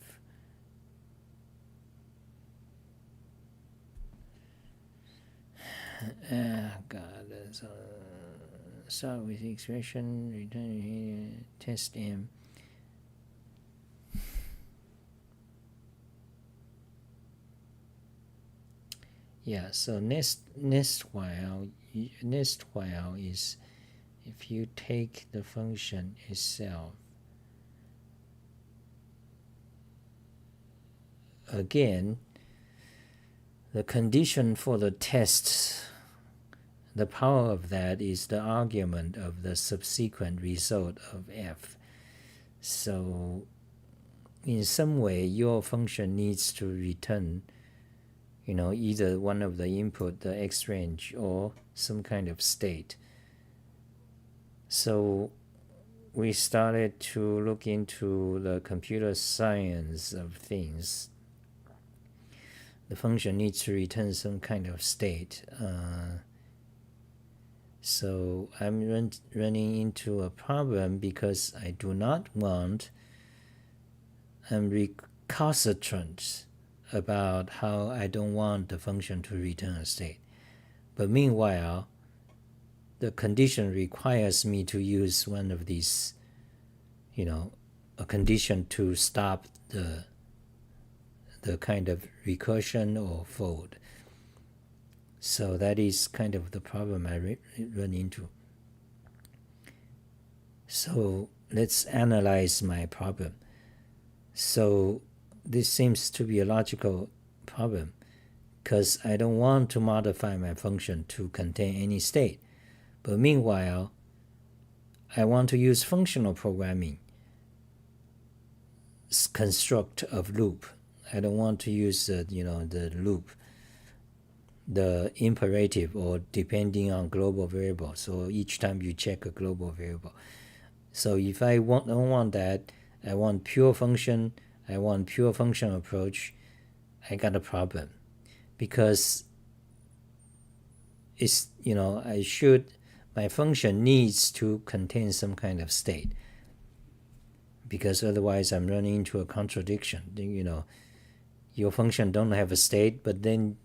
God, start with expression, return here, test M. Yeah, so nest while is if you take the function itself. Again, the condition for the test, the power of that is the argument of the subsequent result of f. So in some way, your function needs to return either one of the input, the x range, or some kind of state. So we started to look into the computer science of things. The function needs to return some kind of state. So I'm running into a problem because I do not want, I'm recalcitrant about how I don't want the function to return a state. But meanwhile, the condition requires me to use one of these, a condition to stop the kind of recursion or fold. So that is kind of the problem I run into. So let's analyze my problem. So this seems to be a logical problem because I don't want to modify my function to contain any state. But meanwhile, I want to use functional programming construct of loop. I don't want to use the loop, the imperative, or depending on global variable. So each time you check a global variable. So if I don't want that, I want pure function. I want pure function approach. I got a problem because it's my function needs to contain some kind of state, because otherwise I'm running into a contradiction. Your function don't have a state, but then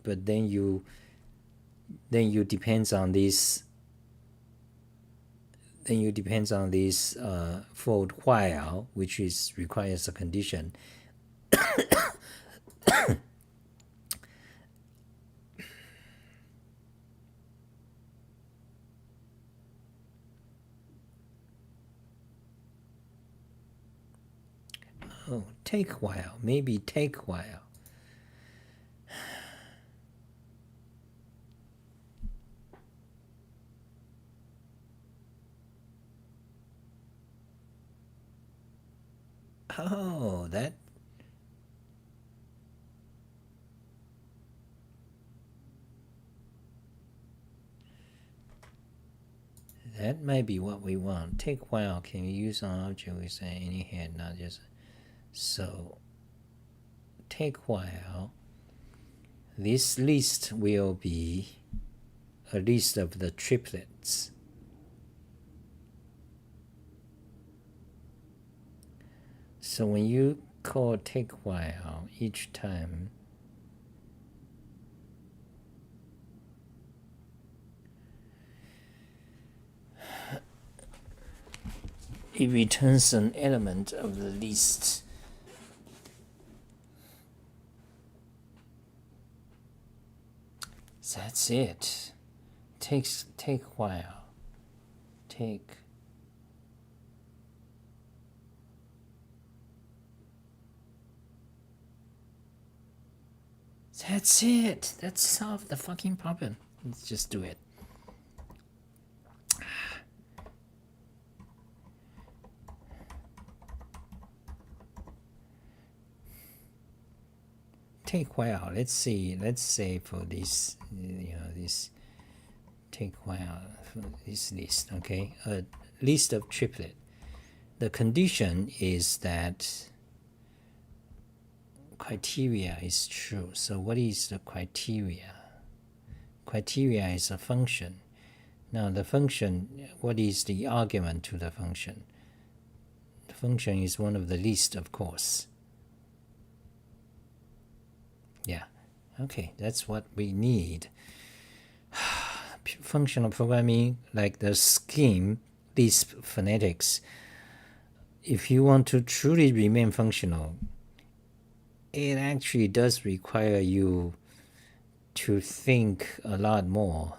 you depends on this. Then you depends on this fold while, which requires a condition. Oh, take while, maybe take while. Oh, that might be what we want. Take while can be used on object with any head, not just so. Take while. This list will be a list of the triplets. So when you call take while each time, it returns an element of the list. That's it. Take while. Take. That's it. That solved the fucking problem. Let's just do it. Take while. Let's see. Let's say for this, this take while for this list. Okay, a list of triplet. The condition is that criteria is true. So what is the criteria? Criteria is a function. Now the function, what is the argument to the function? The function is one of the list, of course. Yeah, okay, that's what we need. Functional programming, like the scheme, these phonetics, if you want to truly remain functional, it actually does require you to think a lot more.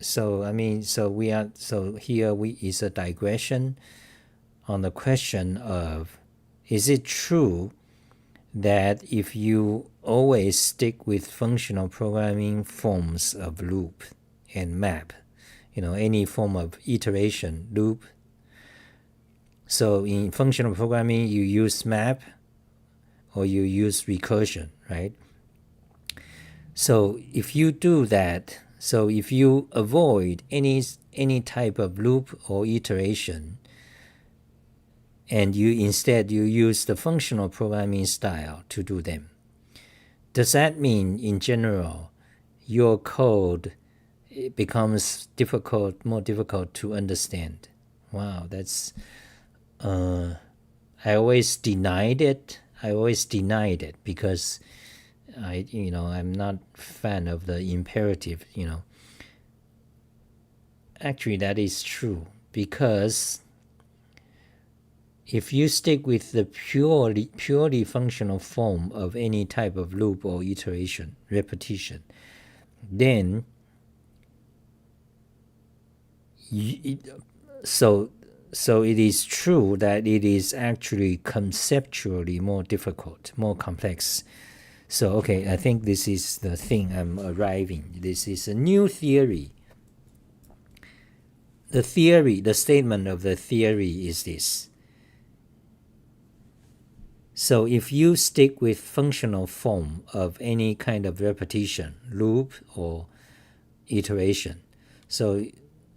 So here is a digression on the question of, is it true that if you always stick with functional programming forms of loop and map, any form of iteration, loop. So in functional programming, you use map or you use recursion, right? So if you do that, so if you avoid any type of loop or iteration, and instead you use the functional programming style to do them, does that mean in general your code becomes more difficult to understand? Wow, that's I always denied it because I'm not a fan of the imperative. Actually that is true, because if you stick with the purely functional form of any type of loop or iteration, repetition, then so it is true that it is actually conceptually more difficult, more complex. So okay, I think this is the thing I'm arriving. This is a new theory. The statement of the theory is this. So if you stick with functional form of any kind of repetition, loop or iteration, so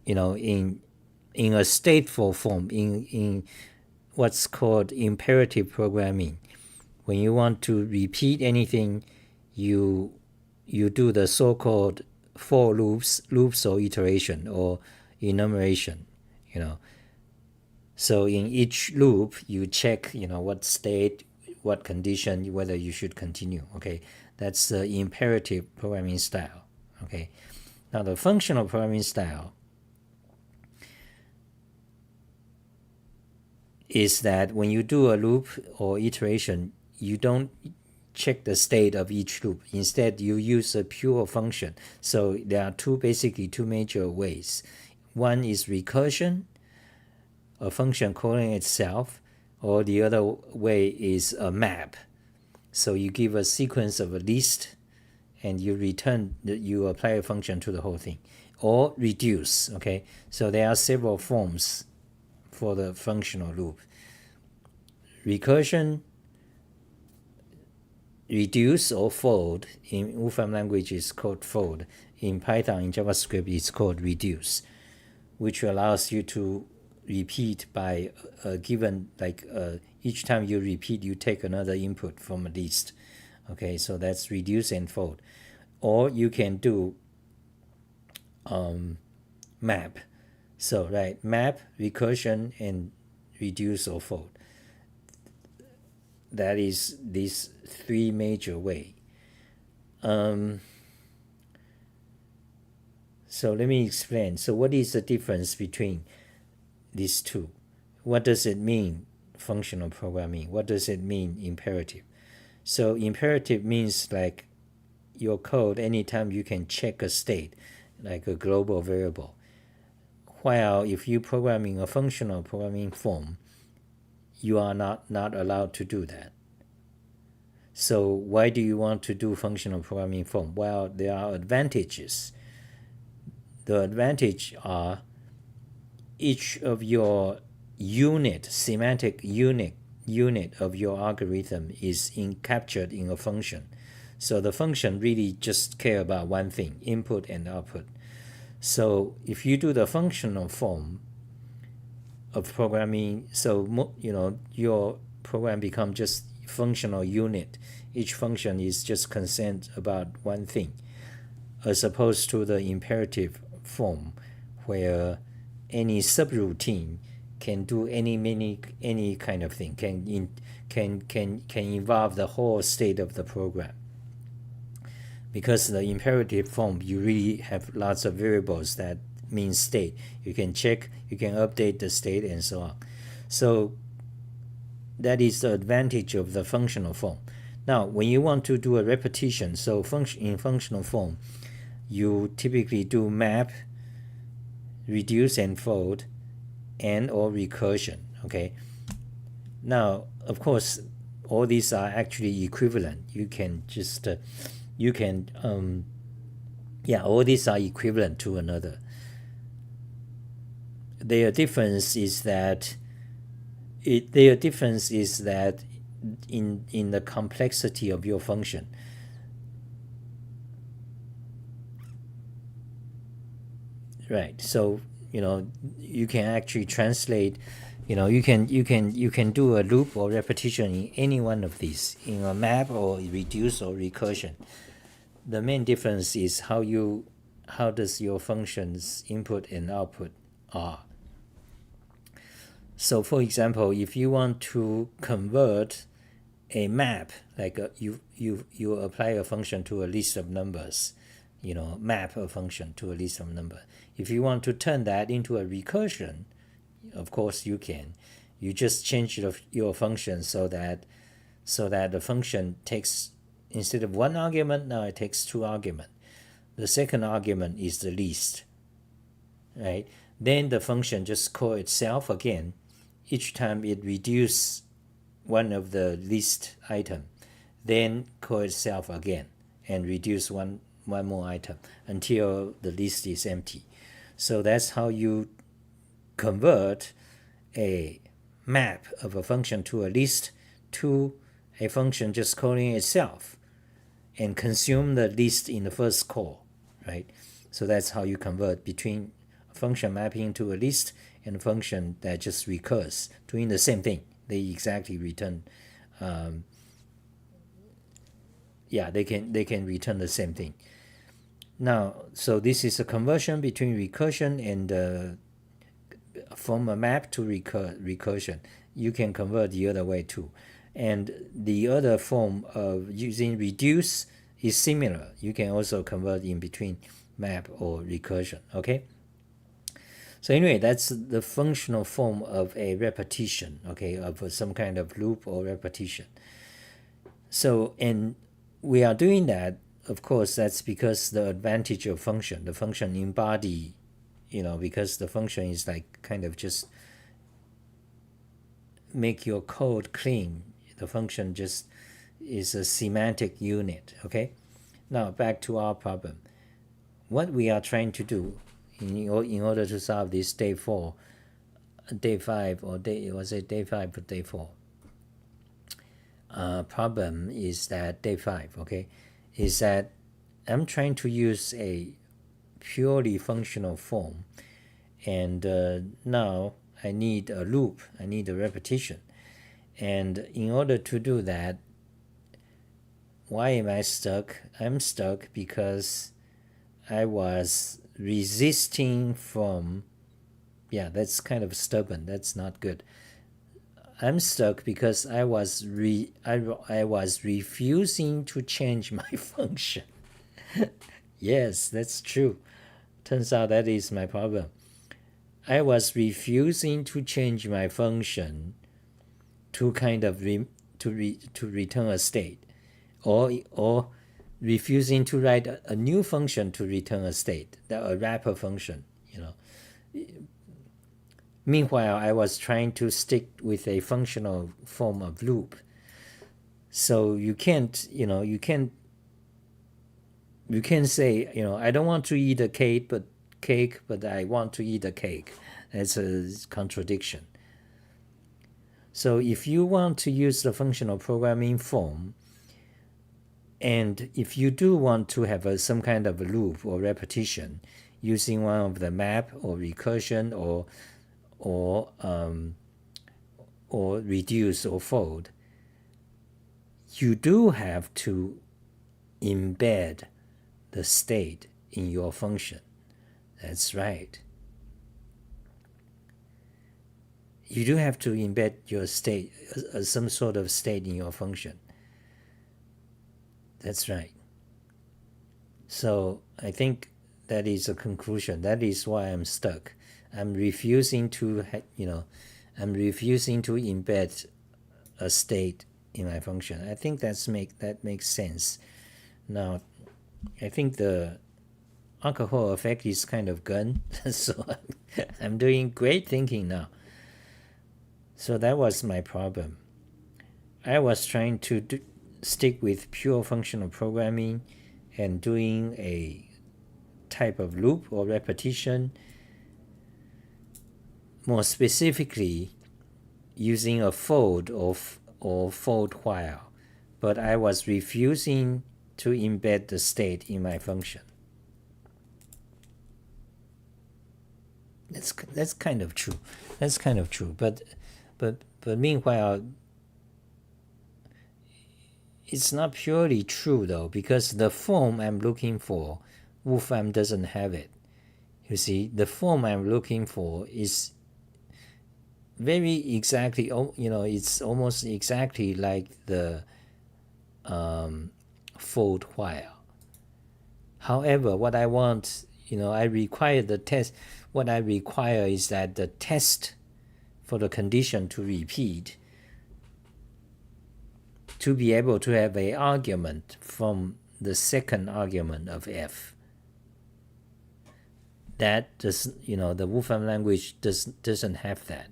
in a stateful form, in what's called imperative programming, when you want to repeat anything, you do the so-called for loops or iteration or enumeration, So in each loop, you check, what state, what condition, whether you should continue. Okay, that's the imperative programming style. Okay, now the functional programming style is that when you do a loop or iteration, you don't check the state of each loop. Instead, you use a pure function. So there are basically two major ways. One is recursion, a function calling itself, or the other way is a map. So you give a sequence of a list and you apply a function to the whole thing. Or reduce, okay? So there are several forms for the functional loop. Recursion, reduce or fold. In Wolfram language is called fold. In Python, in JavaScript, it's called reduce, which allows you to repeat by a given, each time you repeat, you take another input from a list. Okay, so that's reduce and fold. Or you can do map. So, right, map, recursion, and reduce or fold. That is these three major ways. So let me explain. So what is the difference between these two? What does it mean, functional programming? What does it mean, imperative? So imperative means like your code, anytime you can check a state, like a global variable. While if you programming a functional programming form, you are not allowed to do that. So why do you want to do functional programming form? Well, there are advantages. The advantage are each of your semantic unit of your algorithm is captured in a function. So the function really just care about one thing, input and output. So if you do the functional form of programming, so your program becomes just functional unit. Each function is just concerned about one thing, as opposed to the imperative form, where any subroutine can do any kind of thing, can involve the whole state of the program. Because the imperative form, you really have lots of variables that mean state. You can check, you can update the state, and so on. So that is the advantage of the functional form. Now, when you want to do a repetition, so in functional form, you typically do map, reduce and fold, and or recursion. Okay. Now, of course, all these are actually equivalent. You can just all these are equivalent to another. Their difference is that in the complexity of your function. Right. So you can actually translate. You can do a loop or repetition in any one of these, in a map or reduce or recursion. The main difference is how does your function's input and output are. So for example, if you want to convert a map, like you apply a function to a list of numbers, map a function to a list of numbers. If you want to turn that into a recursion, of course you can. You just change your function so that the function takes, instead of one argument, now it takes two arguments. The second argument is the list, right? Then the function just call itself again. Each time it reduces one of the list item, then call itself again and reduce one more item until the list is empty. So that's how you convert a map of a function to a list to a function just calling itself and consume the list in the first call, right? So that's how you convert between a function mapping to a list and a function that just recurs, doing the same thing. They exactly return. They can return the same thing. Now, so this is a conversion between recursion and from a map to recursion. You can convert the other way too. And the other form of using reduce is similar. You can also convert in between map or recursion. Okay. So anyway, that's the functional form of a repetition, okay, of some kind of loop or repetition. So, and we are doing that, of course, that's because the advantage of function. The function embody, because the function is like kind of just make your code clean. The function just is a semantic unit, okay? Now, back to our problem. What we are trying to do in order to solve this day 4 day 5 or day 5 or day 4 problem is that day 5, okay, is that I'm trying to use a purely functional form, and now I need a loop, I need a repetition. And in order to do that, why am I stuck? I'm stuck because I was resisting from, yeah, that's kind of stubborn, that's not good. I'm stuck because I was refusing to change my function. Yes, that's true. Turns out that is my problem. I was refusing to change my function to kind of to return a state, or refusing to write a new function to return a state, a wrapper function, Meanwhile, I was trying to stick with a functional form of loop. So you can't say, I don't want to eat a cake, but I want to eat a cake. That's a contradiction. So if you want to use the functional programming form, and if you do want to have some kind of a loop or repetition using one of the map or recursion or reduce or fold, you do have to embed the state in your function. That's right. You do have to embed your state, some sort of state in your function. That's right. So I think that is a conclusion. That is why I'm stuck. I'm refusing to, I'm refusing to embed a state in my function. I think that makes sense. Now, I think the alcohol effect is kind of gone, so I'm doing great thinking now. So that was my problem. I was trying to stick with pure functional programming and doing a type of loop or repetition, more specifically using a fold or fold while, but I was refusing to embed the state in my function. That's kind of true. That's kind of true. But meanwhile, it's not purely true though, because the form I'm looking for, Wolfram doesn't have it. You see, the form I'm looking for is very exactly, it's almost exactly like the fold while. However, what I want, I require the test. What I require is that the test for the condition to repeat, to be able to have an argument from the second argument of f. That does, the Wolfram language doesn't have that.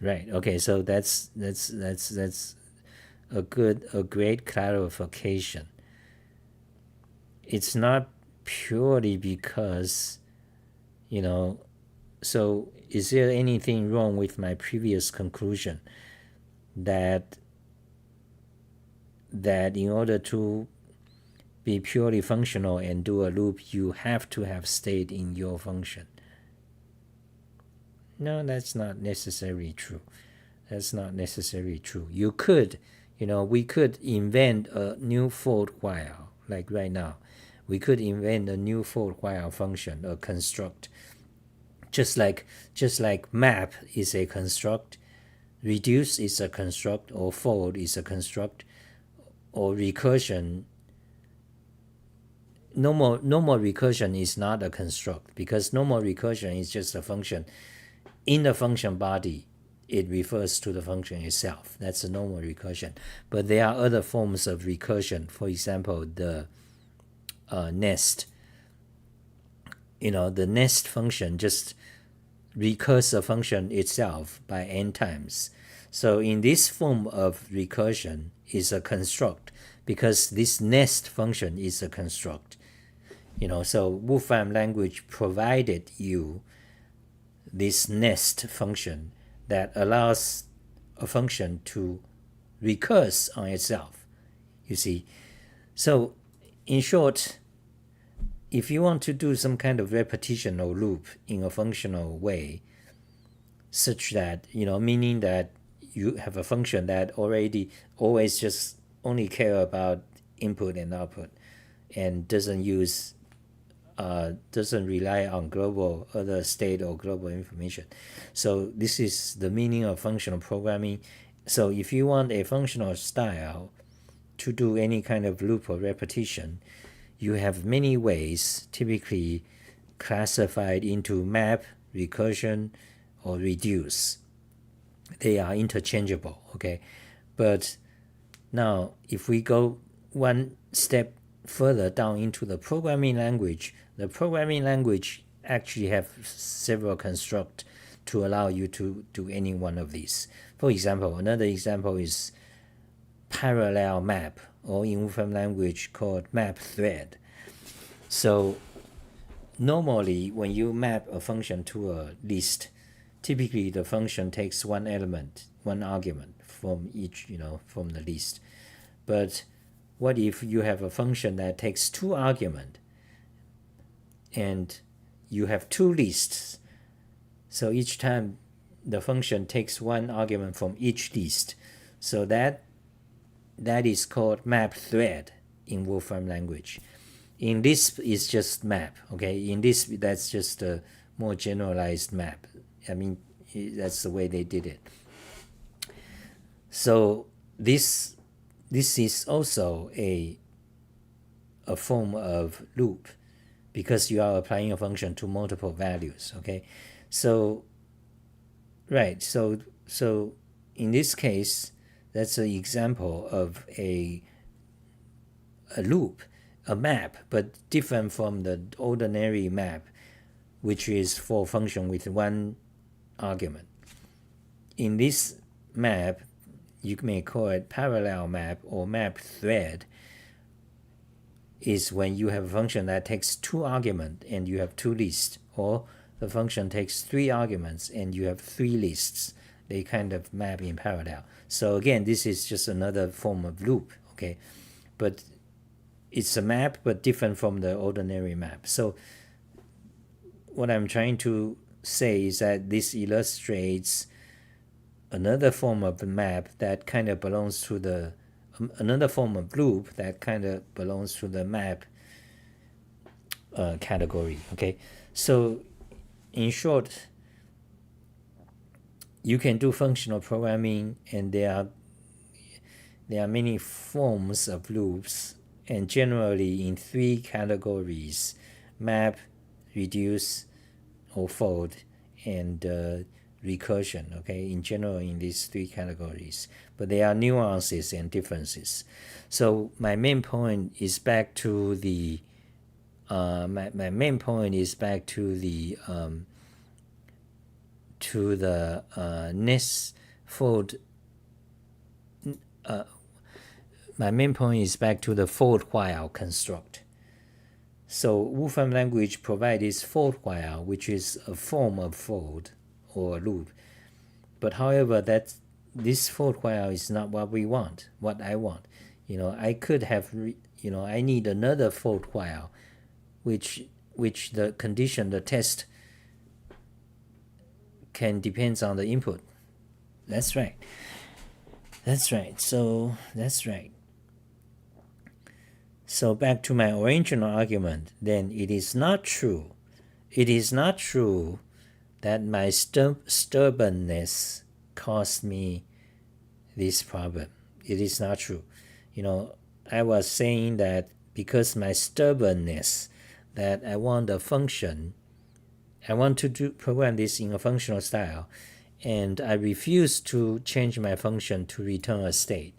Right. Okay. So that's a great clarification. It's not purely because, so is there anything wrong with my previous conclusion that in order to be purely functional and do a loop, you have to have state in your function? No, that's not necessarily true. That's not necessarily true. You could, we could invent a new fold while, like right now. We could invent a new fold while function, a construct. Just like map is a construct, reduce is a construct, or fold is a construct, or recursion. Normal recursion is not a construct, because normal recursion is just a function. In the function body, it refers to the function itself. That's a normal recursion. But there are other forms of recursion. For example, the nest. The nest function just recurs a function itself by n times. So in this form of recursion is a construct, because this nest function is a construct. So Wolfram language provided you this nest function that allows a function to recurse on itself, you see. So in short, if you want to do some kind of repetition or loop in a functional way, such that, meaning that you have a function that already always just only care about input and output and doesn't rely on global other state or global information. So this is the meaning of functional programming. So if you want a functional style to do any kind of loop or repetition, you have many ways, typically classified into map, recursion, or reduce. They are interchangeable, okay? But now if we go one step further down into the programming language actually have several constructs to allow you to do any one of these. For example, another example is parallel map, or in Wolfram language called map thread. So normally when you map a function to a list, typically the function takes one argument from each, from the list. But what if you have a function that takes two arguments and you have two lists? So each time the function takes one argument from each list. So that is called map thread in Wolfram language. In Lisp, it's just map, okay? In Lisp, that's just a more generalized map. I mean, that's the way they did it. So this is also a form of loop, because you are applying a function to multiple values, okay? So, right, so in this case, that's an example of a loop, a map, but different from the ordinary map, which is for function with one argument. In this map, you may call it parallel map or map thread, is when you have a function that takes two arguments and you have two lists, or the function takes three arguments and you have three lists. They kind of map in parallel. So again, this is just another form of loop, okay? But it's a map, but different from the ordinary map. So what I'm trying to say is that this illustrates another form of map that kind of belongs to the another form of loop that kind of belongs to the map category, okay? So in short, you can do functional programming, and there are many forms of loops, and generally in three categories: map, reduce or fold, and recursion, okay? In general, in these three categories, but there are nuances and differences. So my main point is back to the nest fold. My main point is back to the fold while construct. So Wolfram language provides this fold while, which is a form of fold or loop. But however, this fold while is not what we want, what I want. I could have, I need another fold while, which the condition, the test, can depends on the input. That's right. So that's right. So back to my original argument, then it is not true. It is not true that my stubbornness caused me this problem. It is not true. I was saying that because my stubbornness, that I want a function, I want to program this in a functional style, and I refuse to change my function to return a state.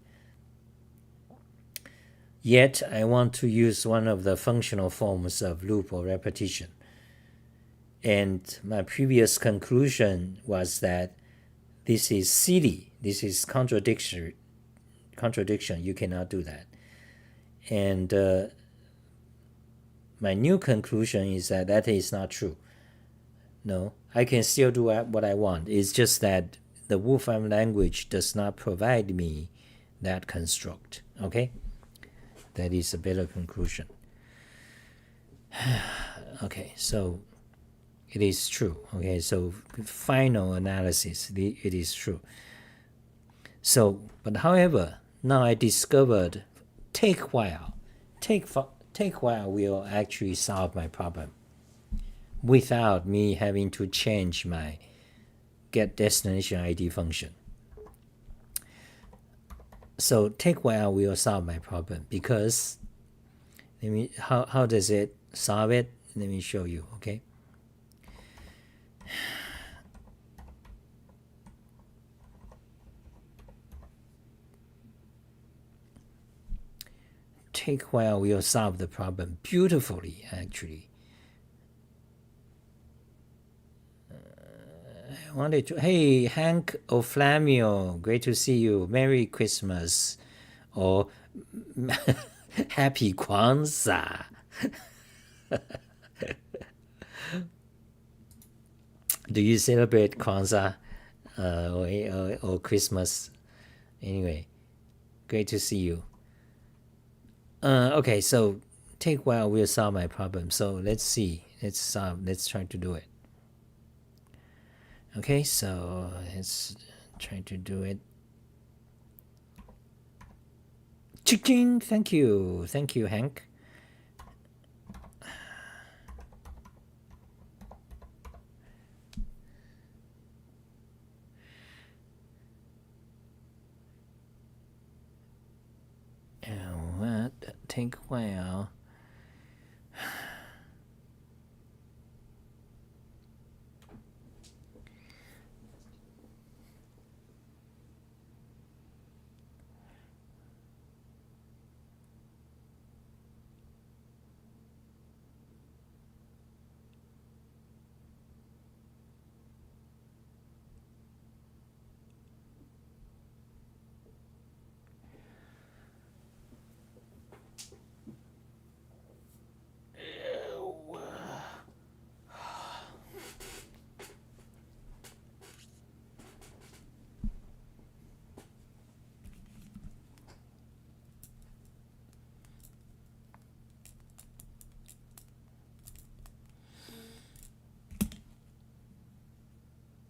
Yet I want to use one of the functional forms of loop or repetition. And my previous conclusion was that this is silly. This is contradiction. You cannot do that. And my new conclusion is that is not true. No, I can still do what I want. It's just that the Wolfram language does not provide me that construct. Okay, that is a better conclusion. Okay, so it is true. Okay, so final analysis, it is true. So, but however, now I discovered take while will actually solve my problem without me having to change my get destination ID function. So take while will solve my problem because how does it solve it? Let me show you. Okay. Take while will solve the problem beautifully, actually. I wanted to, hey, Hank O'Flamio, great to see you. Merry Christmas or Happy Kwanzaa. Do you celebrate Kwanzaa or Christmas? Anyway, great to see you. Okay, so take while will solve my problem. So let's see. Let's try to do it. Okay, so let's try to do it. Chicken, thank you, Hank. What take while?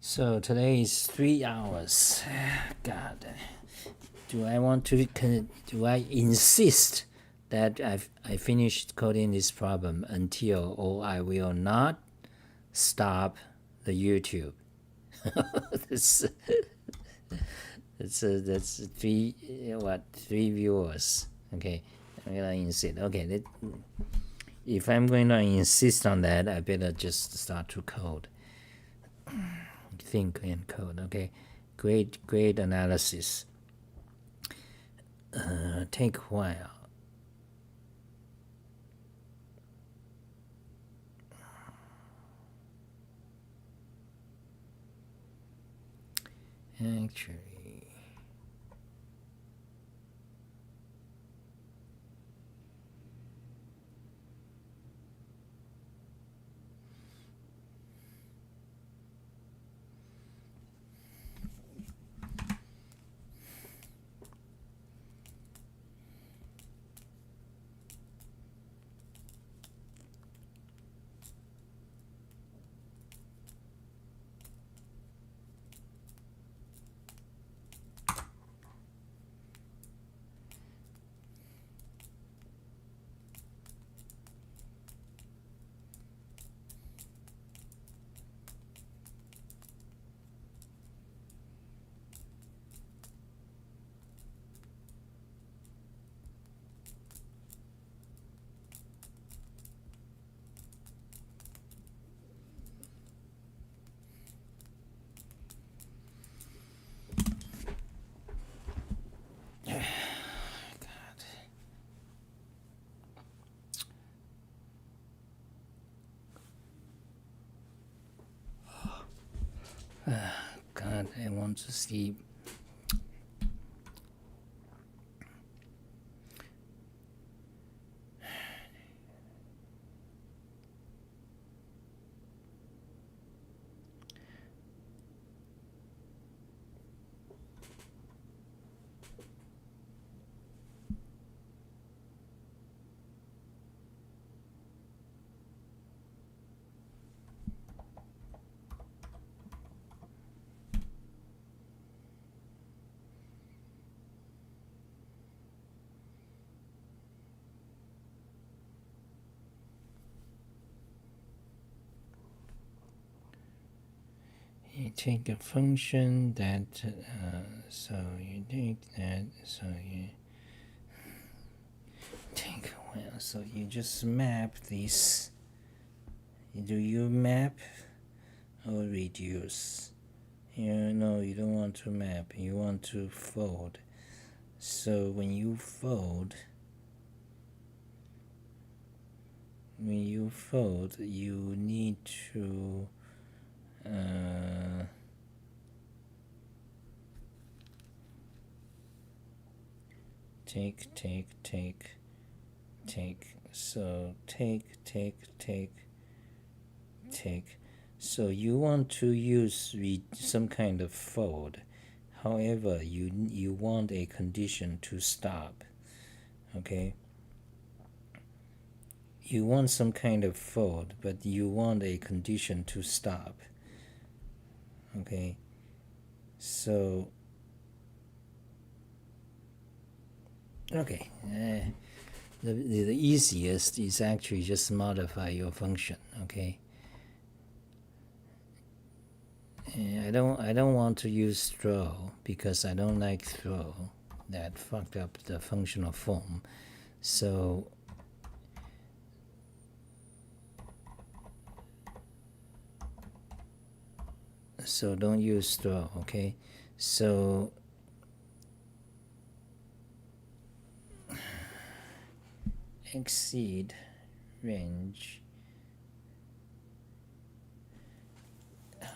So today is 3 hours. God, do I insist that I finished coding this problem until, or I will not stop the YouTube? that's three viewers. Okay, I'm gonna insist. Okay, if I'm going to insist on that, I better just start to code. Think and code. Okay, great analysis. Take while. Actually, God, I want to sleep. you take a function that so you take that, so you take, well, so you just map this. Do you map or reduce? No, you don't want to map, you want to fold. So when you fold, you need to take. So take. So you want to use some kind of fold. However, you want a condition to stop. Okay. You want some kind of fold, but you want a condition to stop. Okay. So okay. The easiest is actually just modify your function. Okay. I don't want to use throw because I don't like throw. That fucked up the functional form. So don't use throw. Okay. So exceed range.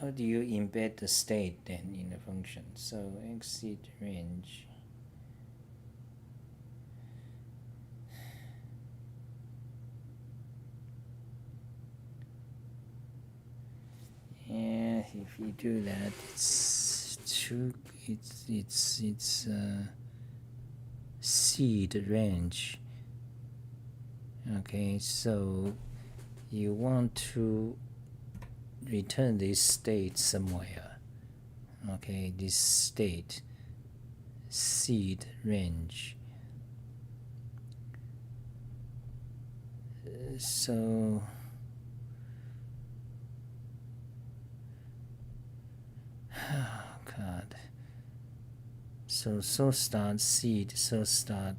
How do you embed the state then in the function? So exceed range. Yeah, if you do that, it's seed range. Okay, so you want to return this state somewhere. Okay, this state seed range. So oh god. So start seed. So start.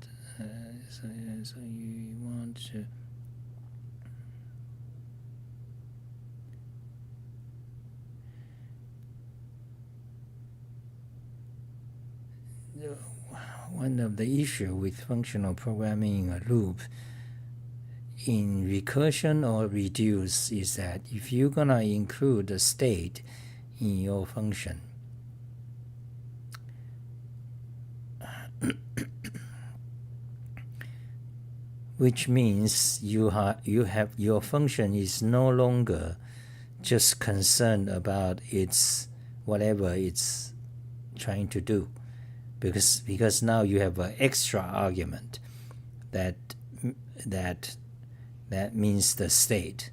So you want to. One of the issues with functional programming in a loop in recursion or reduce is that if you're gonna include a state in your function, which means you have your function is no longer just concerned about its whatever it's trying to do, because now you have an extra argument that means the state.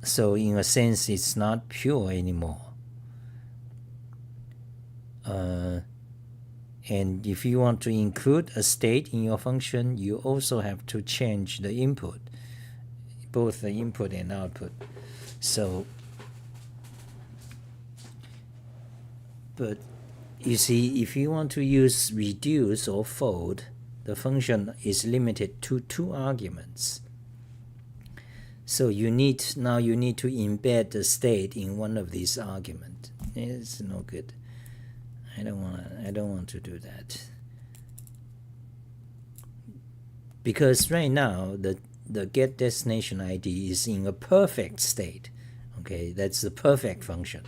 So in a sense, it's not pure anymore. And if you want to include a state in your function, you also have to change the input, both the input and output. So, but you see, if you want to use reduce or fold, the function is limited to 2 arguments. So you need to embed the state in one of these arguments. It's no good. I don't want to do that. Because right now the get destination ID is in a perfect state. Okay, that's the perfect function.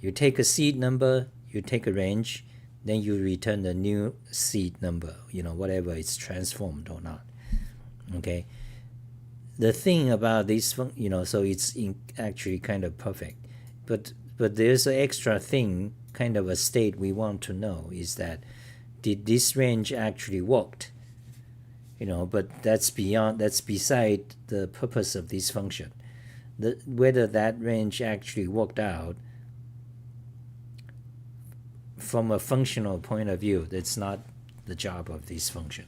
You take a seed number, you take a range, then you return the new seed number, whatever it's transformed or not. Okay. The thing about this, so it's actually kind of perfect, but there's an extra thing, kind of a state we want to know, is that did this range actually worked? But that's beside the purpose of this function. Whether that range actually worked out from a functional point of view, that's not the job of this function.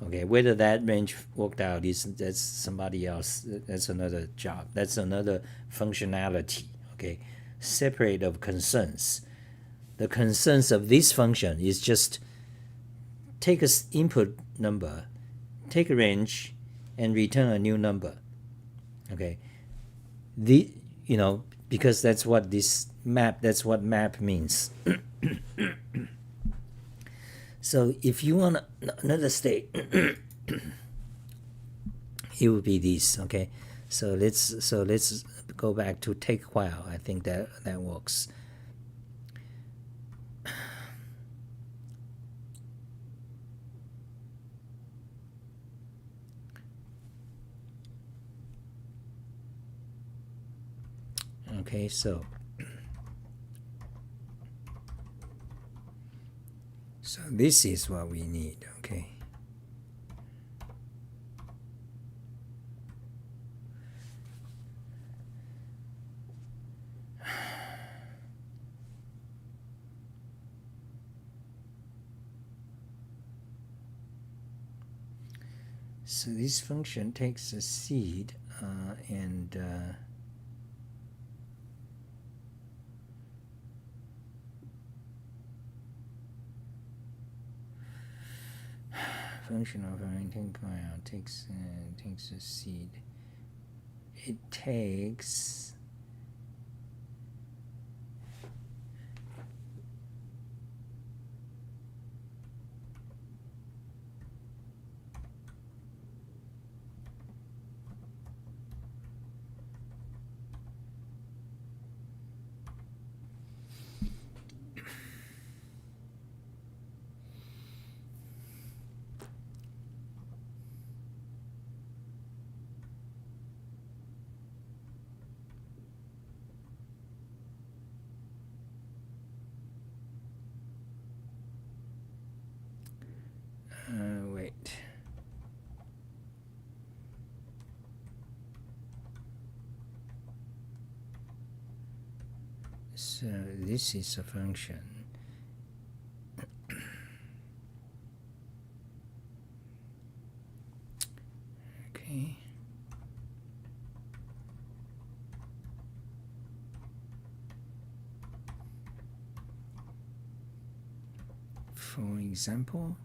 Okay, whether that range worked out that's somebody else. That's another job. That's another functionality. Okay, separate of concerns. The concerns of this function is just take a input number, take a range, and return a new number. Okay, because that's what this map. That's what map means. So if you want another state, it would be this. Okay, so let's go back to take while. I think that works. Okay, so this is what we need. Okay. So this function takes a seed and function of takes a seed. It takes wait. So this is a function. Okay. For example,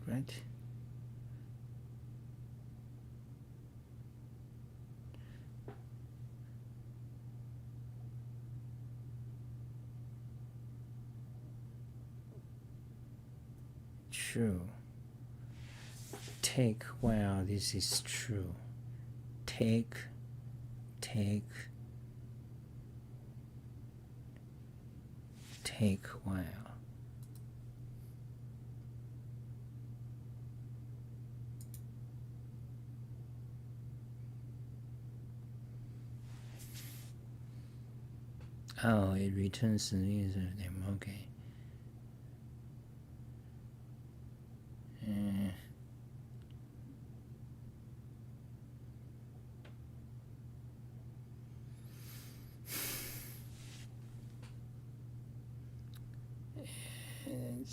right? True. Take while this is true. Take while. Oh, it returns the username. Okay.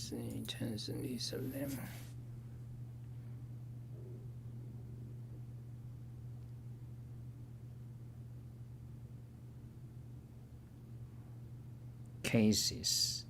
It returns the list of them. Cases.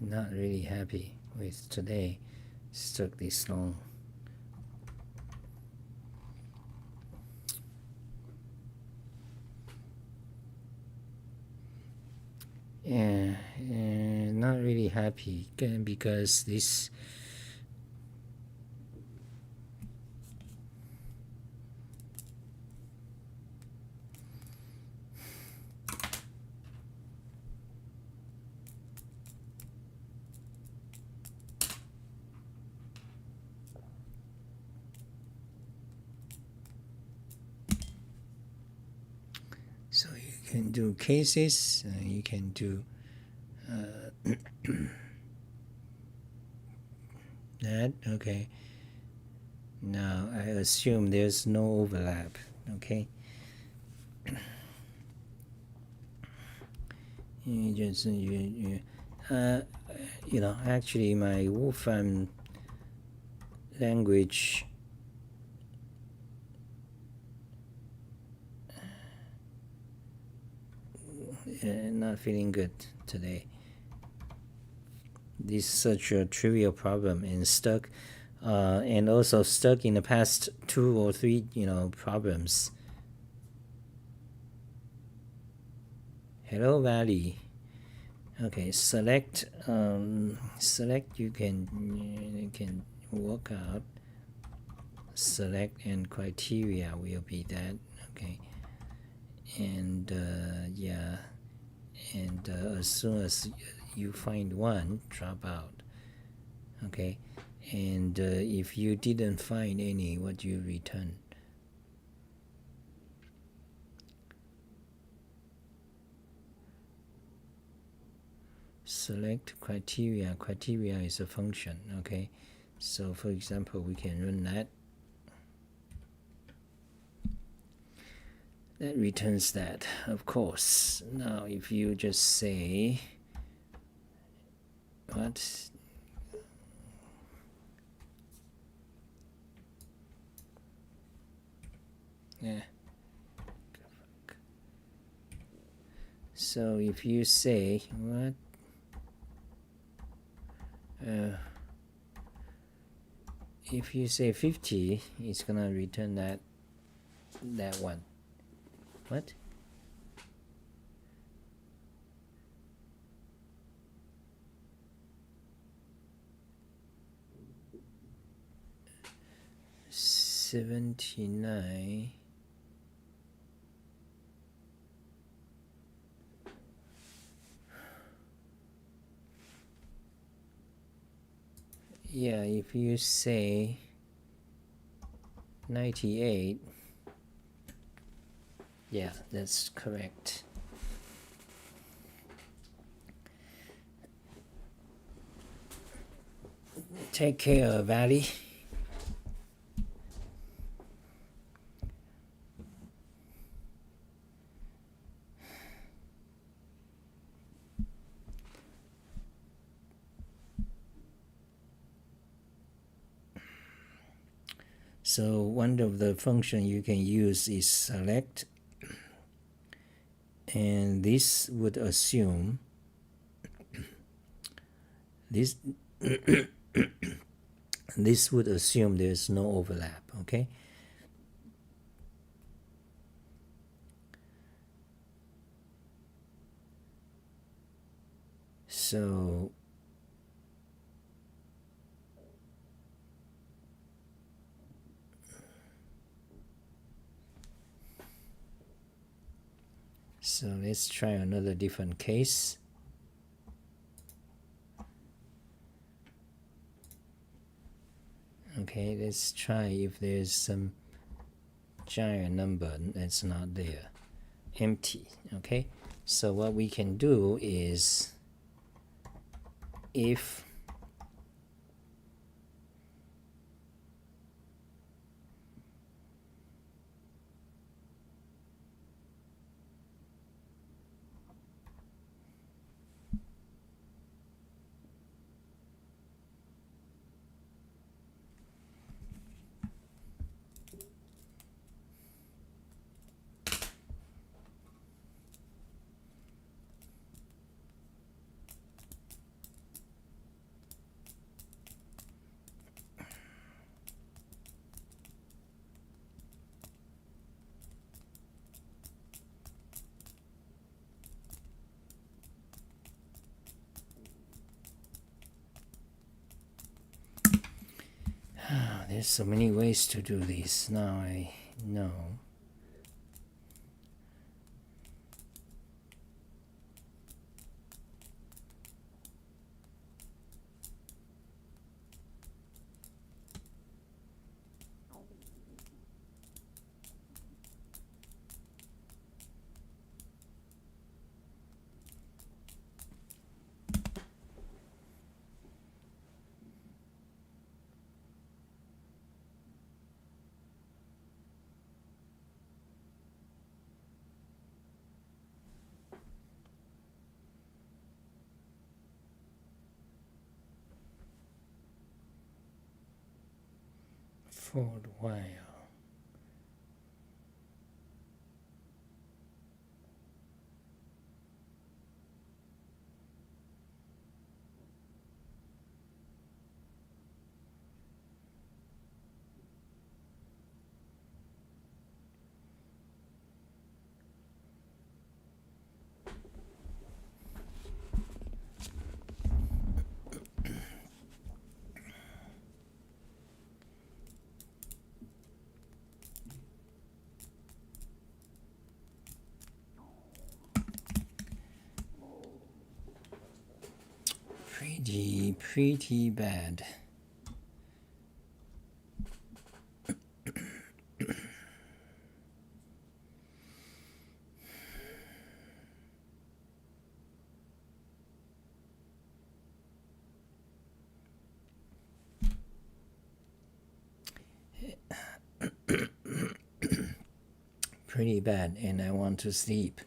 Not really happy with today. It took this long. Yeah, not really happy because this can do cases, you can do that. Okay, now I assume there's no overlap. Okay, you just actually my Wolfram language not feeling good today. This is such a trivial problem and stuck, and also stuck in the past 2 or 3 problems. Hello Valley. Okay, select you can work out. Select and criteria will be that. Okay, and yeah, and as soon as you find one, drop out. Okay, and if you didn't find any, what you return? Select criteria. Criteria is a function. Okay, so for example, we can run that. That returns that, of course. Now if you just say what, yeah, so if you say what, if you say 50, it's gonna return that one. What? $79. Yeah, if you say 98, yeah, that's correct. Take care, Valley. So one of the function you can use is select, and this would assume this this would assume there's no overlap. Okay, so let's try another different case. Okay, let's try if there's some giant number that's not there, empty. Okay, so what we can do is if there's so many ways to do this. Now I know. for a while. Pretty bad. Pretty bad, and I want to sleep.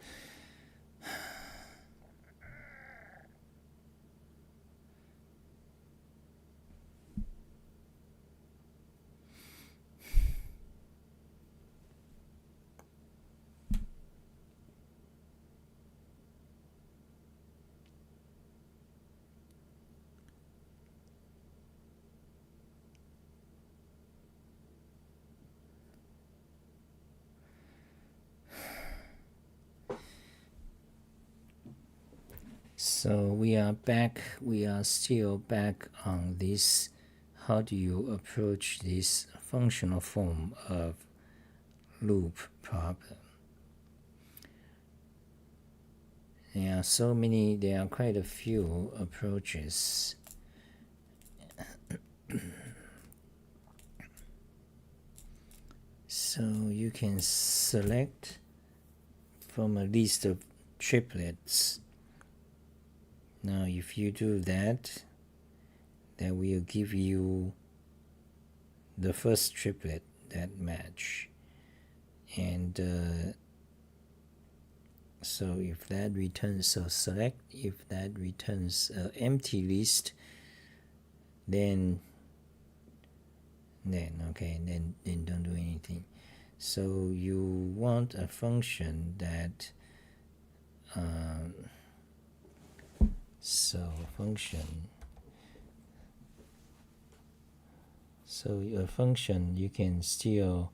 So we are back, we are still back on this. How do you approach this functional form of loop problem? There are so many, there are quite a few approaches. So you can select from a list of triplets. Now if you do that, that will give you the first triplet that match. And so if that returns, so select, if that returns an empty list, then don't do anything. So you want a function that so a function you can still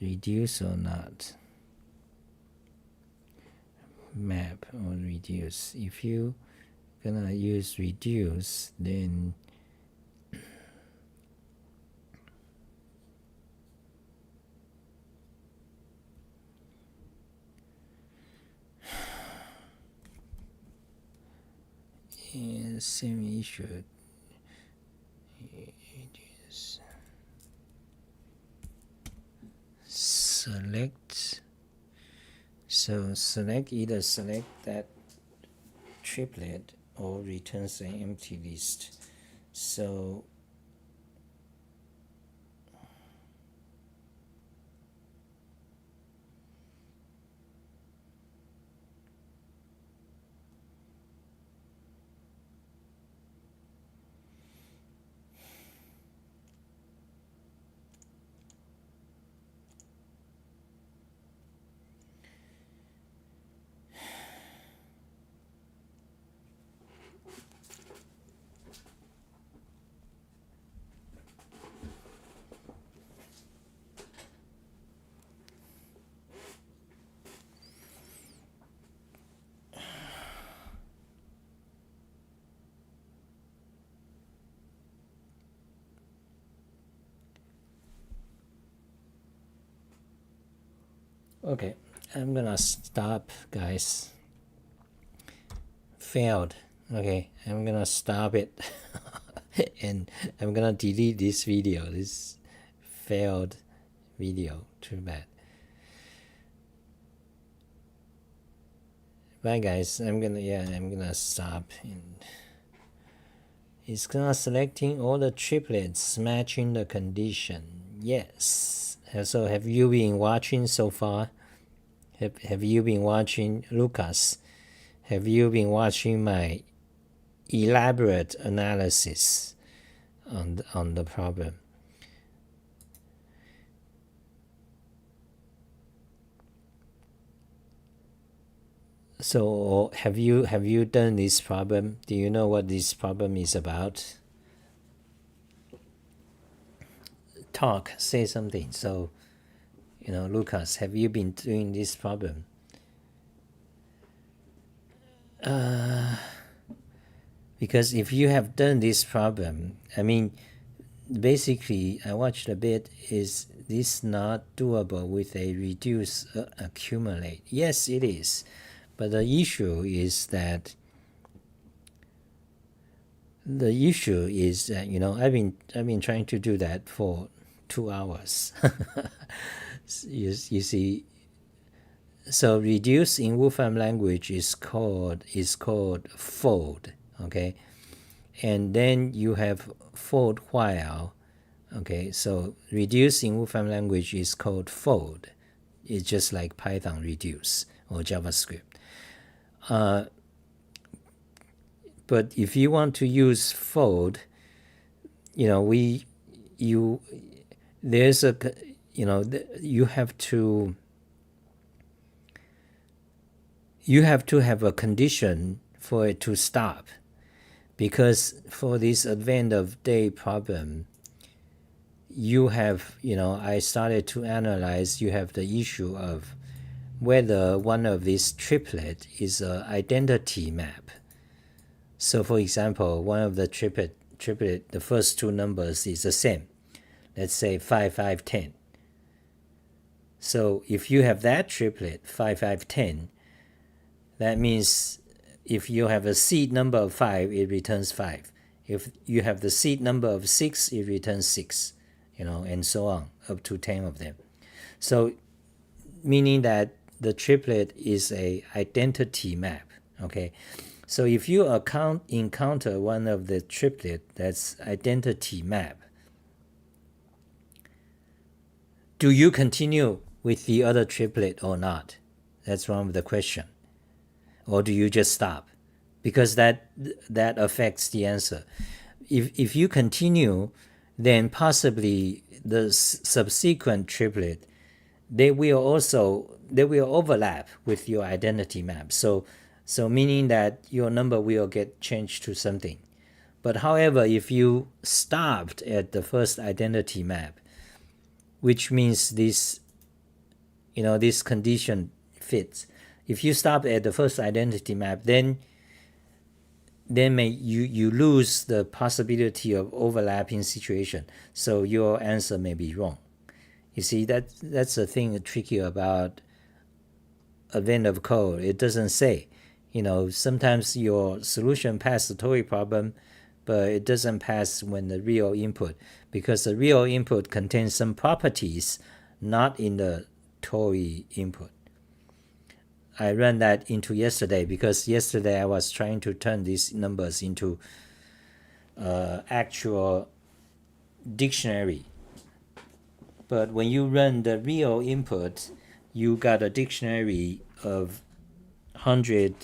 reduce or not, map or reduce. If you gonna use reduce, then same issue. Select. So either select that triplet or returns an empty list. So okay, I'm gonna stop, guys. Failed. Okay, I'm gonna stop it. And I'm gonna delete this video, this failed video. Too bad. Bye guys, I'm gonna stop. And it's gonna selecting all the triplets matching the condition. Yes. So have you been watching so far? Have you been watching, Lucas? Have you been watching my elaborate analysis on the problem? So have you done this problem? Do you know what this problem is about? Talk, say something. So, Lucas, have you been doing this problem? Because if you have done this problem, I mean, basically, I watched a bit. Is this not doable with a reduce accumulate? Yes, it is. But the issue is that I've been trying to do that for 2 hours. you see, so reduce in Wolfram language is called fold, okay, and then you have fold while, okay. So reduce in Wolfram language is called fold. It's just like Python reduce or JavaScript. But if you want to use fold, there's a you have to have a condition for it to stop, because for this advent of day problem, you have I started to analyze. You have the issue of whether one of these triplet is an identity map. So for example, one of the triplet, the first two numbers is the same. Let's say 5, 5, 10. So if you have that triplet, 5, 5, 10, that means if you have a seed number of 5, it returns 5. If you have the seed number of 6, it returns 6, and so on, up to 10 of them. So meaning that the triplet is a identity map, okay? So if you encounter one of the triplet that's identity map, do you continue with the other triplet or not? That's one of the question. Or do you just stop? Because that affects the answer. If you continue, then possibly the subsequent triplet, they will overlap with your identity map. So meaning that your number will get changed to something. But however, if you stopped at the first identity map, which means this condition fits. If you stop at the first identity map, then you lose the possibility of overlapping situation. So your answer may be wrong. You see, that's the thing tricky about advent of code. It doesn't say. Sometimes your solution passes the TOEIC problem, but it doesn't pass when the real input, because the real input contains some properties not in the TOEIC input. I ran that into yesterday, because yesterday I was trying to turn these numbers into actual dictionary. But when you run the real input, you got a dictionary of 100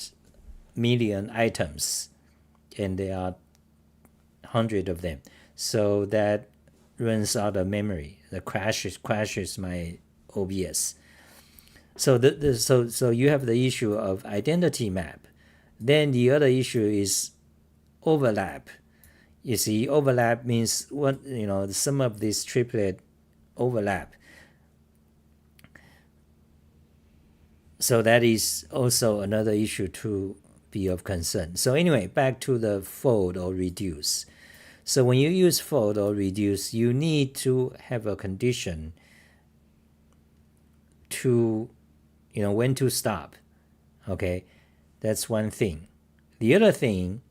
million items, and there are 100 of them. So that runs out of memory. That crashes my OBS. So so you have the issue of identity map. Then the other issue is overlap. You see, overlap means what some of these triplet overlap. So that is also another issue to be of concern. So anyway, back to the fold or reduce. So when you use fold or reduce, you need to have a condition to, when to stop. Okay, that's one thing. The other thing,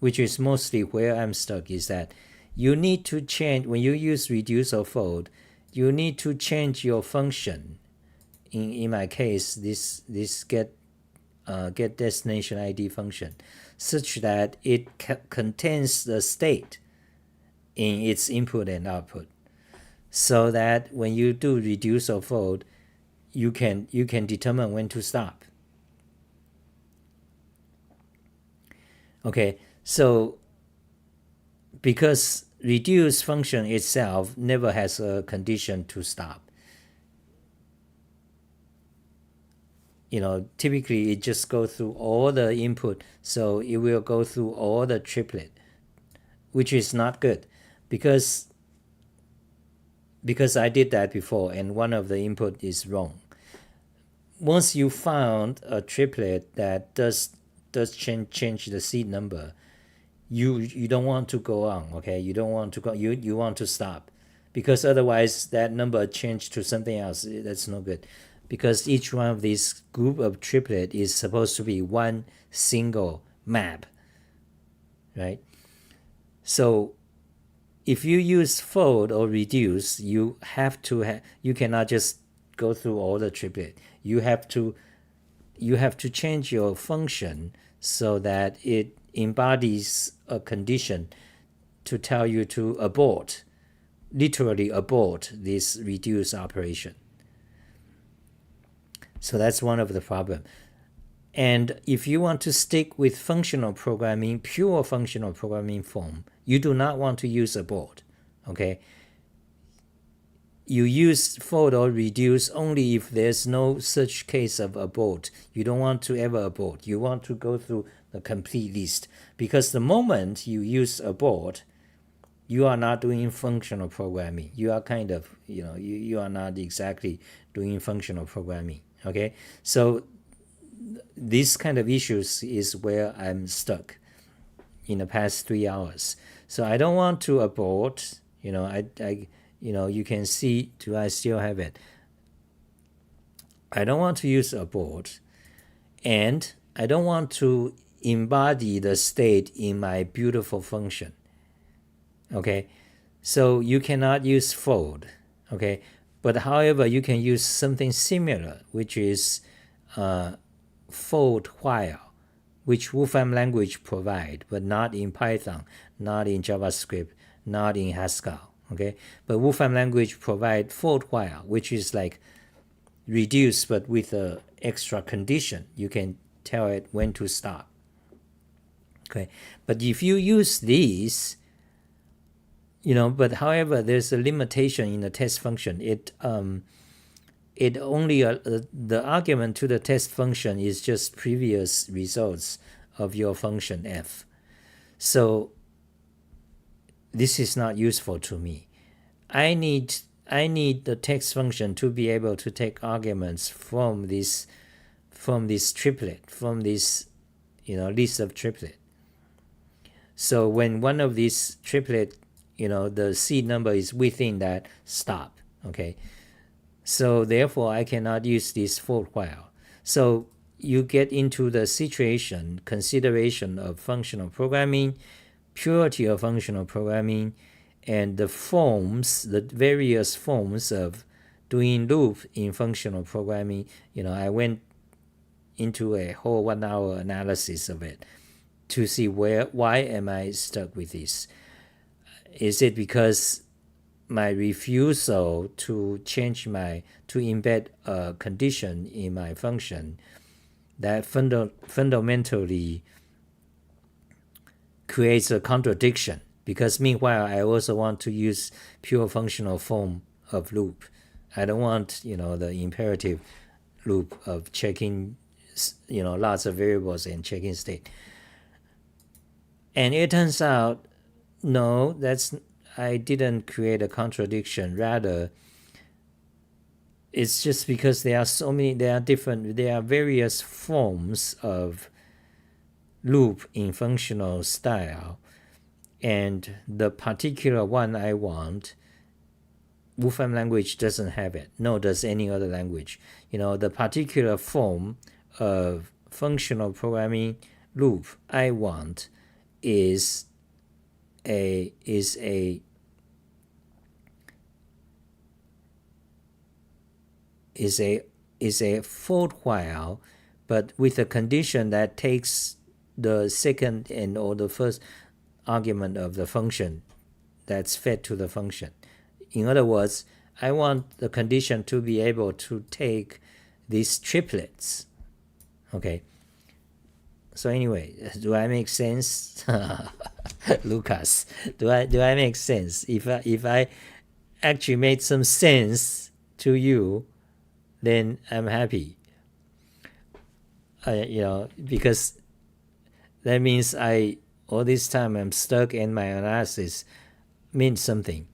which is mostly where I'm stuck, is that you need to change, when you use reduce or fold, you need to change your function. In my case, this get destination ID function, such that it contains the state in its input and output, so that when you do reduce or fold, you can determine when to stop. Okay, so because reduce function itself never has a condition to stop. typically it just go through all the input, so it will go through all the triplet, which is not good because I did that before and one of the input is wrong. Once you found a triplet that does change the seed number, you don't want to go on, okay? You don't want to go, you want to stop, because otherwise that number changed to something else. That's no good, because each one of these group of triplet is supposed to be one single map, right? So if you use fold or reduce, you have to you cannot just go through all the triplet. You have to change your function so that it embodies a condition to tell you to abort, literally abort this reduce operation. So that's one of the problems. And if you want to stick with functional programming, pure functional programming form, you do not want to use abort, okay? You use fold or reduce only if there's no such case of abort. You don't want to ever abort. You want to go through the complete list, because the moment you use abort, you are not doing functional programming. You are kind of, you are not exactly doing functional programming, okay? So this kind of issues is where I'm stuck in the past 3 hours. So I don't want to abort, you can see, do I still have it? I don't want to use abort, and I don't want to embody the state in my beautiful function, okay? So you cannot use fold, okay? But however, you can use something similar, which is fold while, which Wolfram language provide, but not in Python, not in JavaScript, not in Haskell, okay? But Wolfram language provide fold while, which is like reduce, but with a extra condition. You can tell it when to stop, okay? But if you use these, but however, there's a limitation in the test function. It only the argument to the test function is just previous results of your function f. So this is not useful to me. I need the text function to be able to take arguments from this triplet, from this list of triplet. So when one of these triplet, the seed number is within that, stop, okay? So therefore, I cannot use this fold while. So you get into the consideration of functional programming, purity of functional programming, and the various forms of doing loop in functional programming. I went into a whole 1 hour analysis of it to see why am I stuck with this? Is it because my refusal to embed a condition in my function that fundamentally creates a contradiction? Because meanwhile, I also want to use pure functional form of loop. I don't want, the imperative loop of checking, lots of variables and checking state. And it turns out, no, I didn't create a contradiction. Rather, it's just because there are various forms of loop in functional style, and the particular one I want, Wolfram language doesn't have it, nor does any other language. The particular form of functional programming loop I want is a fold while, but with a condition that takes the second or the first argument of the function that's fed to the function. In other words, I want the condition to be able to take these triplets, okay? So anyway, do I make sense? Lucas, do I make sense? If I actually made some sense to you, then I'm happy. because that means all this time I'm stuck in my analysis means something.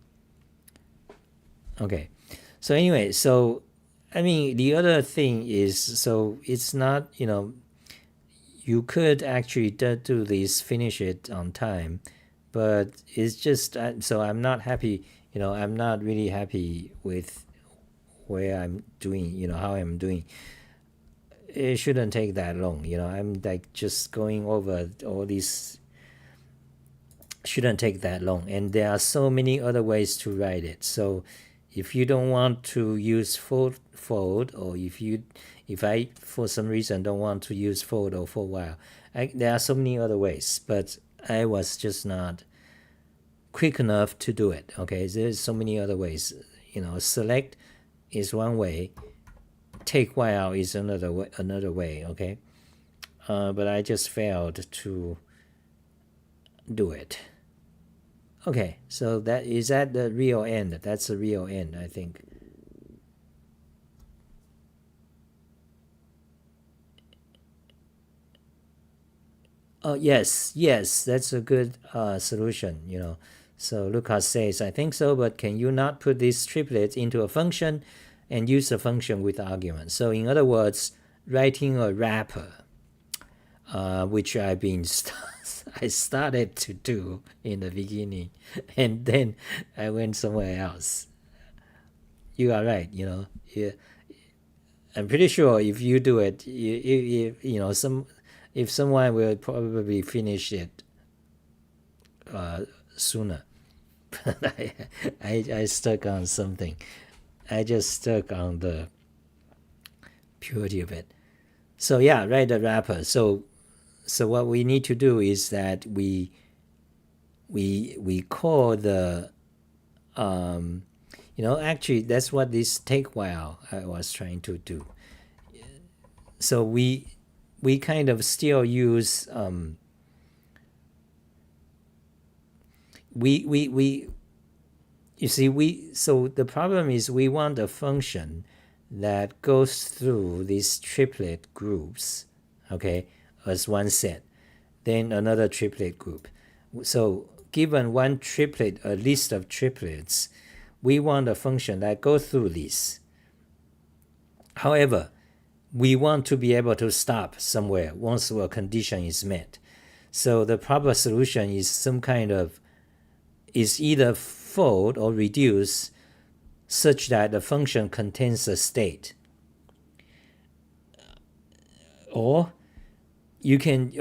Okay, so anyway, so I mean the other thing is, so it's not, you could actually do this, finish it on time, but it's just, so I'm not happy, I'm not really happy with where I'm doing, how I'm doing. It shouldn't take that long, I'm like just going over all these, shouldn't take that long, and there are so many other ways to write it. So if you don't want to use fold, or if I for some reason don't want to use fold or for while, there are so many other ways, but I was just not quick enough to do it. Okay, there's so many other ways. Select is one way, take while is another way. Okay, but I just failed to do it. Okay, so that is that the real end. That's the real end, I think. Oh yes, that's a good solution. So Lucas says, I think so, but can you not put these triplets into a function and use a function with argument? So in other words, writing a wrapper, which I've been I started to do in the beginning, and then I went somewhere else. You are right. Yeah, I'm pretty sure if you do it, if someone will probably finish it sooner. But I stuck on something. I just stuck on the purity of it. So yeah, write the wrapper. So what we need to do is that we call the actually that's what this take while I was trying to do. So we kind of still use you see, so the problem is we want a function that goes through these triplet groups, okay, as one set, then another triplet group. So given one triplet, a list of triplets, we want a function that goes through these. However, we want to be able to stop somewhere once a condition is met. So the proper solution is some kind of, is either fold or reduce such that the function contains a state. Or you can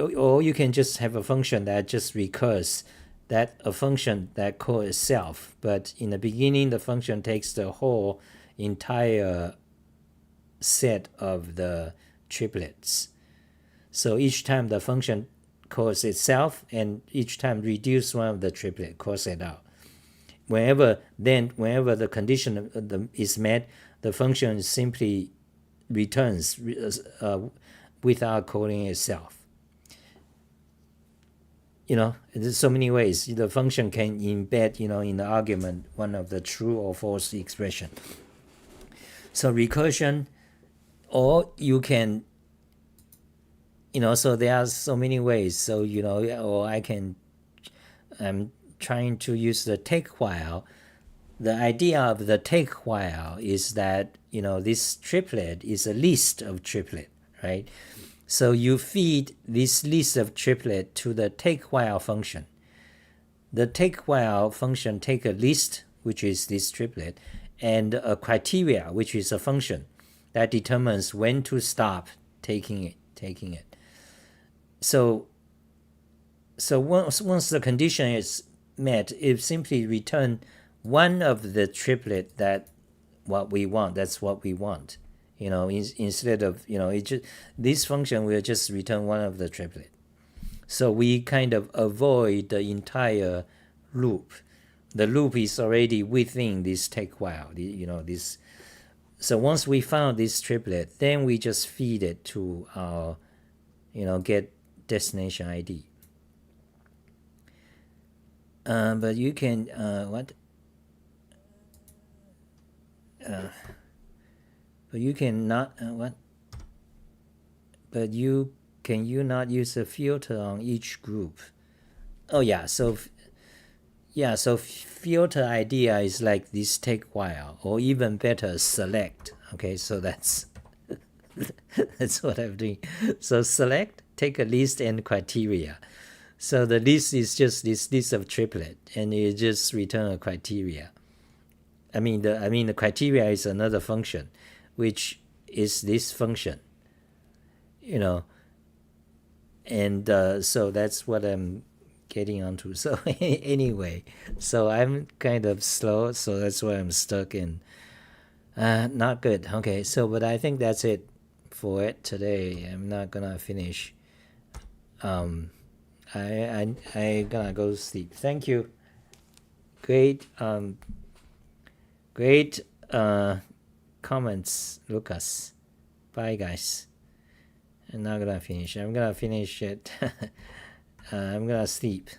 just have a function that just recurs, that a function that calls itself, but in the beginning the function takes the whole entire set of the triplets. So each time the function calls itself, and each time reduce one of the triplet, calls it out. Whenever the condition is met, the function simply returns without calling itself. There's so many ways the function can embed, in the argument, one of the true or false expression. So recursion, or you can, so there are so many ways. So, or I'm trying to use the take while. The idea of the take while is that, this triplet is a list of triplet, right? So you feed this list of triplet to the take while function. The take while function take a list, which is this triplet, and a criteria, which is a function that determines when to stop taking it. So once the condition is met, it simply return one of the triplet that what we want. That's what we want. Instead of, this function will just return one of the triplet. So we kind of avoid the entire loop. The loop is already within this take while, this. So once we found this triplet, then we just feed it to our, get destination ID. But you can, but you can not, but can you not use a filter on each group? Oh yeah, so filter idea is like this take while, or even better, select. Okay, so that's that's what I'm doing. So select, take a list and criteria. So the list is just this list of triplet, and you just return a criteria. I mean the criteria is another function, which is this function. And so that's what I'm getting onto. So anyway, so I'm kind of slow, so that's why I'm stuck in. Not good. Okay, so but I think that's it for it today. I'm not gonna finish. I gonna go sleep. Thank you. Great great comments, Lucas. Bye guys. I'm not gonna finish. I'm gonna finish it. I'm gonna sleep.